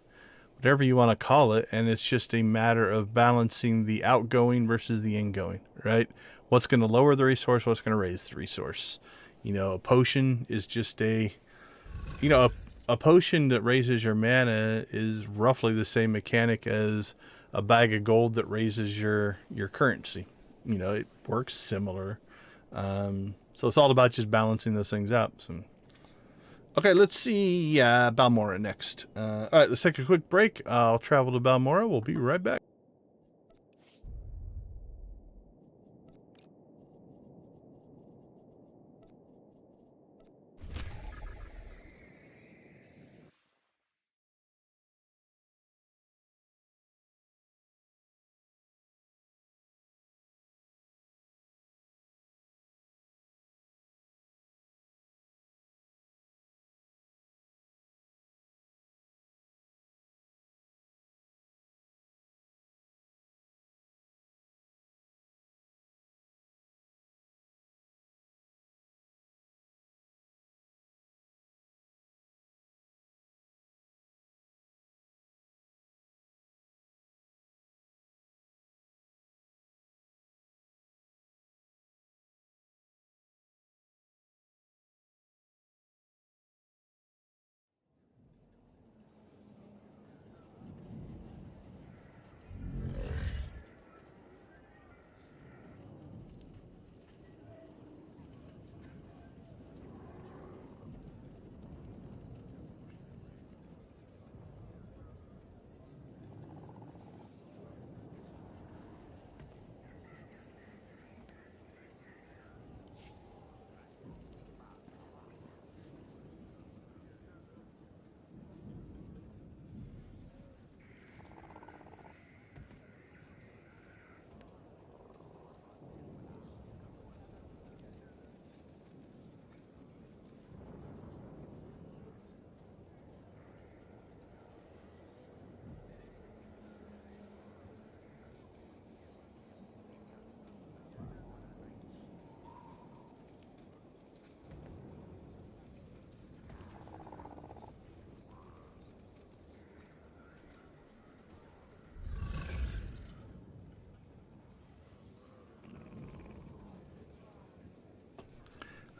A: whatever you want to call it. And it's just a matter of balancing the outgoing versus the ingoing, right? What's going to lower the resource? What's going to raise the resource? You know, a potion is just a potion that raises your mana is roughly the same mechanic as a bag of gold that raises your currency. You know, it works similar. So it's all about just balancing those things out. So, okay, let's see Balmora next. All right, let's take a quick break. I'll travel to Balmora. We'll be right back.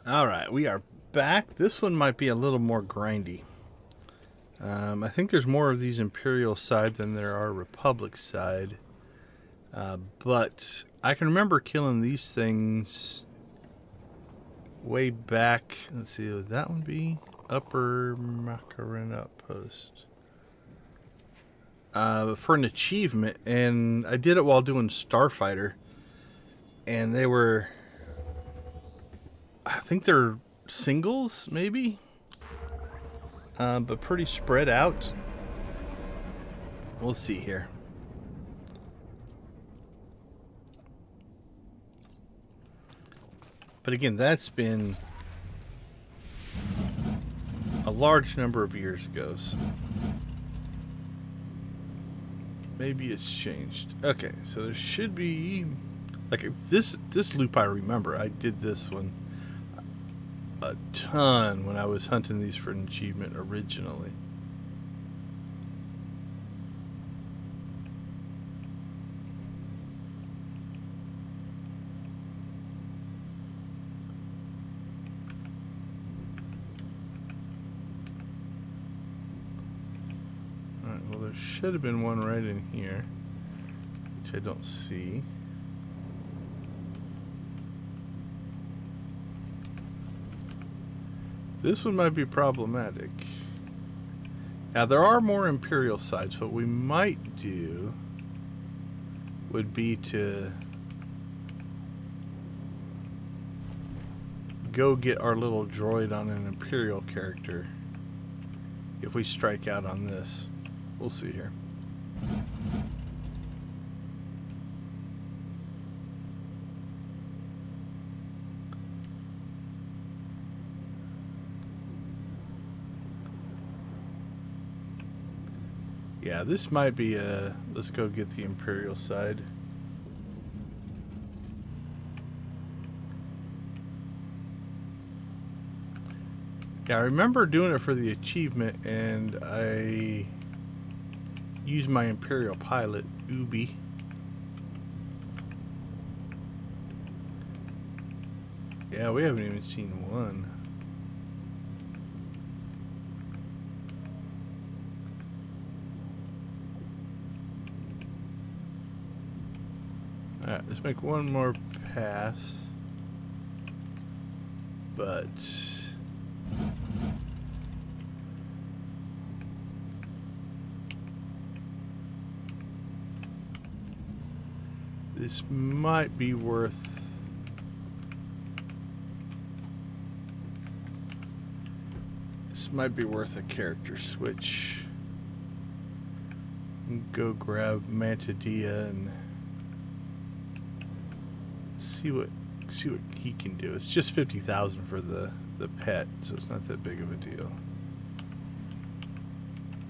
A: Alright, we are back. This one might be a little more grindy. I think there's more of these Imperial side than there are Republic side. But I can remember killing these things way back. Let's see, would that one be Upper Macarena Outpost? For an achievement, and I did it while doing Starfighter. And they were, I think they're singles, maybe? But pretty spread out. We'll see here. But again, that's been a large number of years ago. So maybe it's changed. Okay, so there should be, like, this loop I remember. I did this one a ton when I was hunting these for an achievement originally. Alright, well, there should have been one right in here, which I don't see. This one might be problematic. Now, there are more Imperial sides. What we might do would be to go get our little droid on an Imperial character if we strike out on this. We'll see here. Yeah, this might be a... Let's go get the Imperial side. Yeah, I remember doing it for the achievement, and I used my Imperial pilot, Ubi. Yeah, we haven't even seen one. Alright, let's make one more pass. But this might be worth... This might be worth a character switch. Go grab Mantadilla and see what he can do. It's just 50,000 for the pet, so it's not that big of a deal.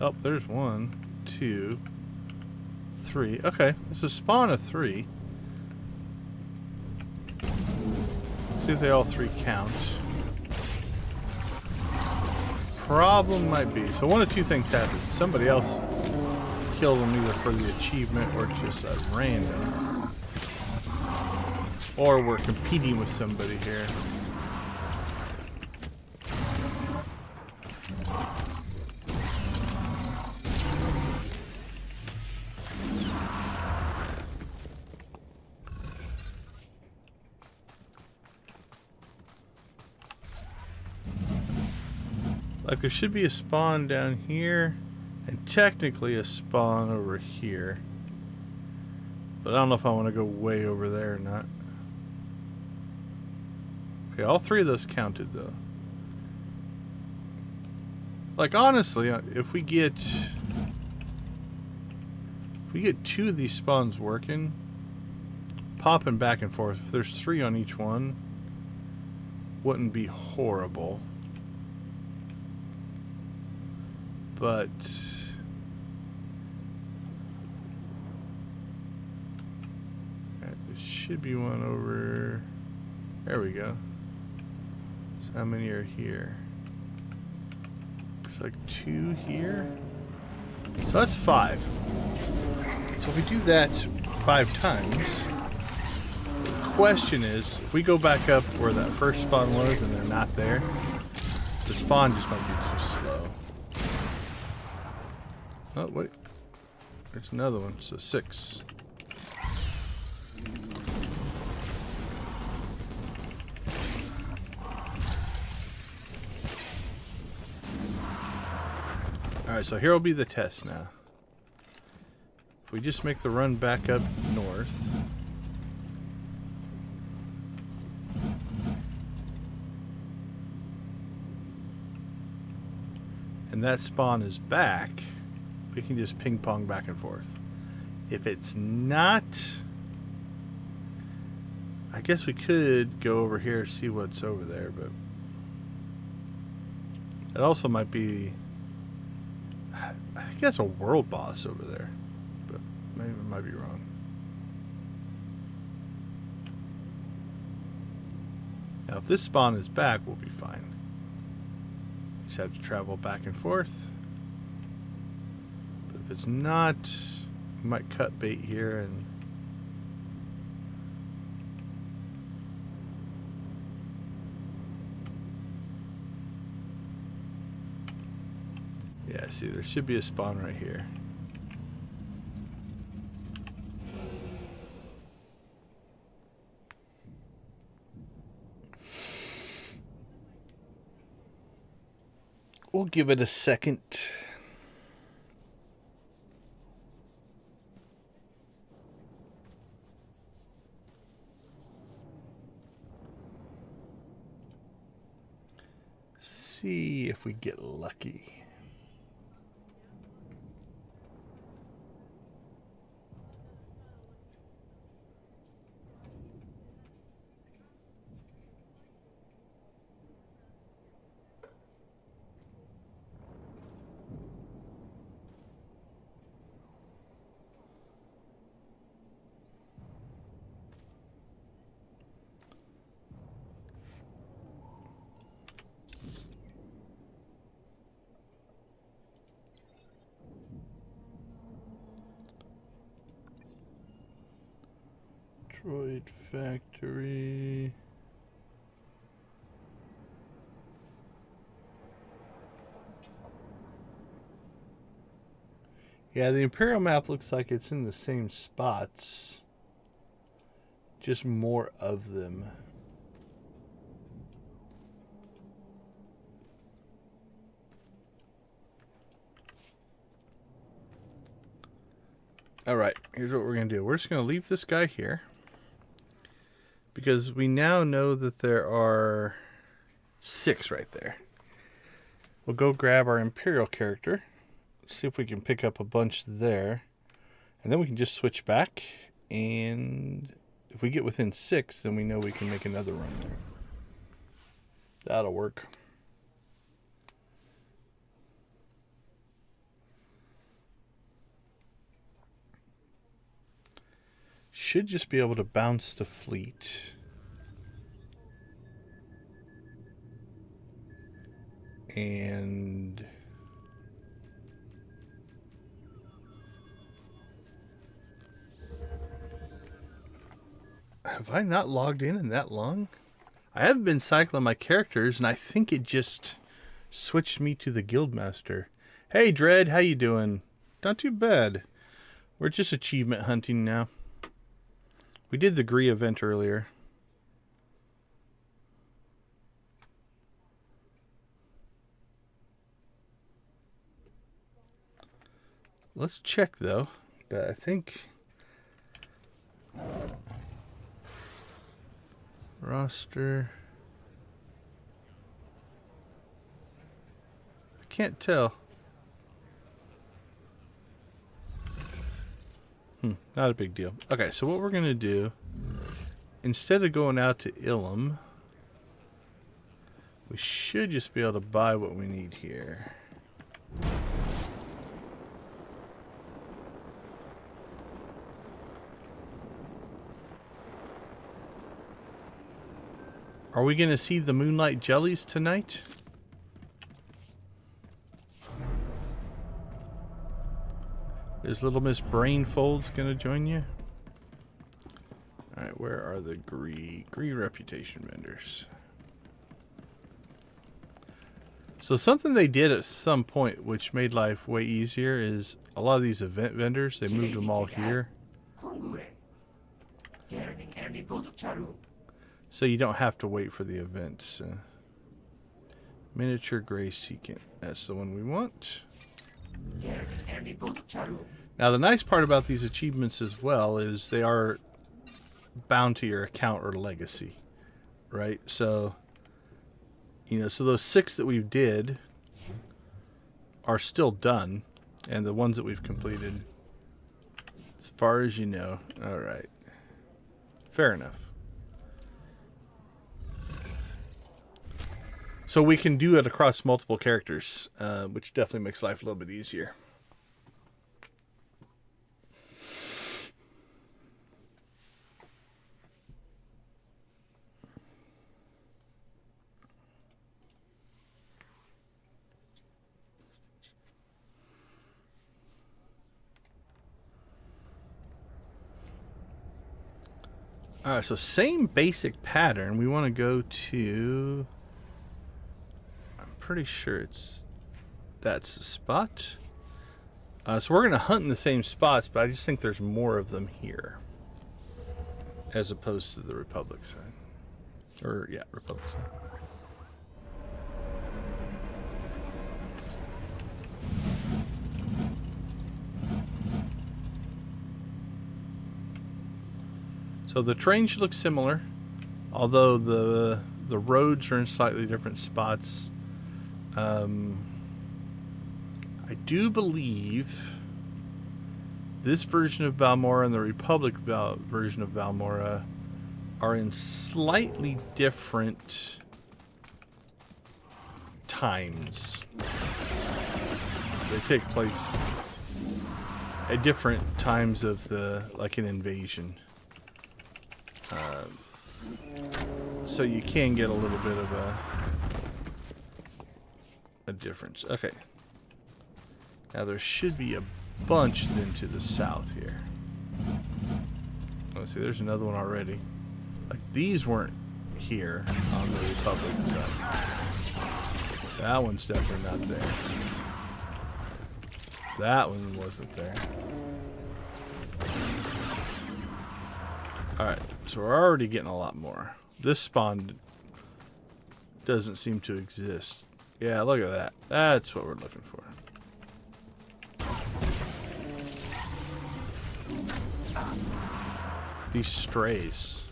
A: Oh, there's 1, 2, 3. Okay, it's a spawn of 3. See if they all 3 count. Problem might be, so one of 2 things happened. Somebody else killed them either for the achievement or just a random. Or we're competing with somebody here. Like, there should be a spawn down here, and technically a spawn over here. But I don't know if I want to go way over there or not. Okay, all 3 of those counted, though. Like, honestly, if we get 2 of these spawns working, popping back and forth, if there's 3 on each one, wouldn't be horrible. But there should be one over. There we go. So how many are here? Looks like 2 here. So that's 5. So if we do that 5 times, question is, if we go back up where that first spawn was and they're not there, the spawn just might be too slow. Oh, wait. There's another one. So 6. Alright, so here will be the test now. If we just make the run back up north. And that spawn is back, we can just ping pong back and forth. If it's not, I guess we could go over here, see what's over there, but it also might be, I think that's a world boss over there, but maybe I might be wrong. Now if this spawn is back, we'll be fine. Just have to travel back and forth. But if it's not, we might cut bait here and yeah, see, there should be a spawn right here. We'll give it a second. See if we get lucky. Droid factory. Yeah, the Imperial map looks like it's in the same spots. Just more of them. Alright, here's what we're going to do. We're just going to leave this guy here. Because we now know that there are 6 right there. We'll go grab our Imperial character. See if we can pick up a bunch there. And then we can just switch back. And if we get within 6, then we know we can make another run there. That'll work. Should just be able to bounce to fleet. And have I not logged in that long? I haven't been cycling my characters, and I think it just switched me to the Guildmaster. Hey Dread, how you doing? Not too bad. We're just achievement hunting now. We did the Gree event earlier. Let's check though. But I think roster. I can't tell. Not a big deal. Okay, so what we're going to do, instead of going out to Ilum, we should just be able to buy what we need here. Are we going to see the Moonlight Jellies tonight? Is Little Miss Brainfolds going to join you? Alright, Alright, where are the Gree reputation vendors? So something they did at some point which made life way easier is a lot of these event vendors, they moved them all here. So you don't have to wait for the events. Miniature Gray Secant. That's the one we want. Now the nice part about these achievements as well is they are bound to your account or legacy. Right? So, you know, so those 6 that we did are still done. And the ones that we've completed, as far as you know. Alright. Fair enough. So we can do it across multiple characters, which definitely makes life a little bit easier. Alright, so same basic pattern. We want to go to... pretty sure that's the spot. So we're going to hunt in the same spots, but I just think there's more of them here as opposed to the Republic side. Or, yeah, Republic side. So the terrain should look similar, although the roads are in slightly different spots. I do believe this version of Balmora and the Republic version of Balmora are in slightly different times. They take place at different times of like an invasion. So you can get a little bit of a difference. Okay. Now there should be a bunch then to the south here. Let's see, there's another one already. Like these weren't here on the Republic side. That one's definitely not there. That one wasn't there. Alright, so we're already getting a lot more. This spawn doesn't seem to exist. Yeah, look at that. That's what we're looking for. These strays.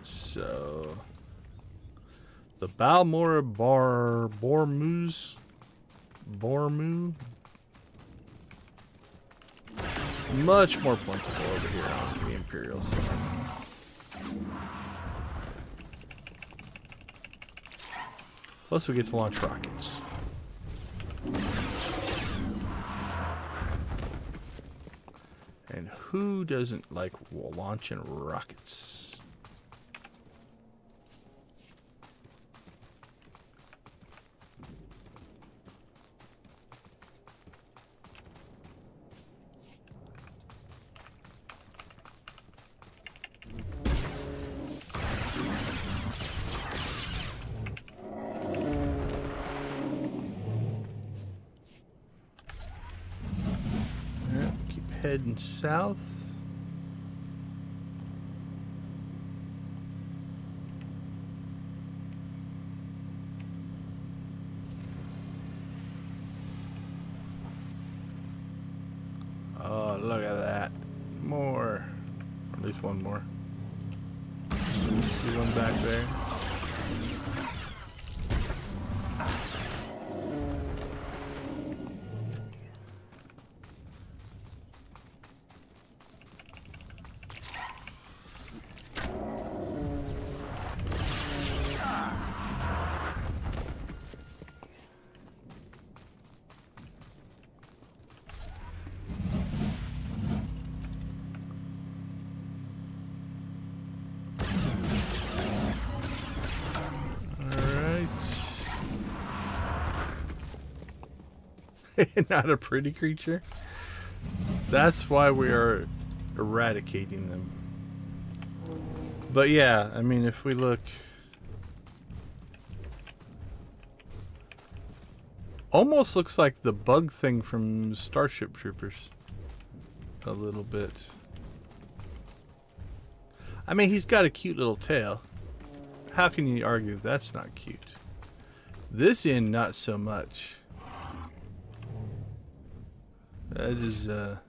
A: So the Balmora Bormu. Much more plentiful over here on the Imperial side. Plus we get to launch rockets. And who doesn't like launching rockets? Heading south. Oh, look at that. More. Or at least one more. See one back there. Not a pretty creature. That's why we are eradicating them. But yeah, I mean, if we look... Almost looks like the bug thing from Starship Troopers. A little bit. I mean, he's got a cute little tail. How can you argue that's not cute? This end, not so much. That is a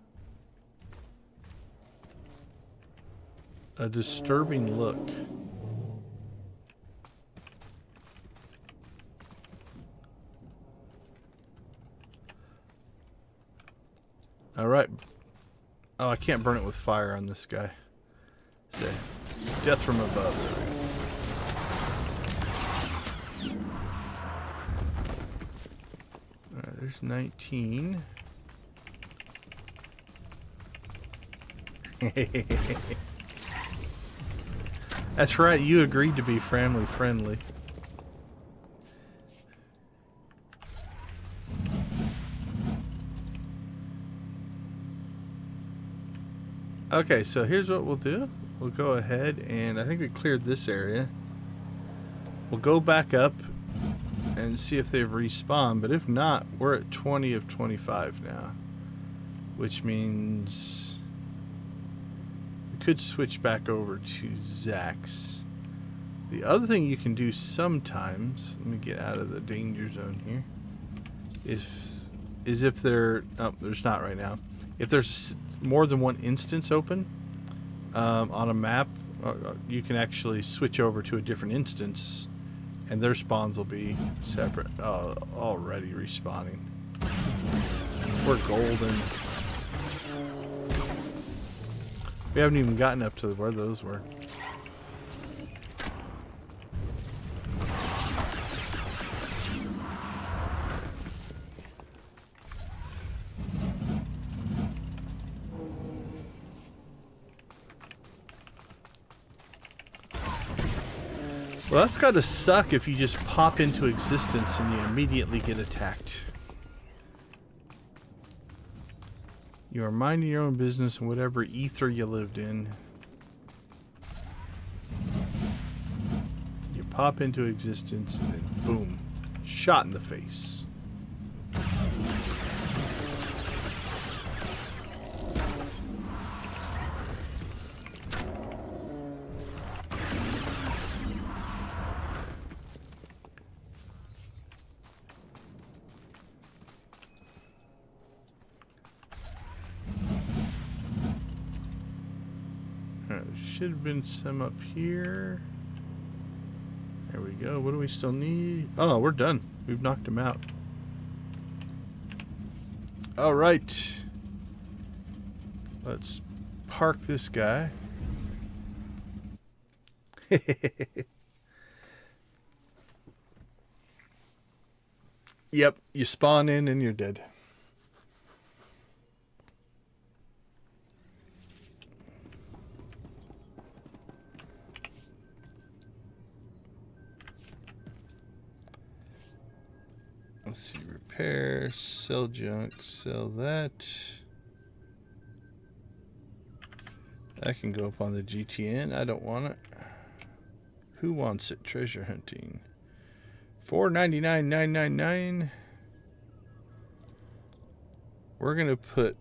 A: disturbing look. All right. Oh, I can't burn it with fire on this guy. Say, death from above. All right, there's 19. That's right, you agreed to be family friendly. Okay, so here's what we'll do. We'll go ahead and I think we cleared this area. We'll go back up and see if they've respawned, but if not, we're at 20 of 25 now. Which means we could switch back over to Zax. The other thing you can do sometimes, let me get out of the danger zone here, is if there, oh, there's not right now. If there's more than one instance open on a map, you can actually switch over to a different instance and their spawns will be separate. Oh, already respawning. We're golden. We haven't even gotten up to where those were. Well, that's gotta suck if you just pop into existence and you immediately get attacked. You are minding your own business in whatever ether you lived in. You pop into existence and then boom, shot in the face. Should have been some up here. There we go. What do we still need? Oh, we're done. We've knocked him out. All right. Let's park this guy. Yep, you spawn in and you're dead. Let's see, repair, sell junk, sell that. That can go up on the GTN. I don't want it. Who wants it? Treasure hunting. $499,999. We're gonna put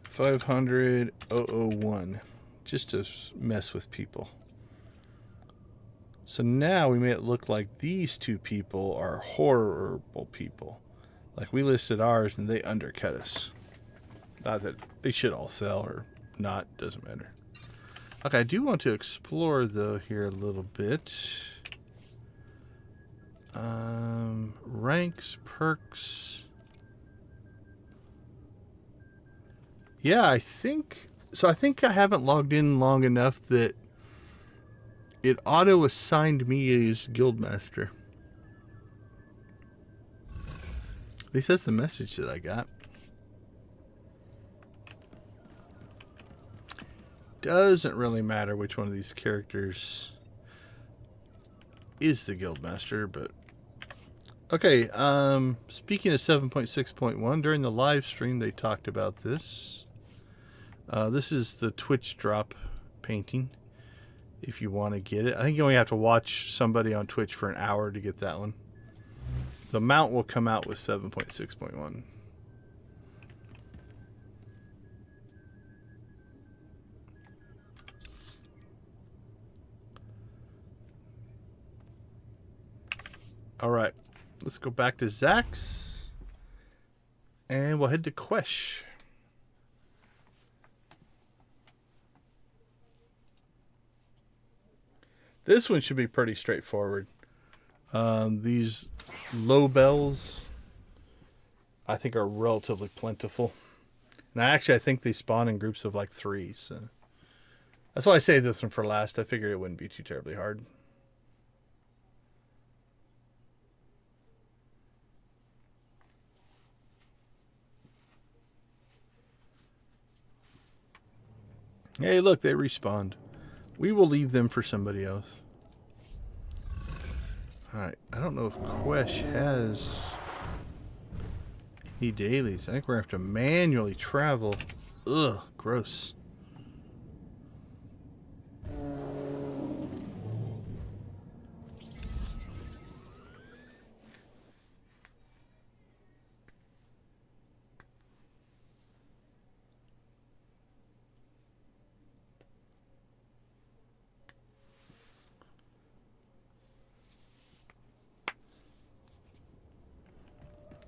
A: 500,001 just to mess with people. So now we made it look like these two people are horrible people. Like we listed ours and they undercut us. Not that they should all sell or not, doesn't matter. Okay, I do want to explore though here a little bit. Ranks, perks. Yeah, I think I haven't logged in long enough that it auto-assigned me as Guildmaster. At least that's the message that I got. Doesn't really matter which one of these characters is the Guildmaster, but... Okay, speaking of 7.6.1, during the live stream they talked about this. This is the Twitch drop painting, if you want to get it. I think you only have to watch somebody on Twitch for an hour to get that one. The mount will come out with 7.6.1. All right, let's go back to Zach's, and we'll head to Quesh. This one should be pretty straightforward. These low bells, I think, are relatively plentiful. And I think they spawn in groups of like 3. So that's why I saved this one for last. I figured it wouldn't be too terribly hard. Hey, look, they respawned. We will leave them for somebody else. Alright, I don't know if Quesh has any dailies. I think we're going to have to manually travel. Ugh, gross.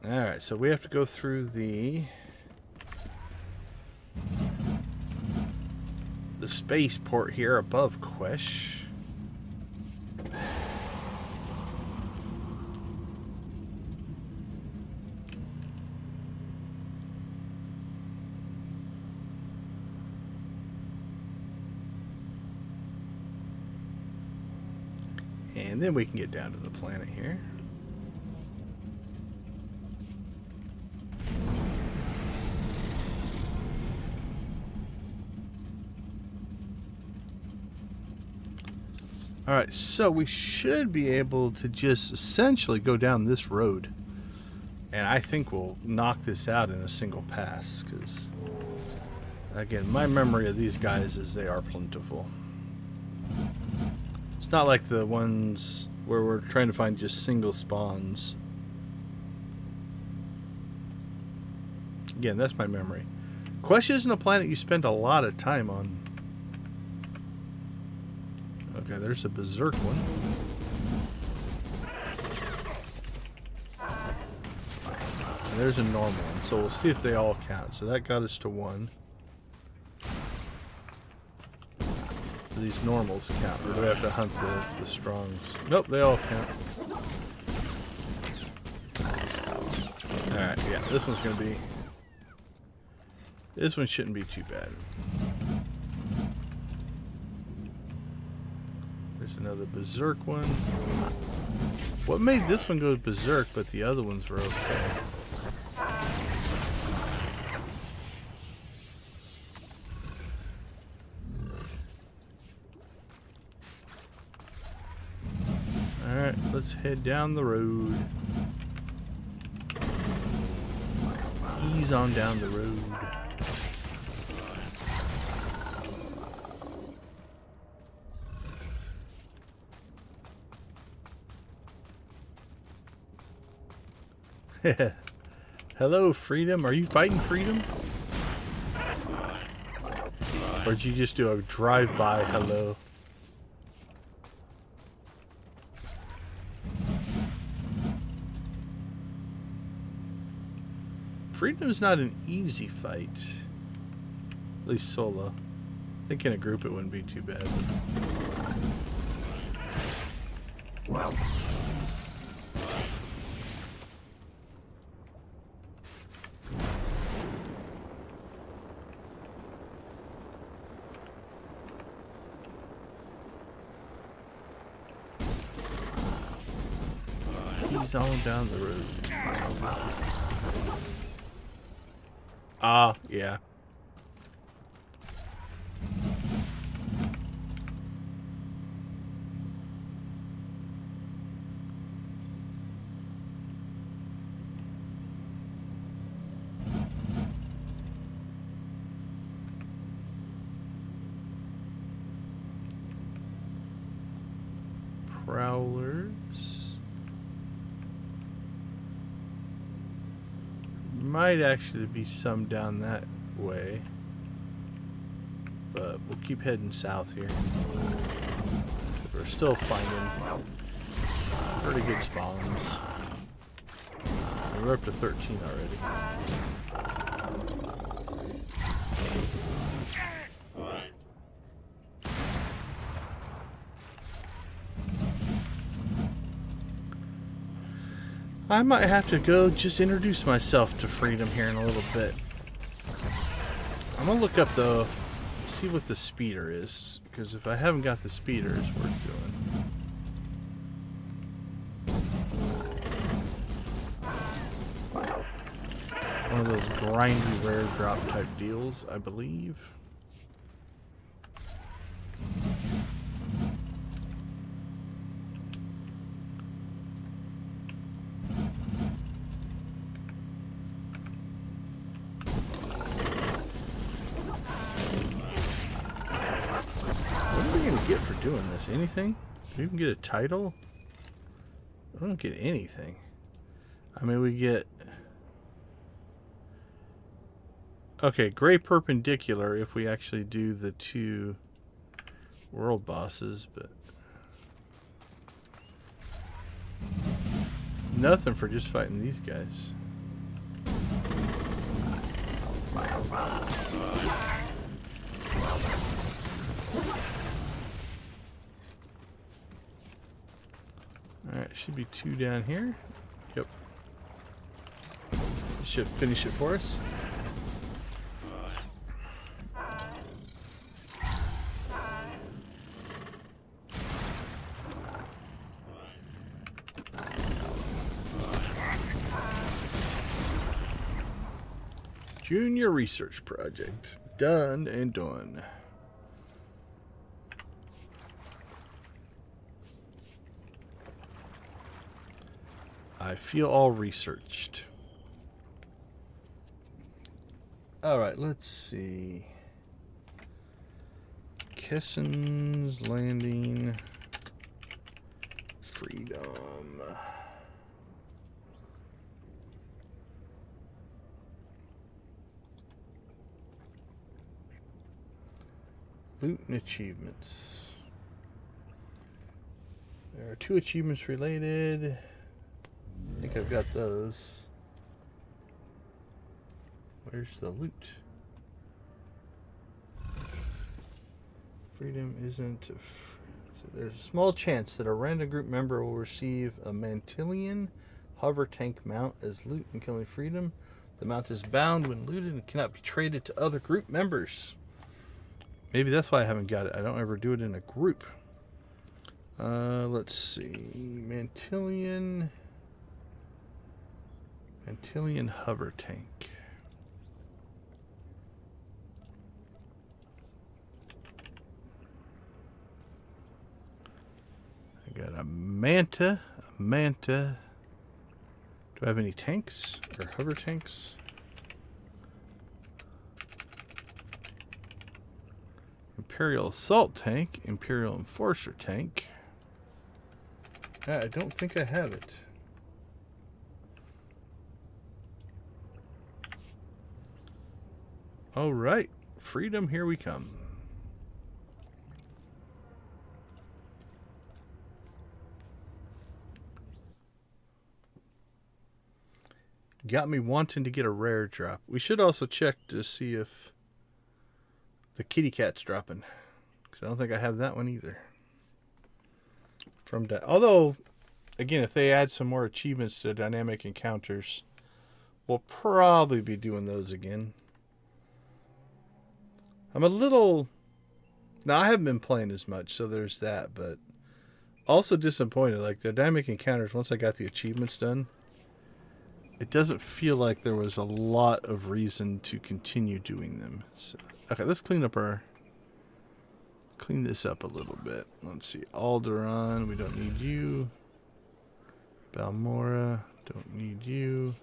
A: Alright, so we have to go through the spaceport here above Quesh. And then we can get down to the planet here. Alright, so we should be able to just essentially go down this road. And I think we'll knock this out in a single pass, because, again, my memory of these guys is they are plentiful. It's not like the ones where we're trying to find just single spawns. Again, that's my memory. Quesh isn't a planet you spend a lot of time on. Okay, there's a berserk one. And there's a normal one, so we'll see if they all count. So that got us to 1. Do these normals count, or do we have to hunt the strongs? Nope, they all count. Alright, yeah, this one's gonna be... This one shouldn't be too bad. Another berserk one. What made this one go berserk, but the other ones were okay? Alright, let's head down the road. Ease on down the road. Hello, Freedom. Are you fighting Freedom? Or did you just do a drive-by hello? Freedom's not an easy fight. At least solo. I think in a group it wouldn't be too bad. Wow. He's all down the road. Yeah. Prowlers. Might actually be some down that way. But we'll keep heading south here. We're still finding pretty good spawns. We're up to 13 already. I might have to go just introduce myself to Freedom here in a little bit. I'm gonna look up though, see what the speeder is, because if I haven't got the speeder, it's worth doing. One of those grindy rare drop type deals, I believe. Get for doing this? Anything? Do we even get a title? I don't get anything. I mean, we get... Okay, gray perpendicular if we actually do the 2 world bosses, but... Nothing for just fighting these guys. Alright, should be 2 down here. Yep. Should finish it for us. Junior research project. Done and done. I feel all researched. Alright, let's see. Kessen's Landing. Freedom. Loot and achievements. There are 2 achievements related. I think I've got those. Where's the loot? Freedom isn't... So there's a small chance that a random group member will receive a Mantillion hover tank mount as loot in Killing Freedom. The mount is bound when looted and cannot be traded to other group members. Maybe that's why I haven't got it. I don't ever do it in a group. Let's see. Mantillion hover tank. I got a Manta. Do I have any tanks or hover tanks? Imperial Assault Tank, Imperial Enforcer Tank. I don't think I have it. All right, Freedom, here we come. Got me wanting to get a rare drop. We should also check to see if the kitty cat's dropping, because I don't think I have that one either. Although, again, if they add some more achievements to dynamic encounters, we'll probably be doing those again. I'm a little... Now, I haven't been playing as much, so there's that, but also disappointed. Like, the dynamic encounters, once I got the achievements done, it doesn't feel like there was a lot of reason to continue doing them. So, okay, let's clean this up a little bit. Let's see. Alderaan, we don't need you. Balmora, don't need you.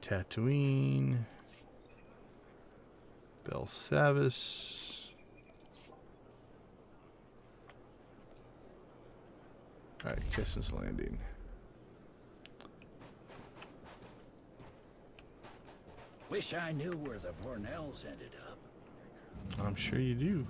A: Tatooine. Belsavis. Alright, Kisson's Landing.
E: Wish I knew where the Vornells ended up.
A: I'm sure you do.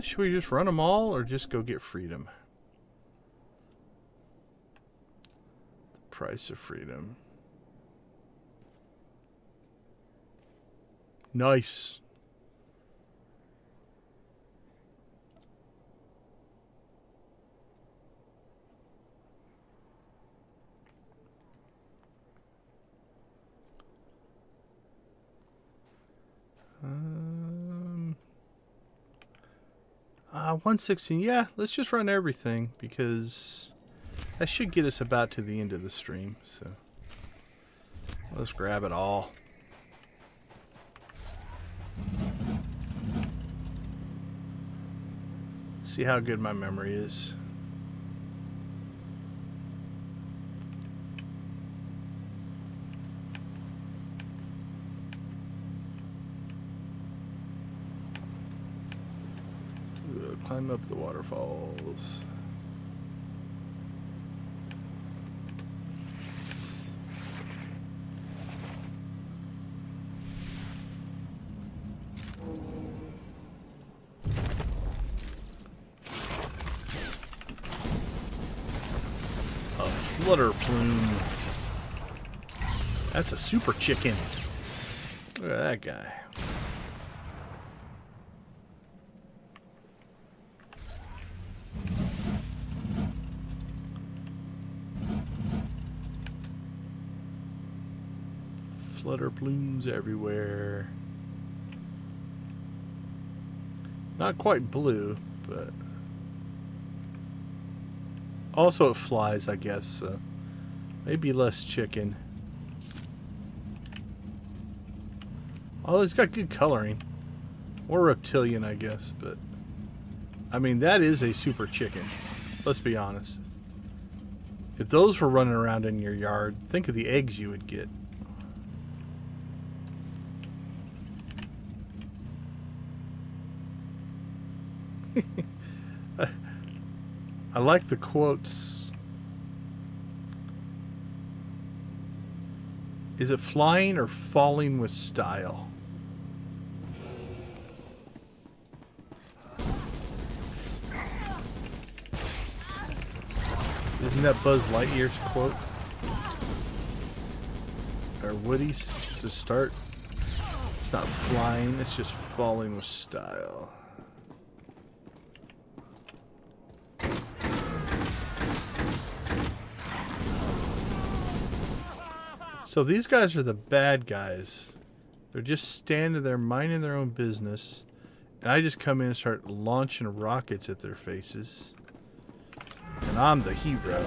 A: Should we just run them all or just go get freedom? The price of freedom. Nice. Um, 116. Yeah, let's just run everything because that should get us about to the end of the stream. So let's grab it all. See how good my memory is. We'll climb up the waterfalls. Flutter plume. That's a super chicken. Look at that guy. Flutter plumes everywhere. Not quite blue, but also it flies, I guess, so maybe less chicken. Oh, it's got good coloring. Or reptilian, I guess, but I mean, that is a super chicken. Let's be honest. If those were running around in your yard, think of the eggs you would get. I like the quotes. Is it flying or falling with style? Isn't that Buzz Lightyear's quote? Or Woody's to start? It's not flying, it's just falling with style. So these guys are the bad guys. They're just standing there minding their own business. And I just come in and start launching rockets at their faces. And I'm the hero.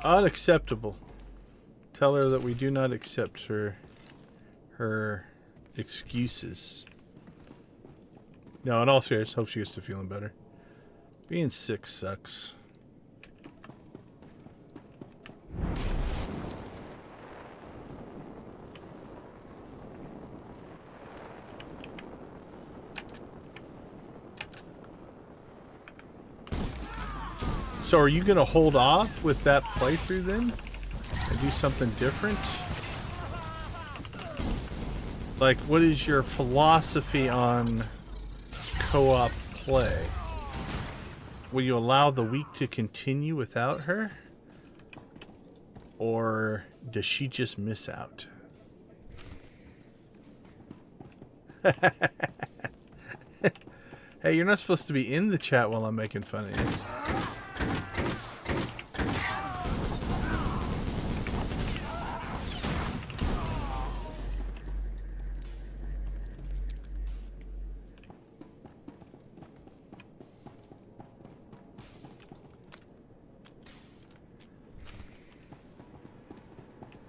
A: Unacceptable. Tell her that we do not accept her excuses. No, in all seriousness, hope she gets to feeling better. Being sick sucks. So are you going to hold off with that playthrough then? And do something different? Like, what is your philosophy on co-op play? Will you allow the week to continue without her? Or does she just miss out? Hey, you're not supposed to be in the chat while I'm making fun of you.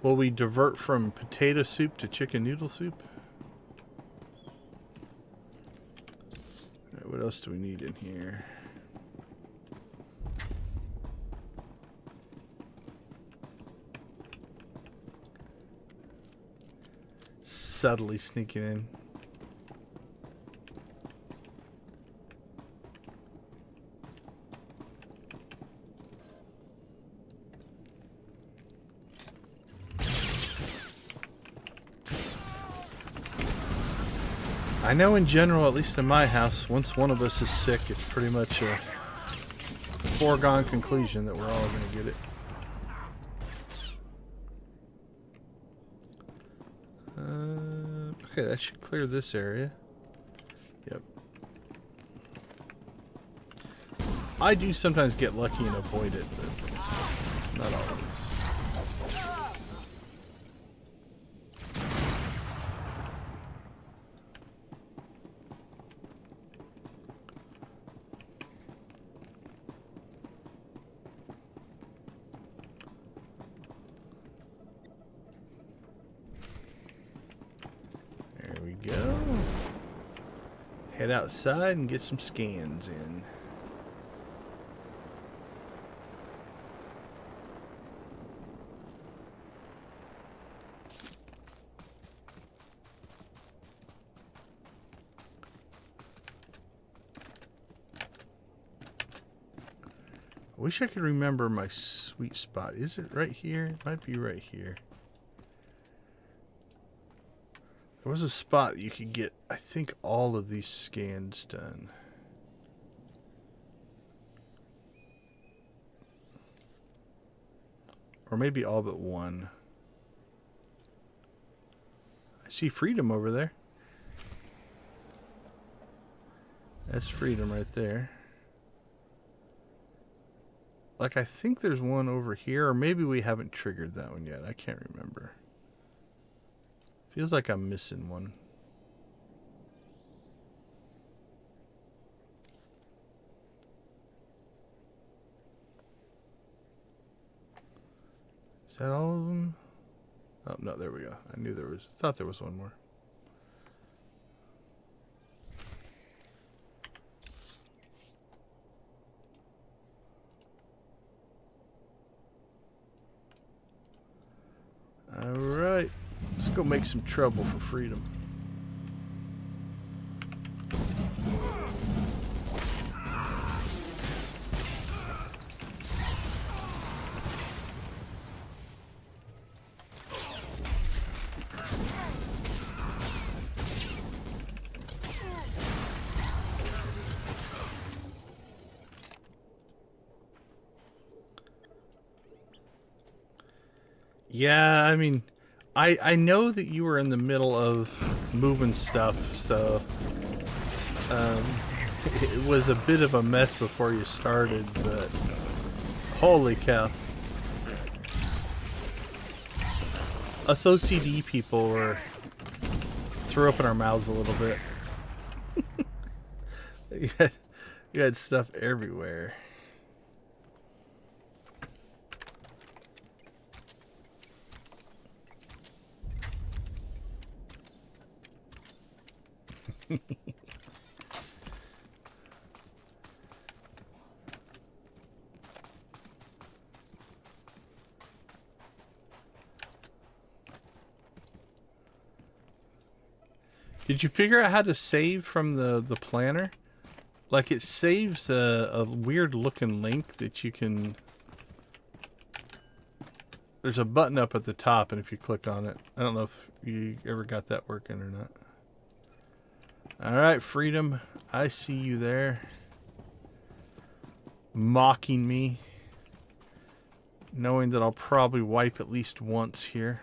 A: Will we divert from potato soup to chicken noodle soup? All right, what else do we need in here? Subtly sneaking in. I know in general, at least in my house, once one of us is sick, it's pretty much a foregone conclusion that we're all going to get it. Okay, that should clear this area. Yep. I do sometimes get lucky and avoid it, but not always. Go. Head outside and get some scans in. I wish I could remember my sweet spot. Is it right here? It might be right here. There was a spot you could get, I think, all of these scans done. Or maybe all but one. I see Freedom over there. That's Freedom right there. Like, I think there's one over here, or maybe we haven't triggered that one yet. I can't remember. Feels like I'm missing one. Is that all of them? Oh, no, there we go. I knew there was, thought there was one more. All right. Let's go make some trouble for Freedom. Yeah, I mean, I know that you were in the middle of moving stuff, so it was a bit of a mess before you started, but holy cow. Us OCD people threw up in our mouths a little bit. you had stuff everywhere. Did you figure out how to save from the planner? Like, it saves a weird looking link that you can... There's a button up at the top, and if you click on it, I don't know if you ever got that working or not. Alright, Freedom, I see you there. Mocking me. Knowing that I'll probably wipe at least once here.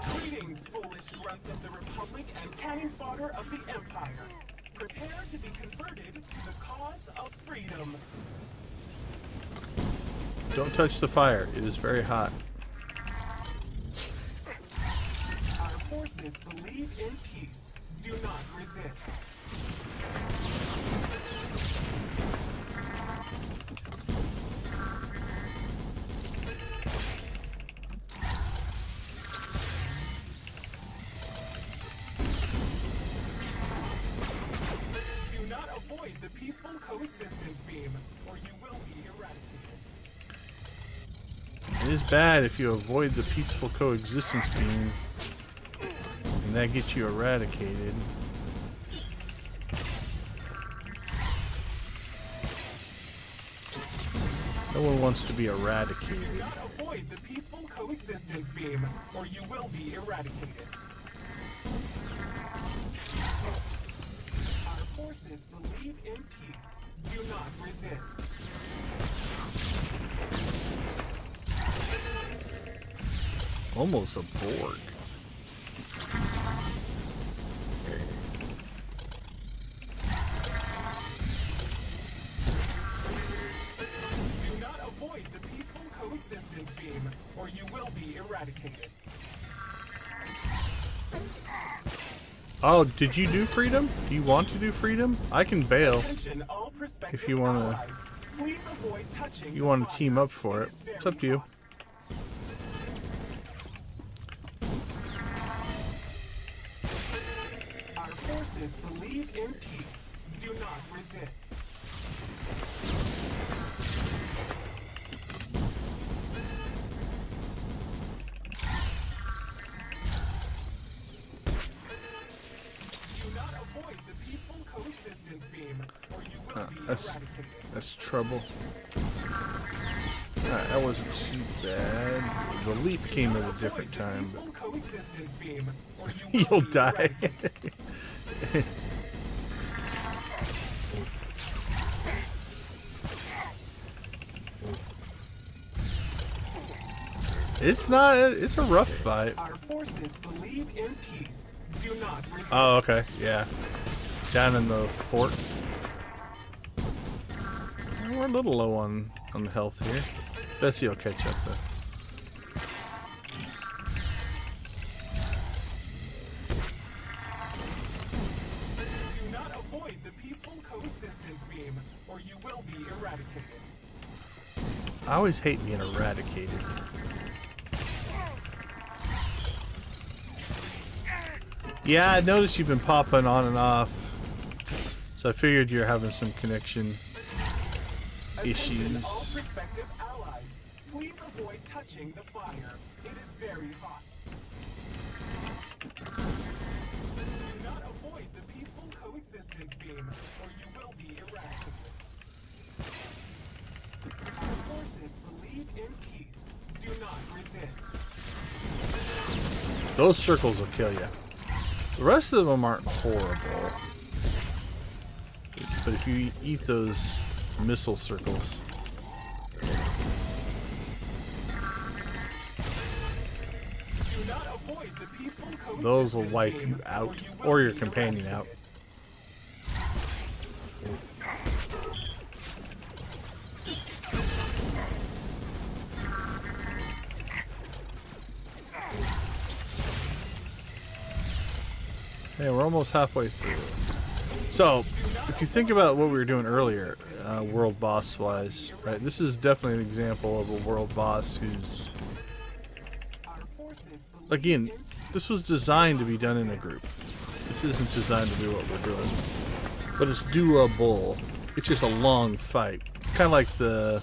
F: Greetings, foolish grunts of the Republic and cannon fodder of the Empire. Prepare to be converted to the cause of freedom.
A: Don't touch the fire. It is very hot.
F: Our forces believe in peace. Do not resist. Do not avoid the peaceful coexistence beam, or you will be eradicated.
A: It is bad if you avoid the peaceful coexistence beam, and that gets you eradicated. No one wants to be eradicated.
F: Do not avoid the peaceful coexistence beam, or you will be eradicated. Our forces believe in peace. Do not resist.
A: Almost a Borg.
F: Do not avoid the peaceful coexistence beam, or you will be eradicated.
A: Oh, did you do freedom? Do you want to do freedom? I can bail
F: Attention, all prospective
A: if you want
F: allies. Please avoid touching
A: to. You
F: the
A: want to
F: fire.
A: team up for it?
F: is very
A: It's up to you.
F: hot. Our forces believe in peace. Do not resist. Do not avoid the peaceful coexistence beam, or you will be
A: That's
F: eradicated.
A: that's trouble. Alright, that wasn't too bad. The leap came at a different time, but
F: Peaceful coexistence beam, or you will
A: you'll
F: be
A: die.
F: eradicated.
A: It's not. It's a rough fight.
F: Our forces believe in peace. Do not resist.
A: Oh, okay, yeah. Down in the fort. We're a little low on health here. Bessie will catch up though.
F: Do not avoid the peaceful coexistence beam, or you will be eradicated.
A: I always hate being eradicated. Yeah, I noticed you've been popping on and off. So I figured you're having some connection
F: Attention, all
A: issues.
F: prospective allies. Please avoid touching the fire. It is very hot. Do not avoid the peaceful coexistence beam, or you will be eradicated. Our forces believe in peace. Do not resist.
A: Those circles will kill you. The rest of them aren't horrible. But if you eat those missile circles,
F: Do not avoid the peaceful coexistence
A: those will wipe
F: beam,
A: you out,
F: or you will
A: or your
F: be
A: companion out.
F: eradicated.
A: Hey, we're almost halfway through. So, if you think about what we were doing earlier, world boss wise, right? This is definitely an example of a world boss who's,
F: Our forces believe
A: again, this was designed to be done in a group. This isn't designed to do what we're doing, but it's doable. It's just a long fight. It's kind of like the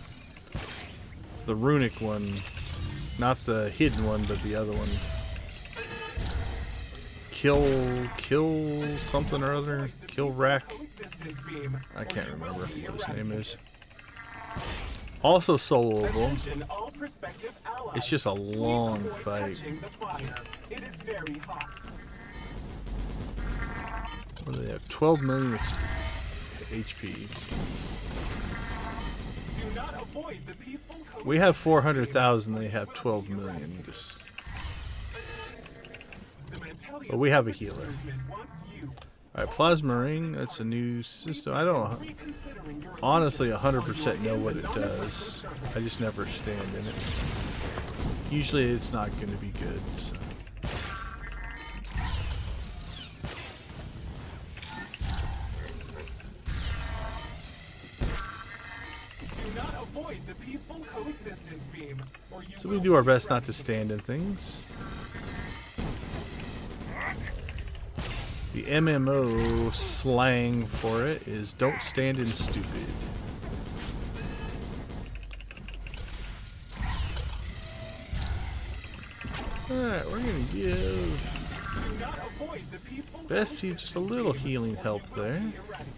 A: runic one, not the hidden one, but the other one. Kill something or other. Kill Rack.
F: coexistence beam,
A: I
F: or
A: can't
F: you will
A: remember
F: be
A: what his name is.
F: eradicated.
A: Also soloable.
F: Attention, all prospective allies.
A: It's just a
F: Please
A: long
F: avoid
A: fight.
F: touching the fire. It is very hot.
A: What do they have? 12 million HP.
F: Do not avoid the peaceful
A: We have
F: coexistence
A: 400,000.
F: beam,
A: They
F: or
A: have
F: you will
A: 12
F: be
A: million.
F: eradicated. The Mentalian
A: But we have a
F: separatist
A: healer.
F: movement wants you.
A: Alright, Plasma Ring. That's a new system. I don't
F: Reconsidering your
A: honestly
F: allegiance,
A: 100%
F: or you
A: know
F: are
A: what
F: in
A: it
F: the non-personal
A: does.
F: service.
A: I just never stand in it. Usually it's not going to be good. So.
F: avoid the peaceful coexistence beam, or you
A: So
F: will
A: we do our
F: be
A: best not to
F: eradicated.
A: stand in things. The MMO slang for it is don't stand in stupid. Alright, we're gonna give
F: Do not avoid the peaceful
A: Bessie just a little
F: coexistence beam,
A: healing
F: or
A: help
F: you will
A: there.
F: be eradicated.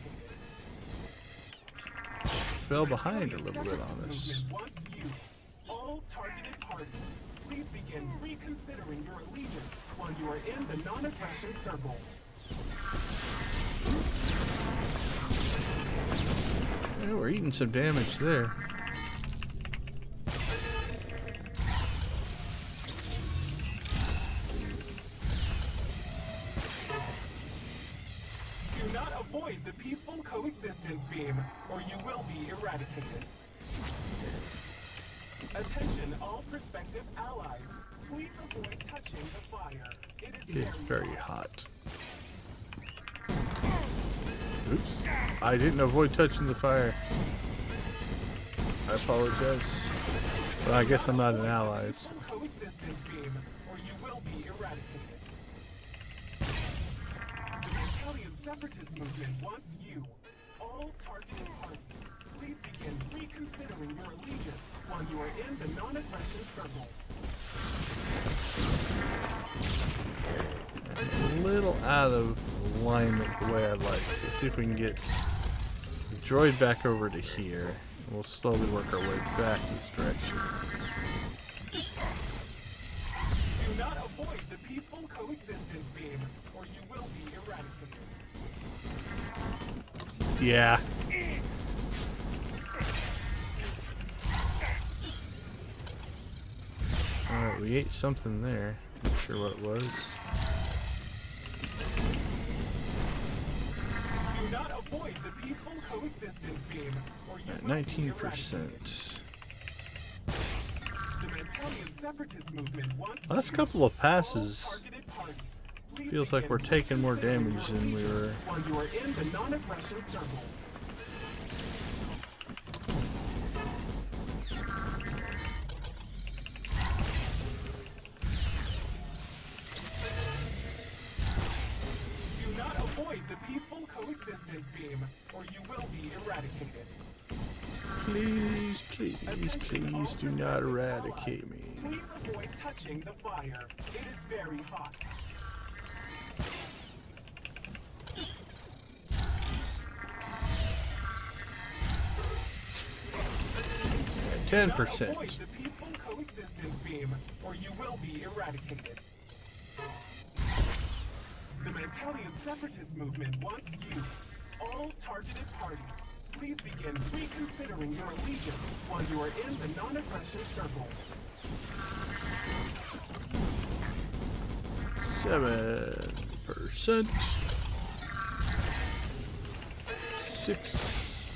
A: Fell behind a little bit on us.
F: Movement wants you. All targeted parties, please begin reconsidering your allegiance while you are in the non-aggression circles.
A: Yeah, we're eating some damage there.
F: Do not avoid the peaceful coexistence beam, or you will be eradicated. Attention all prospective allies. Please avoid touching the fire. It is
A: It's
F: very
A: very hot. Oops. I didn't avoid touching the fire. I apologize. But I guess I'm not an ally. So.
F: Peaceful coexistence beam, or you will be eradicated. The Italian separatist movement wants you. All targeted parties, please begin reconsidering your allegiance while you are in the non-aggression circles.
A: A little out of alignment the way I'd like. So let's see if we can get the droid back over to here. And we'll slowly work our way back in this direction.
F: Do not avoid the peaceful coexistence beam, or you will be eradicated.
A: Yeah. Alright, we ate something there. Not sure what it was.
F: Do not avoid the peaceful coexistence beam, or you
A: At
F: will be
A: 19%.
F: eradicated. The Mentalian separatist movement wants
A: Last
F: you.
A: couple of
F: All
A: passes
F: targeted parties, please
A: feels like
F: begin
A: we're taking more
F: reconsidering
A: damage
F: your
A: than we
F: allegiance
A: were.
F: while you are in the non-aggression circles. Do not avoid the peaceful coexistence beam, or you will be eradicated.
A: Please, please, please do not eradicate me.
F: Please avoid touching the fire. It is very hot. Do not
A: 10%.
F: avoid the peaceful coexistence beam, or you will be eradicated. The Mentalian separatist movement wants you. All targeted parties, please begin reconsidering your allegiance while you are in the non-aggression circles.
A: 7%. 6.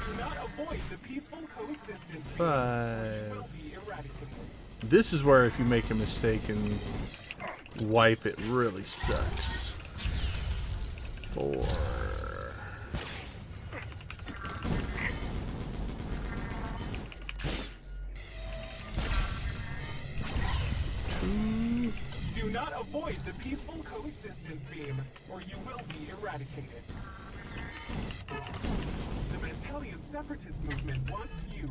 F: Do not avoid the peaceful coexistence beam,
A: 5.
F: will be eradicated.
A: This is where if you make a mistake and wipe, it really sucks. 4. 2.
F: Do not avoid the peaceful coexistence beam, or you will be eradicated. The Mentalian separatist movement wants you.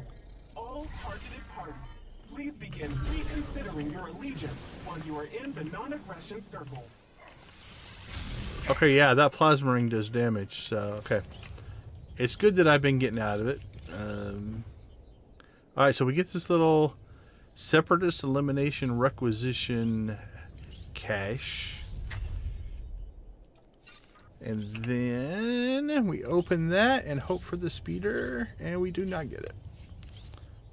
F: All targeted parties, please begin reconsidering your allegiance while you are in the non-aggression circles.
A: Okay, yeah, that plasma ring does damage, so, okay. It's good that I've been getting out of it. Alright, so we get this little Separatist Elimination Requisition cache. And then we open that and hope for the speeder, and we do not get it.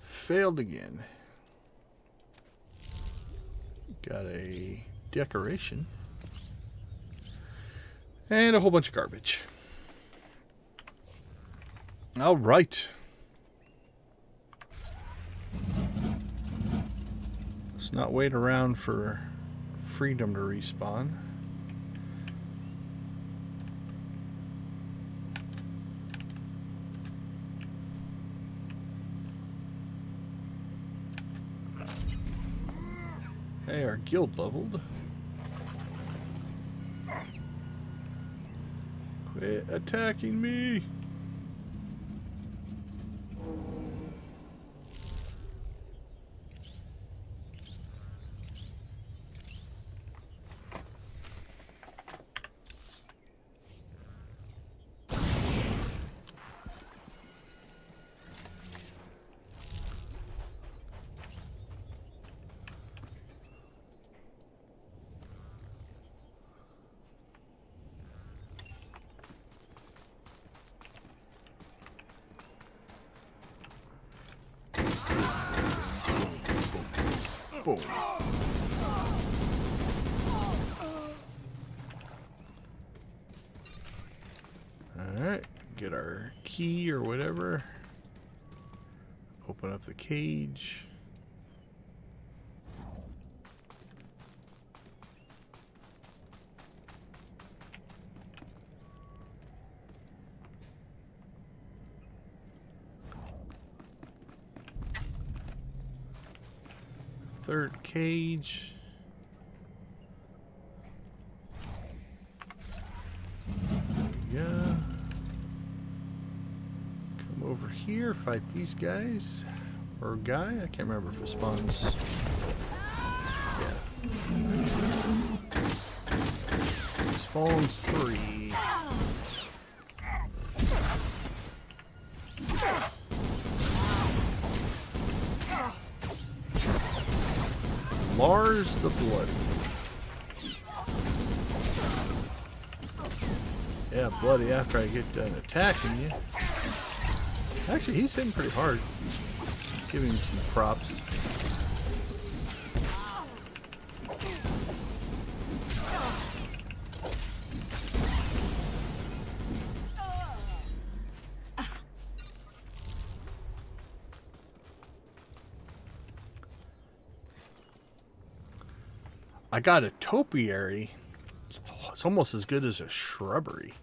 A: Failed again. Got a decoration. And a whole bunch of garbage. All right. Let's not wait around for freedom to respawn. our guild leveled. Quit attacking me! Boom. Alright, get our key or whatever. Open up the cage. Third cage. There we go. Come over here, fight these guys. Or guy, I can't remember if it spawns. Yeah. Spawns 3. Lars the Bloody. Yeah, Bloody after I get done attacking you. Actually, he's hitting pretty hard. Give him some props. I got a topiary. It's almost as good as a shrubbery.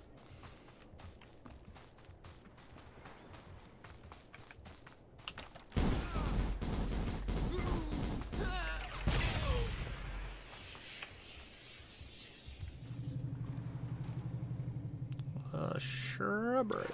A: A shrubbery.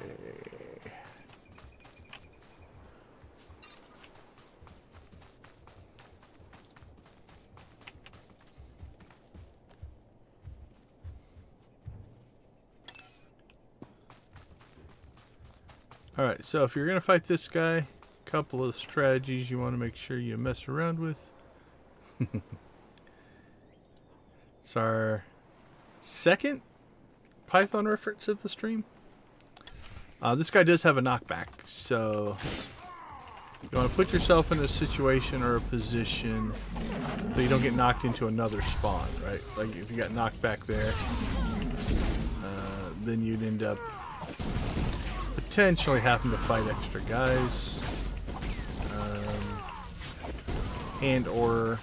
A: Alright, so if you're going to fight this guy, a couple of strategies you want to make sure you mess around with. It's our second Python reference of the stream. This guy does have a knockback, so you want to put yourself in a situation or a position so you don't get knocked into another spawn, right? Like if you got knocked back there, then you'd end up potentially having to fight extra guys, and or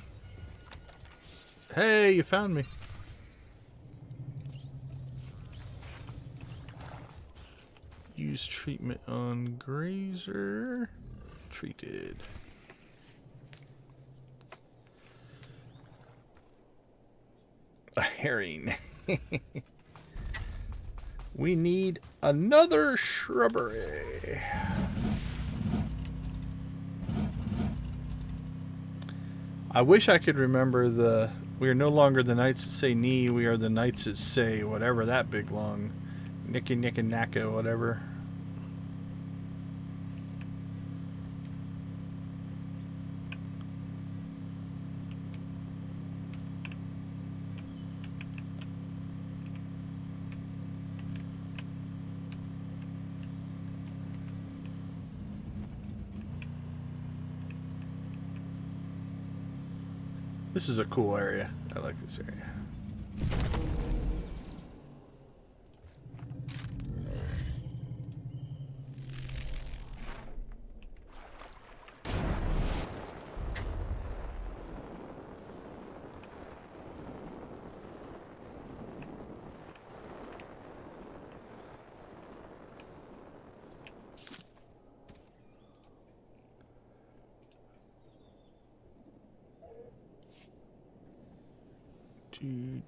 A: hey, you found me. Use treatment on grazer. Treated. A herring. We need another shrubbery. I wish I could remember the... We are no longer the knights that say knee, we are the knights that say whatever that big long... Nicky Nicky Nacka, whatever. This is a cool area. I like this area. The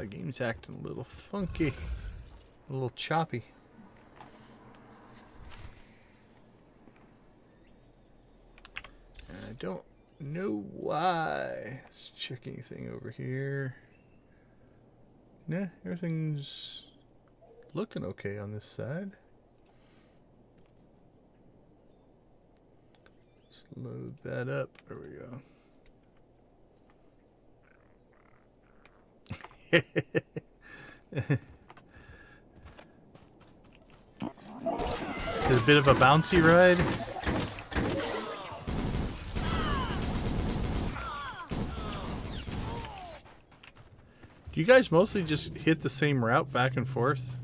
A: game's acting a little funky. A little choppy. And I don't know why. Let's check anything over here. Nah, everything's looking okay on this side. Let's load that up. There we go. Is it a bit of a bouncy ride? Do you guys mostly just hit the same route back and forth?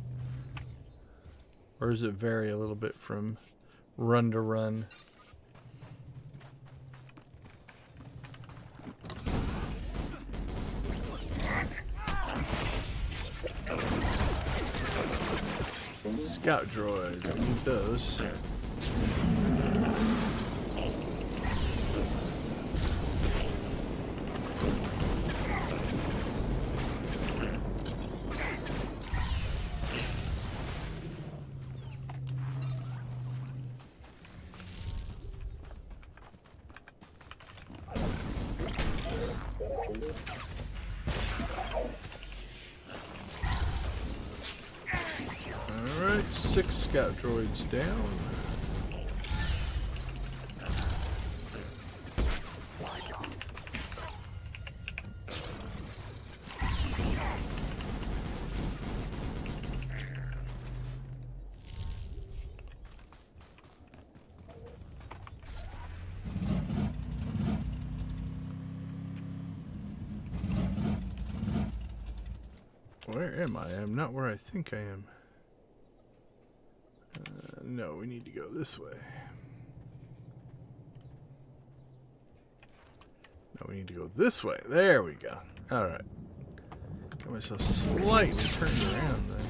A: Or does it vary a little bit from run to run? Scout droids, I need those. Alright, 6 scout droids down. Where am I? I'm not where I think I am. No, we need to go this way. No, we need to go this way. There we go. Alright. Got myself slightly turned around there.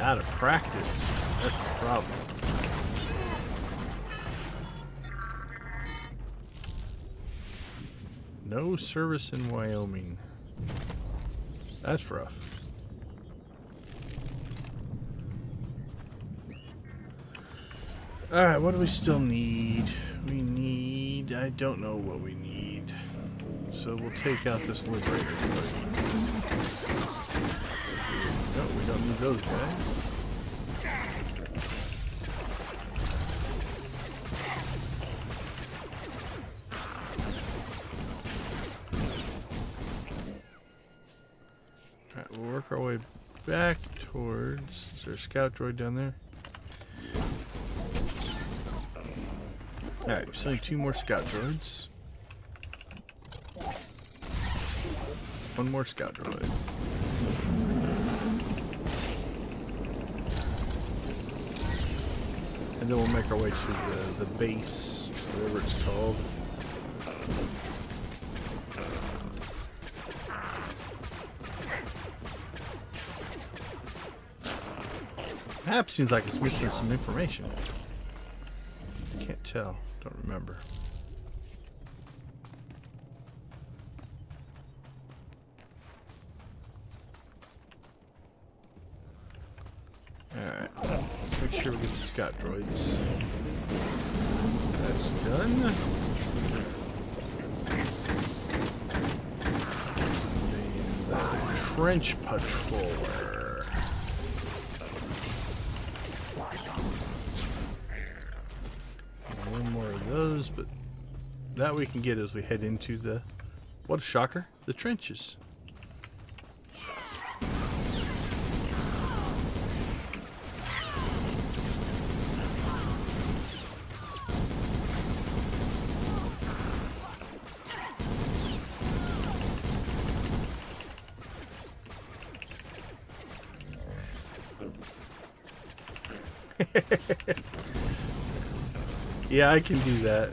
A: Out of practice. That's the problem. No service in Wyoming. That's rough. Alright, what do we still need? We need... I don't know what we need. So we'll take out this Liberator. No, we don't need those guys. Alright, we'll work our way back towards... Is there a scout droid down there? Alright, we still need 2 more scout droids. 1 more scout droid. And then we'll make our way to the base, whatever it's called. Map seems like it's missing some information. Can't tell. Don't remember. Alright. Let's make sure we get the scout droids. That's done. The trench patroller. One more of those, but that we can get as we head into the... What a shocker. The trenches. Yeah, I can do that.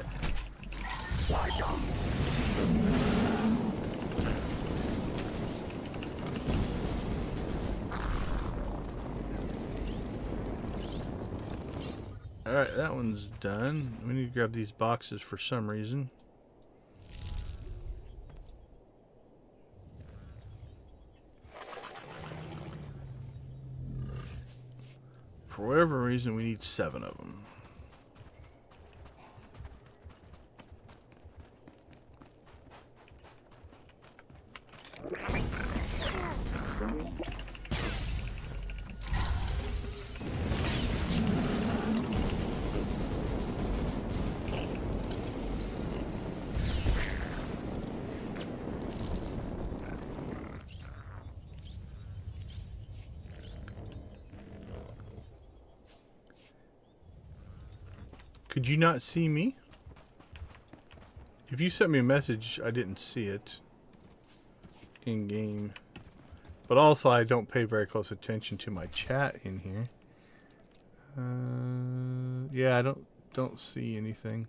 A: Alright, that one's done. We need to grab these boxes for some reason. For whatever reason, we need 7 of them. Could you not see me? If you sent me a message, I didn't see it in game. But also, I don't pay very close attention to my chat in here. Yeah, I don't see anything.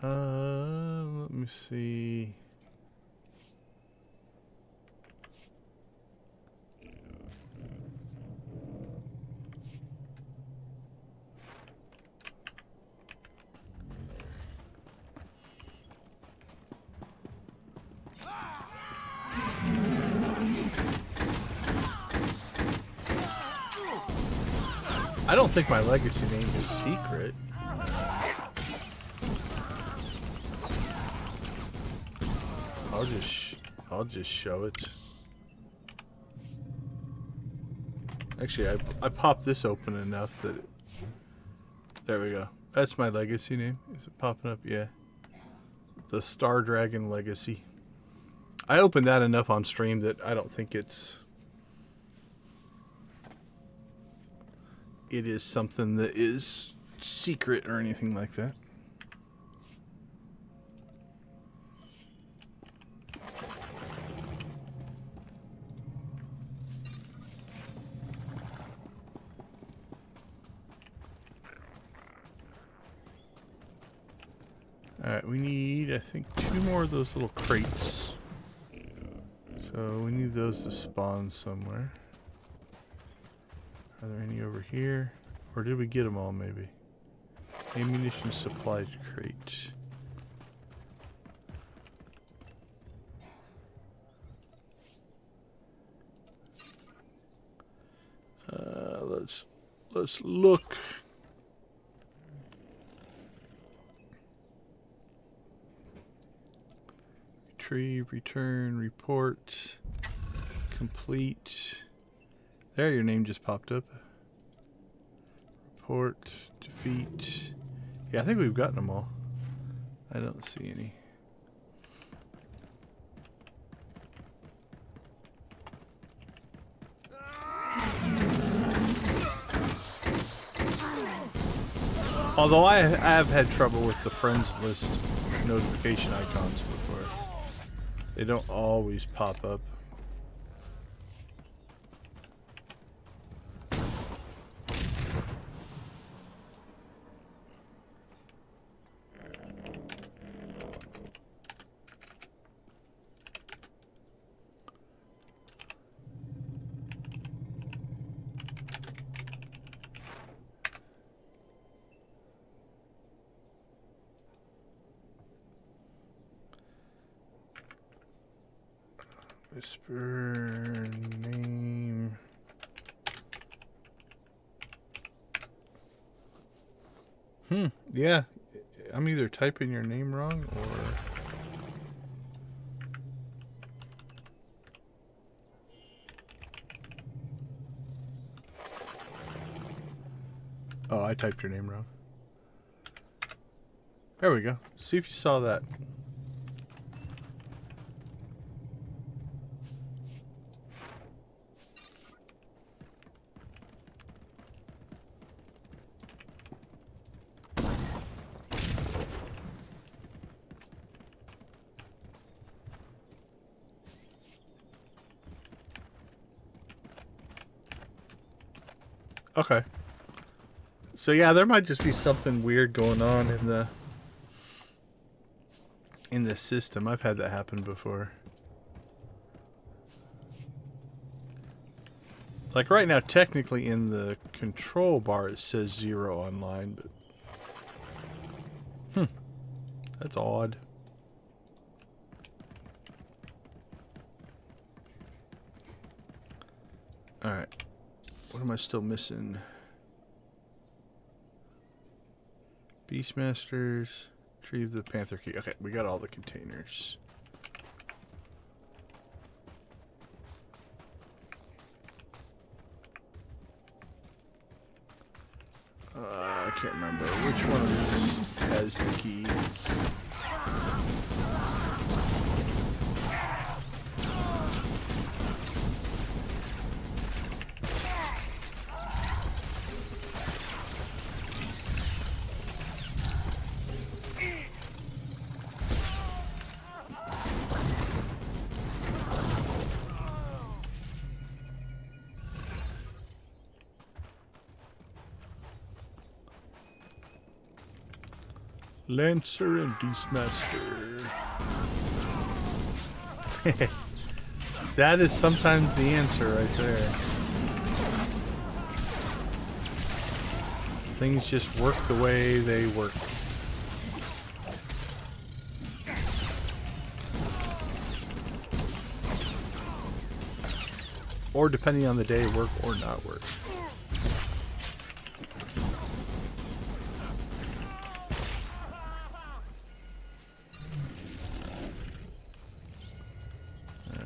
A: Let me see. I don't think my legacy name is secret. I'll just show it. Actually, I popped this open enough that there we go. That's my legacy name. Is it popping up? Yeah. The Star Dragon Legacy. I opened that enough on stream that I don't think it is something that is secret or anything like that. Alright, we need, I think, 2 more of those little crates. So we need those to spawn somewhere. Are there any over here? Or did we get them all, maybe? Ammunition supply crate. Let's look. Retrieve, return, report, complete. There, your name just popped up. Report, defeat. Yeah, I think we've gotten them all. I don't see any. Although I have had trouble with the friends list notification icons before. They don't always pop up. Whisper name. Yeah. I'm either typing your name wrong or... Oh, I typed your name wrong. There we go. See if you saw that. Okay. So yeah, there might just be something weird going on in the system. I've had that happen before. Like right now, technically in the control bar it says 0 online, but that's odd. Alright. What am I still missing? Beastmasters. Retrieve the Panther Key. Okay, we got all the containers. I can't remember which one of these has the key. Lancer and Beastmaster. That is sometimes the answer right there. Things just work the way they work. Or depending on the day, work or not work.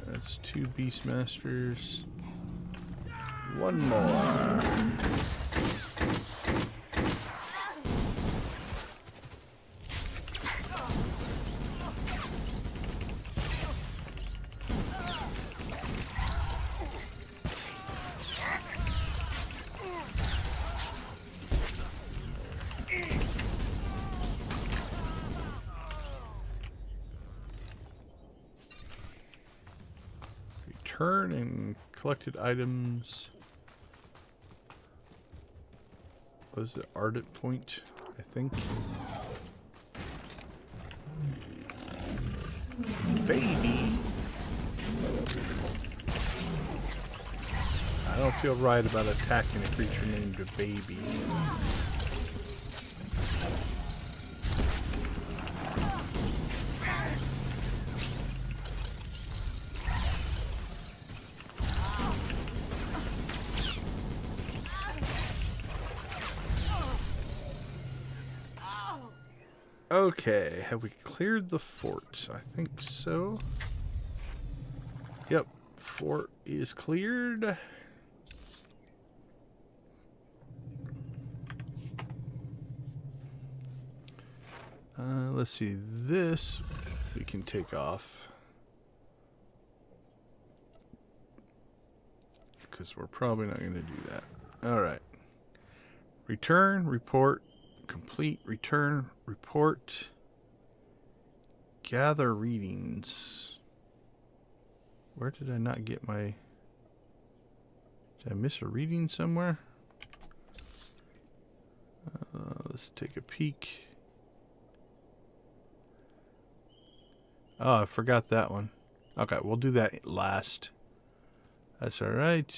A: That's 2 Beastmasters. One more. Return and collected items. Was it Ardent Point? I think. Baby. I don't feel right about attacking a creature named a baby. Okay, have we cleared the fort? I think so. Yep, fort is cleared. Let's see, this we can take off. Because we're probably not going to do that. Alright. Return, report, complete, return, report, gather readings. Where did I not get my... Did I miss a reading somewhere? Let's take a peek. Oh, I forgot that one. Okay, we'll do that last. That's alright.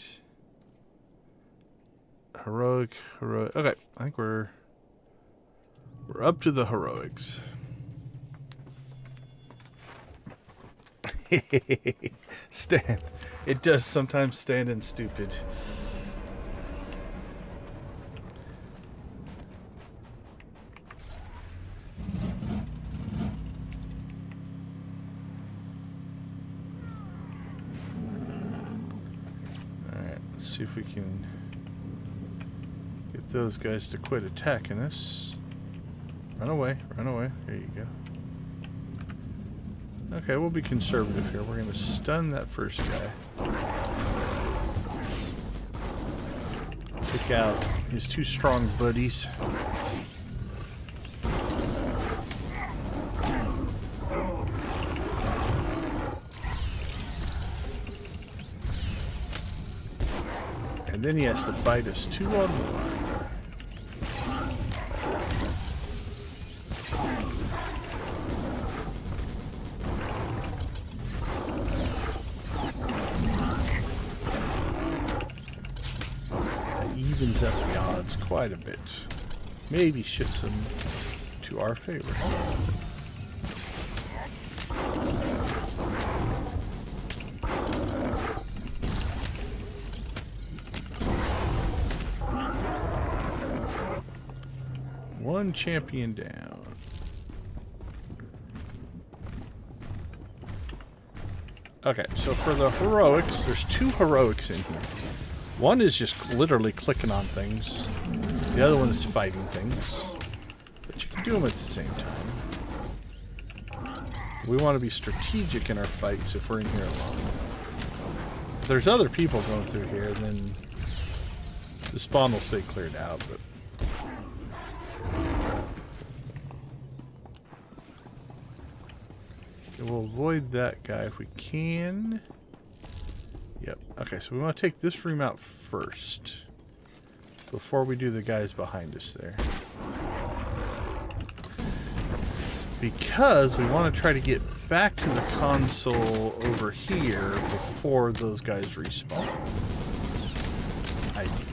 A: Heroic. Okay, I think we're up to the heroics. Stand. It does sometimes stand in stupid. Alright, let's see if we can get those guys to quit attacking us. Run away, run away. There you go. Okay, we'll be conservative here. We're going to stun that first guy. Take out his 2 strong buddies. And And then he has to fight us 2-on-1. Evens up the odds quite a bit. Maybe shifts them to our favor. One champion down. Okay, so for the heroics, there's 2 heroics in here. One is just literally clicking on things. The other one is fighting things. But you can do them at the same time. We want to be strategic in our fights if we're in here alone. If there's other people going through here, then the spawn will stay cleared out. But okay, we'll avoid that guy if we can. Yep. Okay, so we want to take this room out first before we do the guys behind us there. Because we want to try to get back to the console over here before those guys respawn. Ideally.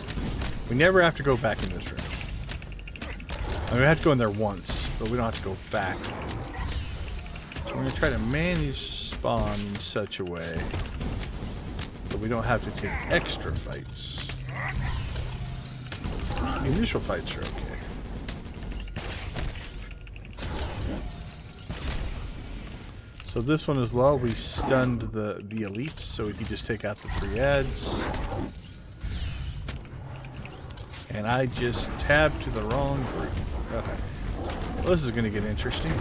A: We never have to go back in this room. I mean, we have to go in there once, but we don't have to go back. So we're going to try to manage the spawn in such a way that we don't have to take extra fights. The initial fights are okay. So this one as well, we stunned the elites, so we could just take out the free ads. And I just tabbed to the wrong group. Okay. Well, this is going to get interesting.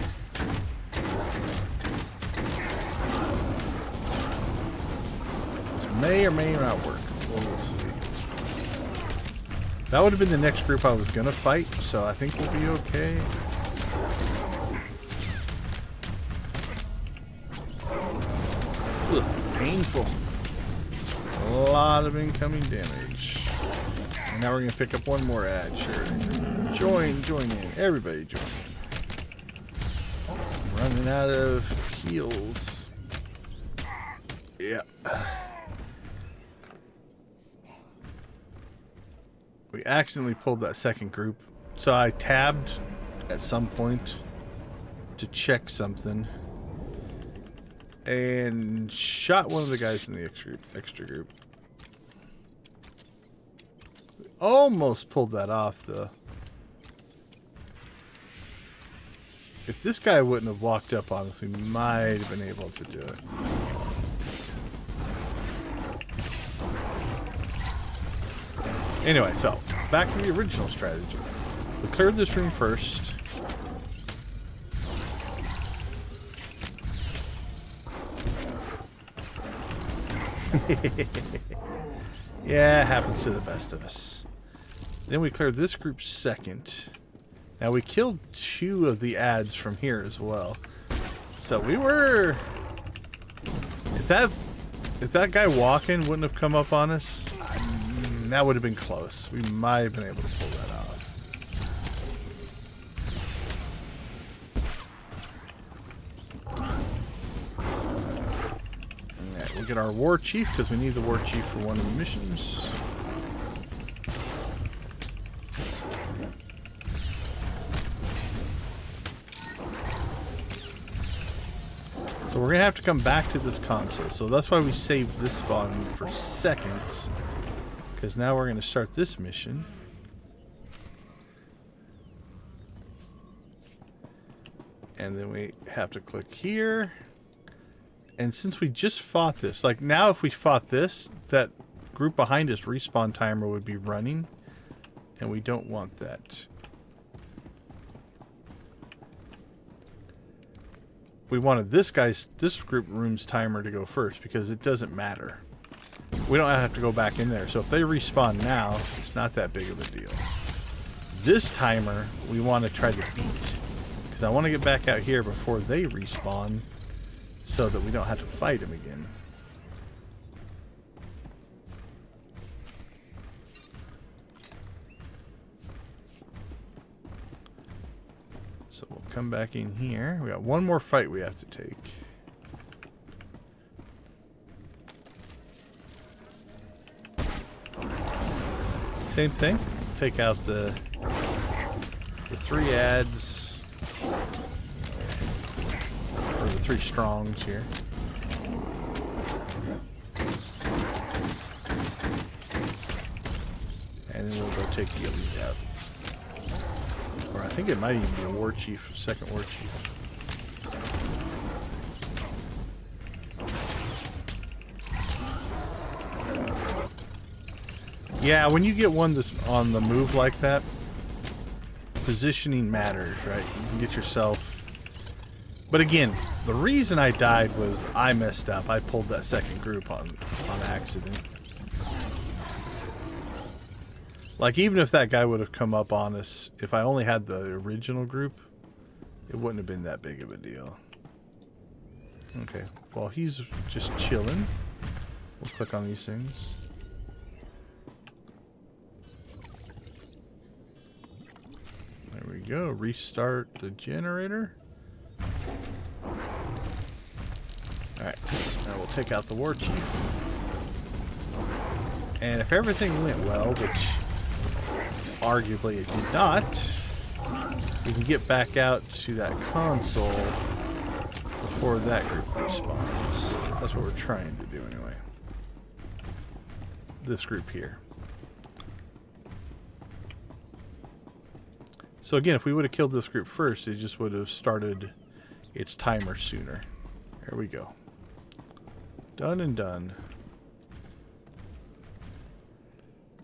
A: This may or may not work. We'll see. That would have been the next group I was going to fight, so I think we'll be okay. Ugh, painful. A lot of incoming damage. And now we're going to pick up one more ad. Sure. Join in. Everybody join in. Running out of heals. Yeah. We accidentally pulled that second group. So I tabbed at some point to check something. And shot one of the guys in the extra group. Almost pulled that off, though. If this guy wouldn't have walked up on us, we might have been able to do it. Anyway, so back to the original strategy. We cleared this room first. Yeah, it happens to the best of us. Then we cleared this group second. Now we killed 2 of the ads from here as well. So we were... If that guy walking wouldn't have come up on us, that would have been close. We might have been able to pull that off. Alright, we'll get our war chief because we need the war chief for one of the missions. So we're going to have to come back to this console. So that's why we saved this spawn for seconds. Because now we're going to start this mission. And then we have to click here. And since we just fought this, like now if we fought this, that group behind us respawn timer would be running. And we don't want that. We wanted this group room's timer to go first because it doesn't matter. We don't have to go back in there. So if they respawn now, it's not that big of a deal. This timer, we want to try to beat. Because I want to get back out here before they respawn so that we don't have to fight them again. So we'll come back in here. We got one more fight we have to take. Same thing. Take out the 3 ads, or the 3 strongs here. And then we'll go take the elite out. Or I think it might even be a war chief, second war chief. Yeah, when you get one that's on the move like that, positioning matters, right? You can get yourself... But again, the reason I died was I messed up. I pulled that second group on accident. Like, even if that guy would have come up on us, if I only had the original group, it wouldn't have been that big of a deal. Okay, well, he's just chilling. We'll click on these things. There we go. Restart the generator. Alright, now we'll take out the war chief. And if everything went well, which arguably it did not, we can get back out to that console before that group respawns. That's what we're trying to do anyway. This group here. So again, if we would have killed this group first, it just would have started its timer sooner. There we go. Done and done.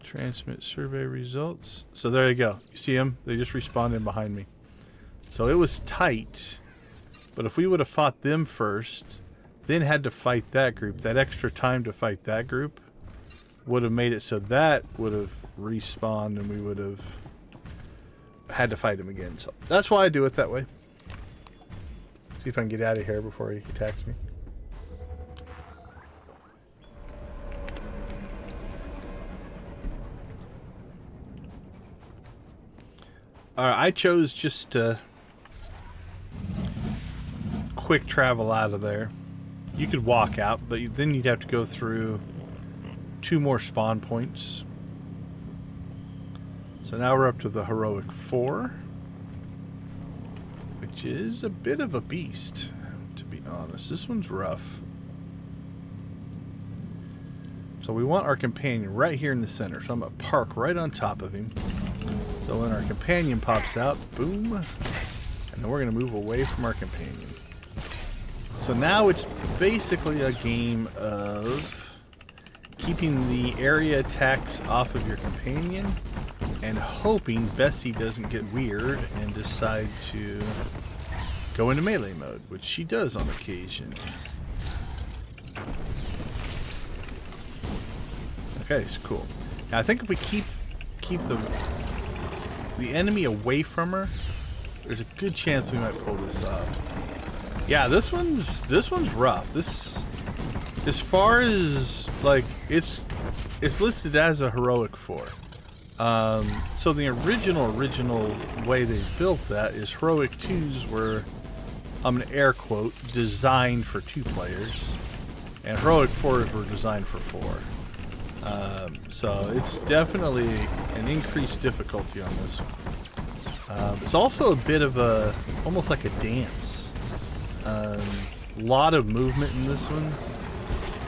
A: Transmit survey results. So there you go. You see them? They just respawned in behind me. So it was tight. But if we would have fought them first, then had to fight that group, that extra time to fight that group would have made it so that would have respawned and we would have had to fight him again. So that's why I do it that way. See if I can get out of here before he attacks me. I chose just to quick travel out of there. You could walk out, but then you'd have to go through 2 more spawn points. So now we're up to the Heroic 4, which is a bit of a beast, to be honest. This one's rough. So we want our companion right here in the center. So I'm going to park right on top of him. So when our companion pops out, boom, and then we're going to move away from our companion. So now it's basically a game of keeping the area attacks off of your companion and hoping Bessie doesn't get weird and decide to go into melee mode, which she does on occasion. Okay, so cool. Now I think if we keep the enemy away from her, there's a good chance we might pull this off. Yeah, this one's rough. This, as far as like it's listed as a Heroic 4. So the original way they built that is Heroic 2s were, I'm gonna air quote, designed for 2 players, and Heroic 4s were designed for 4. So it's definitely an increased difficulty on this one. It's also a bit of a, almost like a dance. Lot of movement in this one.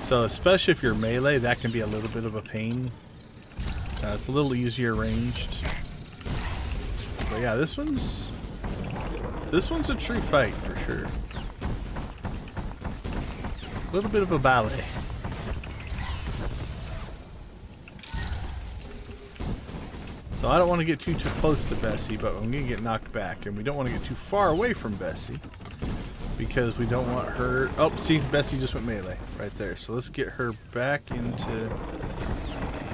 A: So especially if you're melee, that can be a little bit of a pain. It's a little easier ranged. But yeah, this one's a true fight for sure. A little bit of a ballet. So I don't want to get too close to Bessie, but I'm going to get knocked back. And we don't want to get too far away from Bessie, because we don't want her... Oh, see, Bessie just went melee right there. So let's get her back into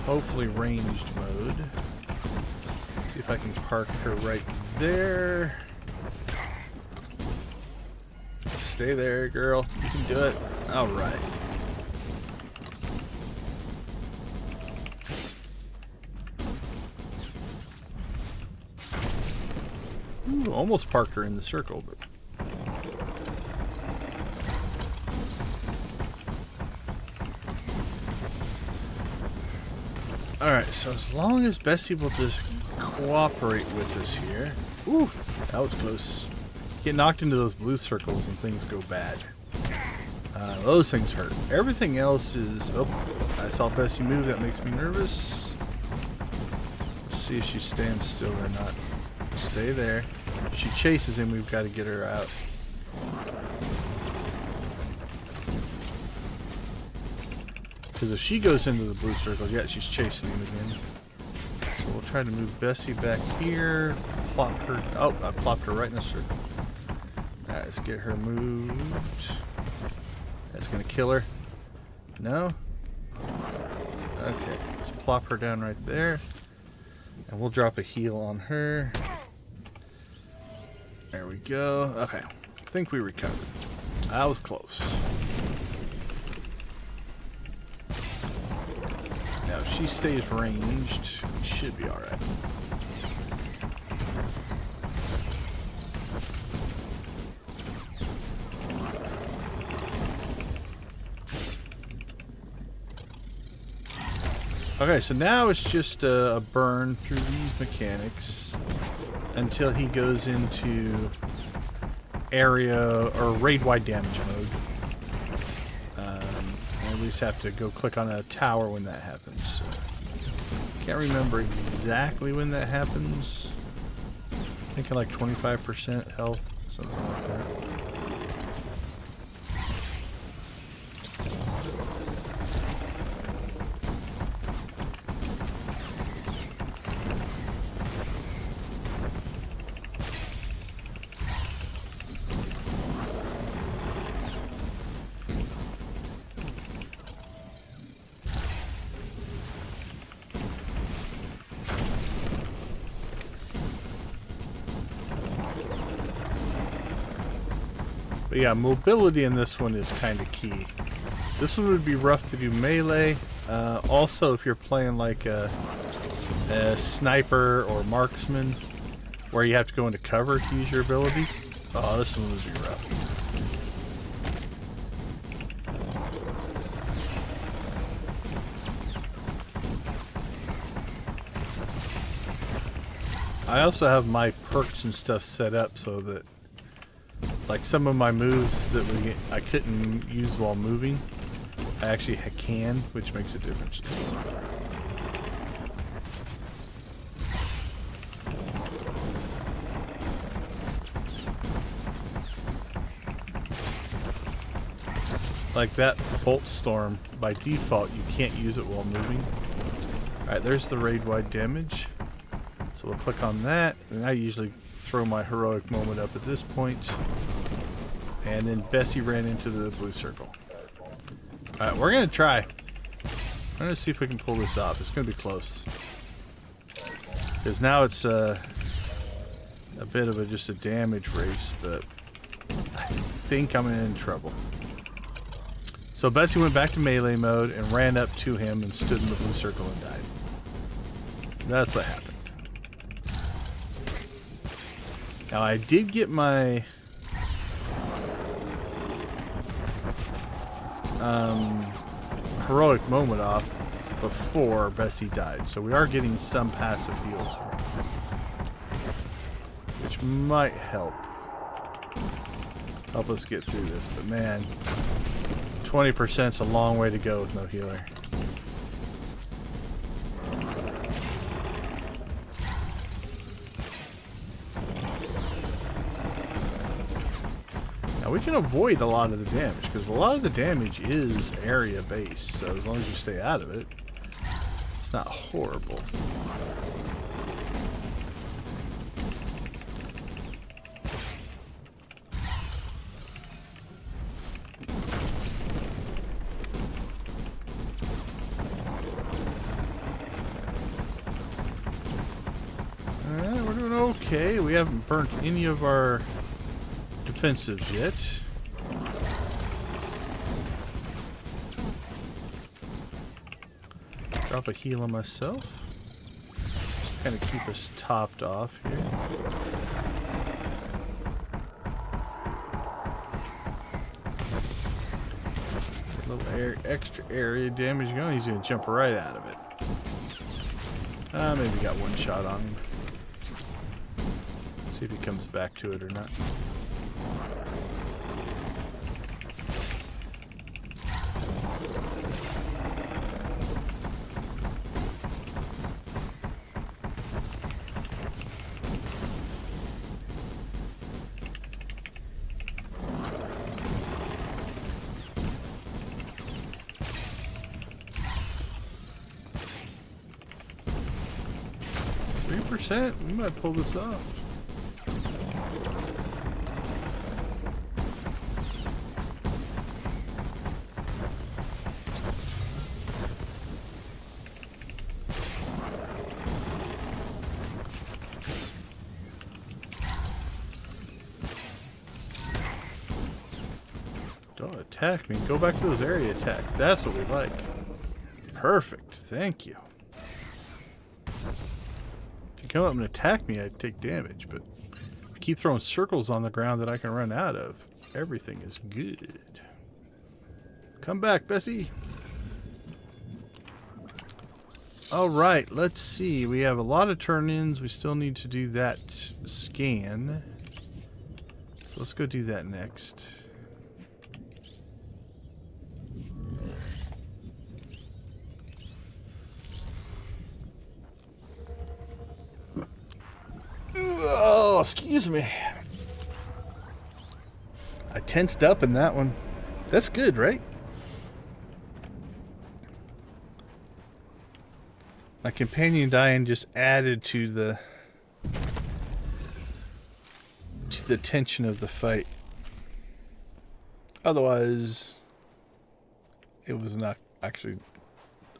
A: hopefully ranged mode. See if I can park her right there. Stay there, girl. You can do it. All right. Ooh, almost parked her in the circle, but... Alright, so as long as Bessie will just cooperate with us here... Ooh, that was close. Get knocked into those blue circles and things go bad. Those things hurt. Everything else is... Oh, I saw Bessie move. That makes me nervous. Let's see if she stands still or not. Stay there. If she chases him, we've got to get her out. Because if she goes into the blue circle, yeah, she's chasing him again. So we'll try to move Bessie back here. Plop her... Oh, I plopped her right in the circle. Alright, let's get her moved. That's going to kill her. No? Okay, let's plop her down right there. And we'll drop a heal on her. There we go. Okay, I think we recovered. That was close. Now, if she stays ranged, we should be alright. Okay, so now it's just a burn through these mechanics until he goes into area or raid-wide damage mode. And we just have to go click on a tower when that happens. So, can't remember exactly when that happens. I think like 25% health, something like that. But yeah, mobility in this one is kind of key. This one would be rough to do melee. Also, if you're playing like a sniper or marksman, where you have to go into cover to use your abilities. Oh, this one would be rough. I also have my perks and stuff set up so that like some of my moves that I couldn't use while moving, I actually can, which makes a difference. Like that bolt storm, by default you can't use it while moving. Alright, there's the raid-wide damage. So we'll click on that, and I usually throw my heroic moment up at this point. And then Bessie ran into the blue circle. Alright, we're going to try. I'm going to see if we can pull this off. It's going to be close. Because now it's a bit of just a damage race, but I think I'm in trouble. So Bessie went back to melee mode and ran up to him and stood in the blue circle and died. That's what happened. Now I did get my heroic moment off before Bessie died, so we are getting some passive heals here, which might help us get through this. But man, 20%'s a long way to go with no healer. We can avoid a lot of the damage, because a lot of the damage is area based, so as long as you stay out of it, it's not horrible. Alright, we're doing okay. We haven't burnt any of our defensives yet. Drop a heal on myself. Just kind of keep us topped off here. extra area damage going. He's going to jump right out of it. Maybe got one shot on him. See if he comes back to it or not. 3%? We might pull this off. Don't attack me. Go back to those area attacks. That's what we like. Perfect. Thank you. If you come up and attack me, I take damage, but if you keep throwing circles on the ground that I can run out of, everything is good. Come back, Bessie. Alright, let's see. We have a lot of turn-ins. We still need to do that scan. So let's go do that next. Oh, excuse me. I tensed up in that one. That's good, right? My companion dying just added to the tension of the fight. Otherwise, it was not actually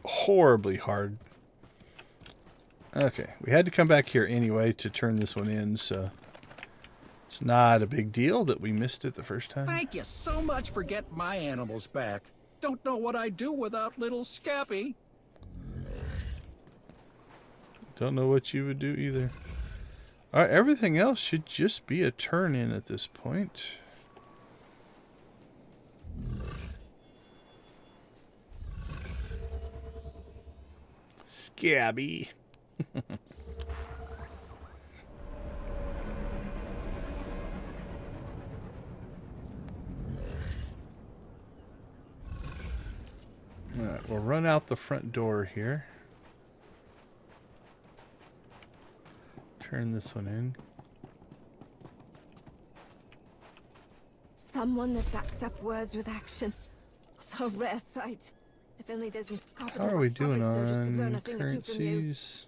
A: horribly hard. Okay, we had to come back here anyway to turn this one in, so it's not a big deal that we missed it the first time.
E: Thank you so much for getting my animals back. Don't know what I'd do without little Scappy.
A: Don't know what you would do either. Alright, everything else should just be a turn in at this point. Scabby. Alright, we'll run out the front door here. Turn this one in.
G: Someone that backs up words with action. So rare sight. If only there's
A: How are we doing on currencies?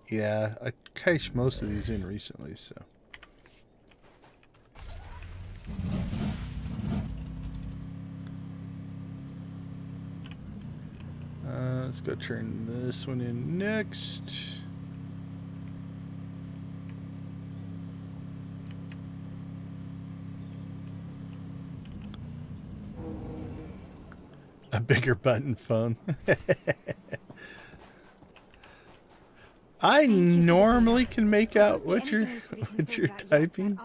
A: Yeah, I cashed most of these in recently, so. Let's go turn this one in next. A bigger button phone. I normally can make out what you're typing.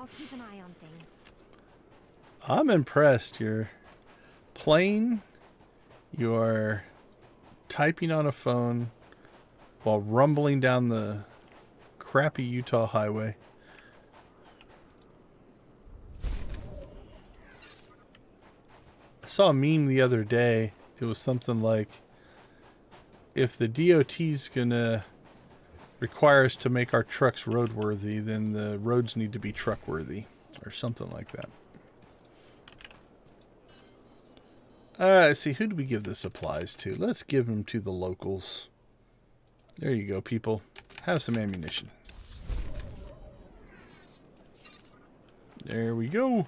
A: I'm impressed. You're playing. You're typing on a phone while rumbling down the crappy Utah highway. I saw a meme the other day. It was something like, if the DOT's gonna require us to make our trucks roadworthy, then the roads need to be truckworthy, or something like that. Let's see, who do we give the supplies to? Let's give them to the locals. There you go, people. Have some ammunition. There we go.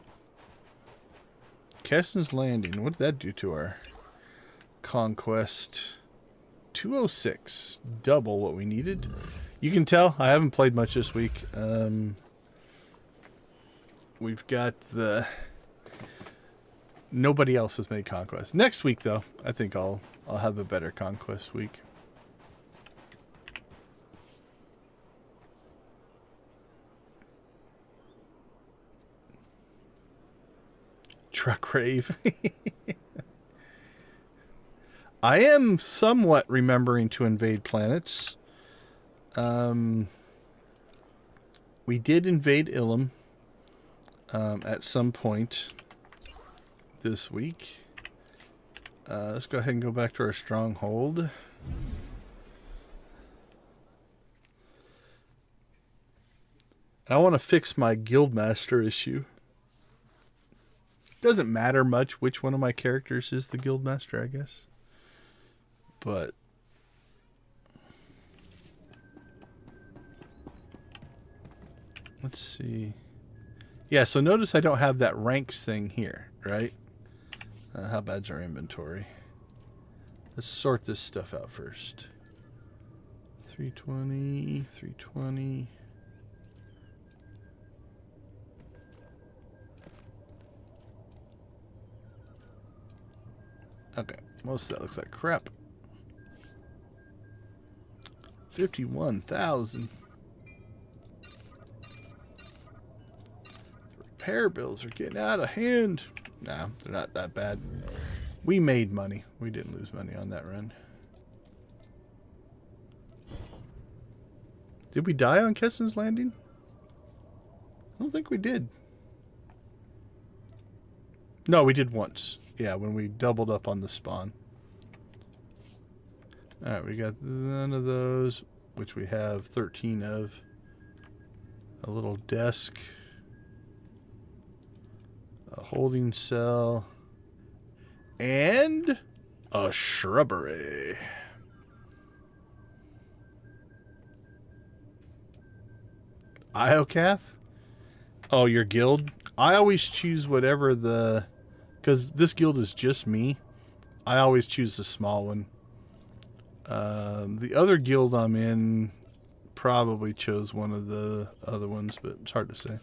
A: Keston's Landing. What did that do to our conquest? 206. Double what we needed. You can tell I haven't played much this week. We've got the... Nobody else has made conquest. Next week, though, I think I'll have a better conquest week. Truck rave. I am somewhat remembering to invade planets. We did invade Ilum at some point this week. Let's go ahead and go back to our stronghold. I want to fix my Guildmaster issue. Doesn't matter much which one of my characters is the Guildmaster, I guess. But let's see. Yeah, so notice I don't have that ranks thing here, right? How bad's our inventory? Let's sort this stuff out first. 320, 320. Okay, most of that looks like crap. 51,000. Repair bills are getting out of hand. No, they're not that bad. We made money. We didn't lose money on that run. Did we die on Kessen's Landing? I don't think we did. No, we did once. Yeah, when we doubled up on the spawn. Alright, we got none of those, which we have 13 of. A little desk. A holding cell. And a shrubbery. Iocath? Oh, your guild? I always choose whatever the... Because this guild is just me. I always choose the small one. The other guild I'm in probably chose one of the other ones, but it's hard to say.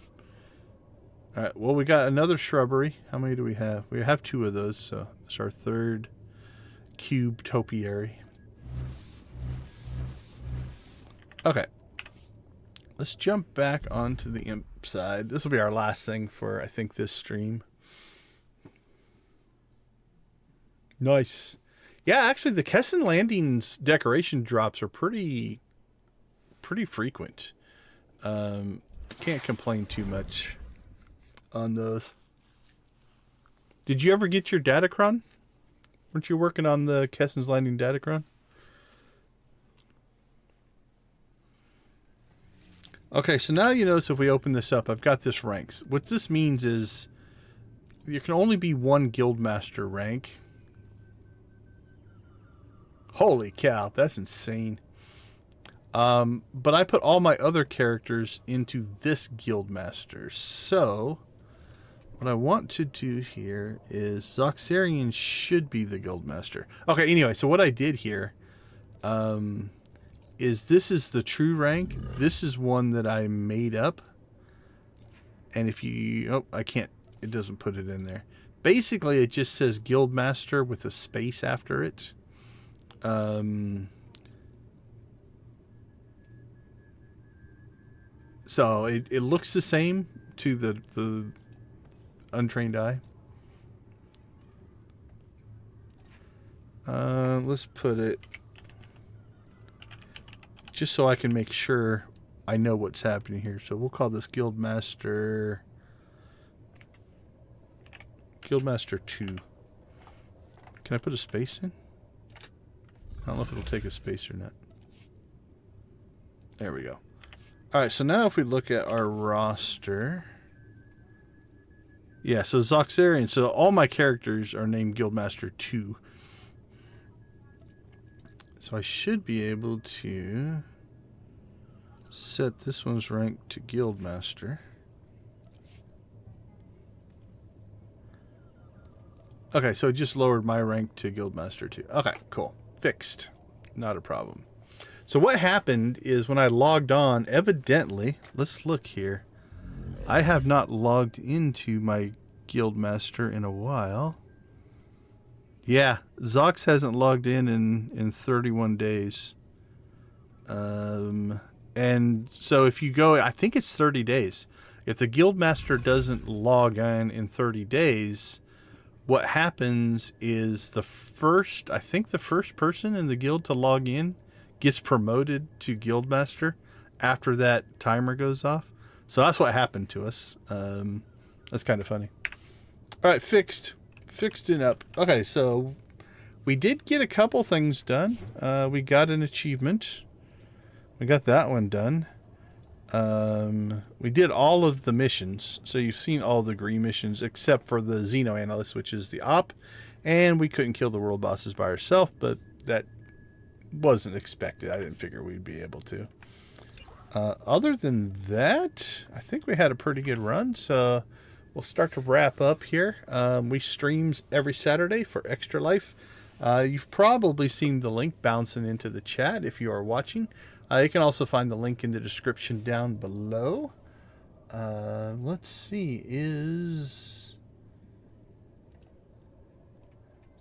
A: Alright, well, we got another shrubbery. How many do we have? We have 2 of those, so it's our 3rd cube topiary. Okay. Let's jump back onto the imp side. This will be our last thing for, I think, this stream. Nice. Yeah, actually, the Kessen Landing's decoration drops are pretty frequent. Can't complain too much on those. Did you ever get your Datacron? Weren't you working on the Kessen's Landing Datacron? Okay, so now you notice if we open this up, I've got this ranks. What this means is there can only be one Guildmaster rank. Holy cow, that's insane. But I put all my other characters into this Guildmaster. So, what I want to do here is Zoxarian should be the Guildmaster. Okay, anyway, so what I did here is this is the true rank. This is one that I made up. And if you... Oh, I can't... It doesn't put it in there. Basically, it just says Guildmaster with a space after it. So it looks the same to the untrained eye. Let's put it just so I can make sure I know what's happening here. So we'll call this Guildmaster 2. Can I put a space in? I don't know if it'll take a space or not. There we go. Alright, so now if we look at our roster. Yeah, so Zoxarian. So all my characters are named Guildmaster 2. So I should be able to set this one's rank to Guildmaster. Okay, so it just lowered my rank to Guildmaster 2. Okay, cool. Fixed. Not a problem. So what happened is when I logged on, evidently, let's look here. I have not logged into my Guildmaster in a while. Yeah, Zox hasn't logged in 31 days. And so if you go, I think it's 30 days. If the Guildmaster doesn't log in 30 days, what happens is I think the first person in the guild to log in gets promoted to guildmaster after that timer goes off. So that's what happened to us. That's kind of funny. All right, fixed it up. Okay, so we did get a couple things done. We got an achievement. We got that one done. We did all of the missions, so you've seen all the Gree missions except for the Xeno Analyst, which is the op, and we couldn't kill the world bosses by ourselves, but that wasn't expected. I didn't figure we'd be able to. Other than that, I think we had a pretty good run, so we'll start to wrap up here. We streams every Saturday for Extra Life. You've probably seen the link bouncing into the chat if you are watching. You can also find the link in the description down below. Let's see, is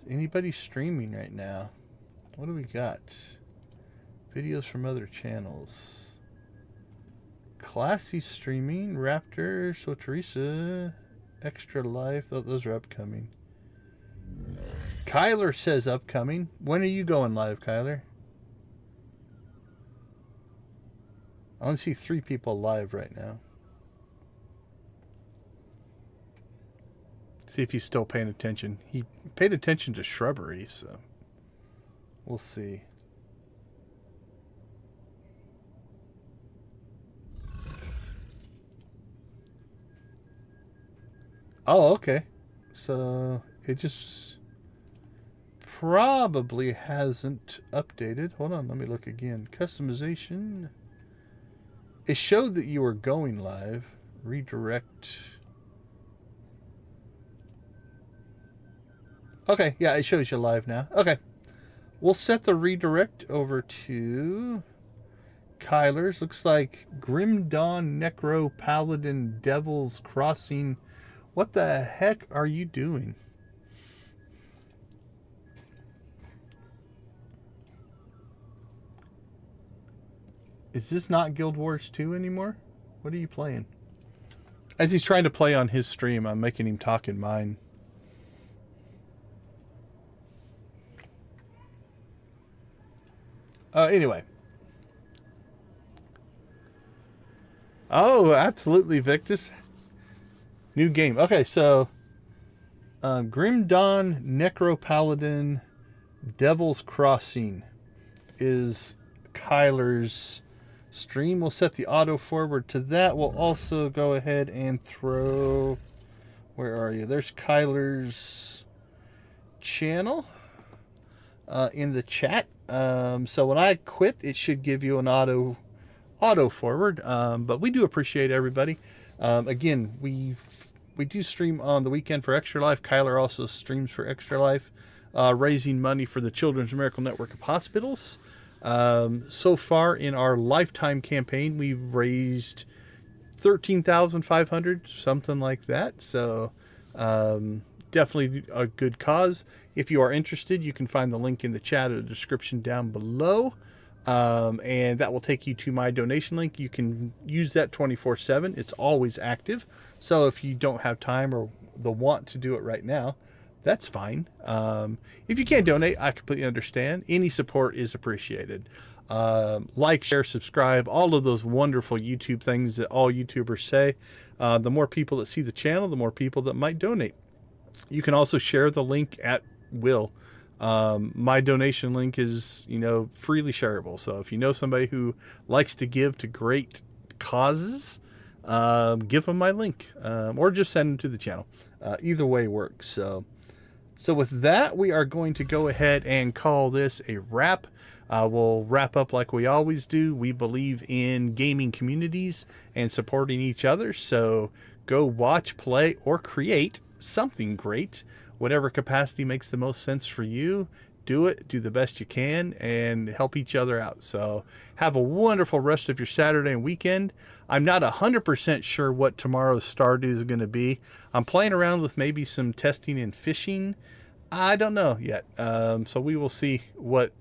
A: anybody streaming right now? What do we got? Videos from other channels. Classy streaming, Raptor, SWTOR, Extra Life. Those are upcoming. Kyler says upcoming. When are you going live, Kyler? I only see 3 people live right now. See if he's still paying attention. He paid attention to shrubbery, so we'll see. Oh, okay. So it just probably hasn't updated. Hold on, let me look again. Customization. It showed that you were going live. Redirect. Okay, yeah, it shows you live now. Okay. We'll set the redirect over to Kyler's. Looks like Grim Dawn, Necro, Paladin, Devil's Crossing. What the heck are you doing? Is this not Guild Wars 2 anymore? What are you playing? As he's trying to play on his stream, I'm making him talk in mine. Anyway. Oh, absolutely, Victus. New game. Okay, so Grim Dawn, Necro Paladin, Devil's Crossing is Kyler's stream. We'll set the auto forward to that. We'll also go ahead and throw, where are you? There's Kyler's channel in the chat. So when I quit, it should give you an auto forward. But we do appreciate everybody. Again, we do stream on the weekend for Extra Life. Kyler also streams for Extra Life, raising money for the Children's Miracle Network of Hospitals. So far in our lifetime campaign, we've raised $13,500, something like that. So definitely a good cause. If you are interested, you can find the link in the chat or the description down below. And that will take you to my donation link. You can use that 24/7. It's always active. So if you don't have time or the want to do it right now, that's fine. If you can't donate, I completely understand. Any support is appreciated. Like, share, subscribe, all of those wonderful YouTube things that all YouTubers say. The more people that see the channel, the more people that might donate. You can also share the link at will. My donation link is, freely shareable. So if you know somebody who likes to give to great causes, give them my link, or just send them to the channel. Either way works. So with that, we are going to go ahead and call this a wrap. We'll wrap up like we always do. We believe in gaming communities and supporting each other. So go watch, play, or create something great. Whatever capacity makes the most sense for you, do it. Do the best you can and help each other out. So have a wonderful rest of your Saturday and weekend. I'm not 100% sure what tomorrow's Stardew is going to be. I'm playing around with maybe some testing and fishing. I don't know yet. So we will see what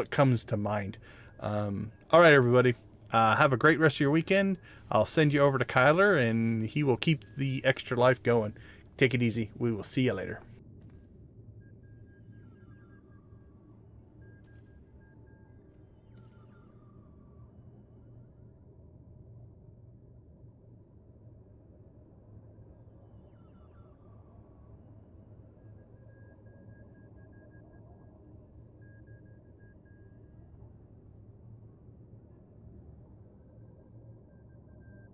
A: comes to mind. All right, everybody. Have a great rest of your weekend. I'll send you over to Kyler, and he will keep the Extra Life going. Take it easy. We will see you later.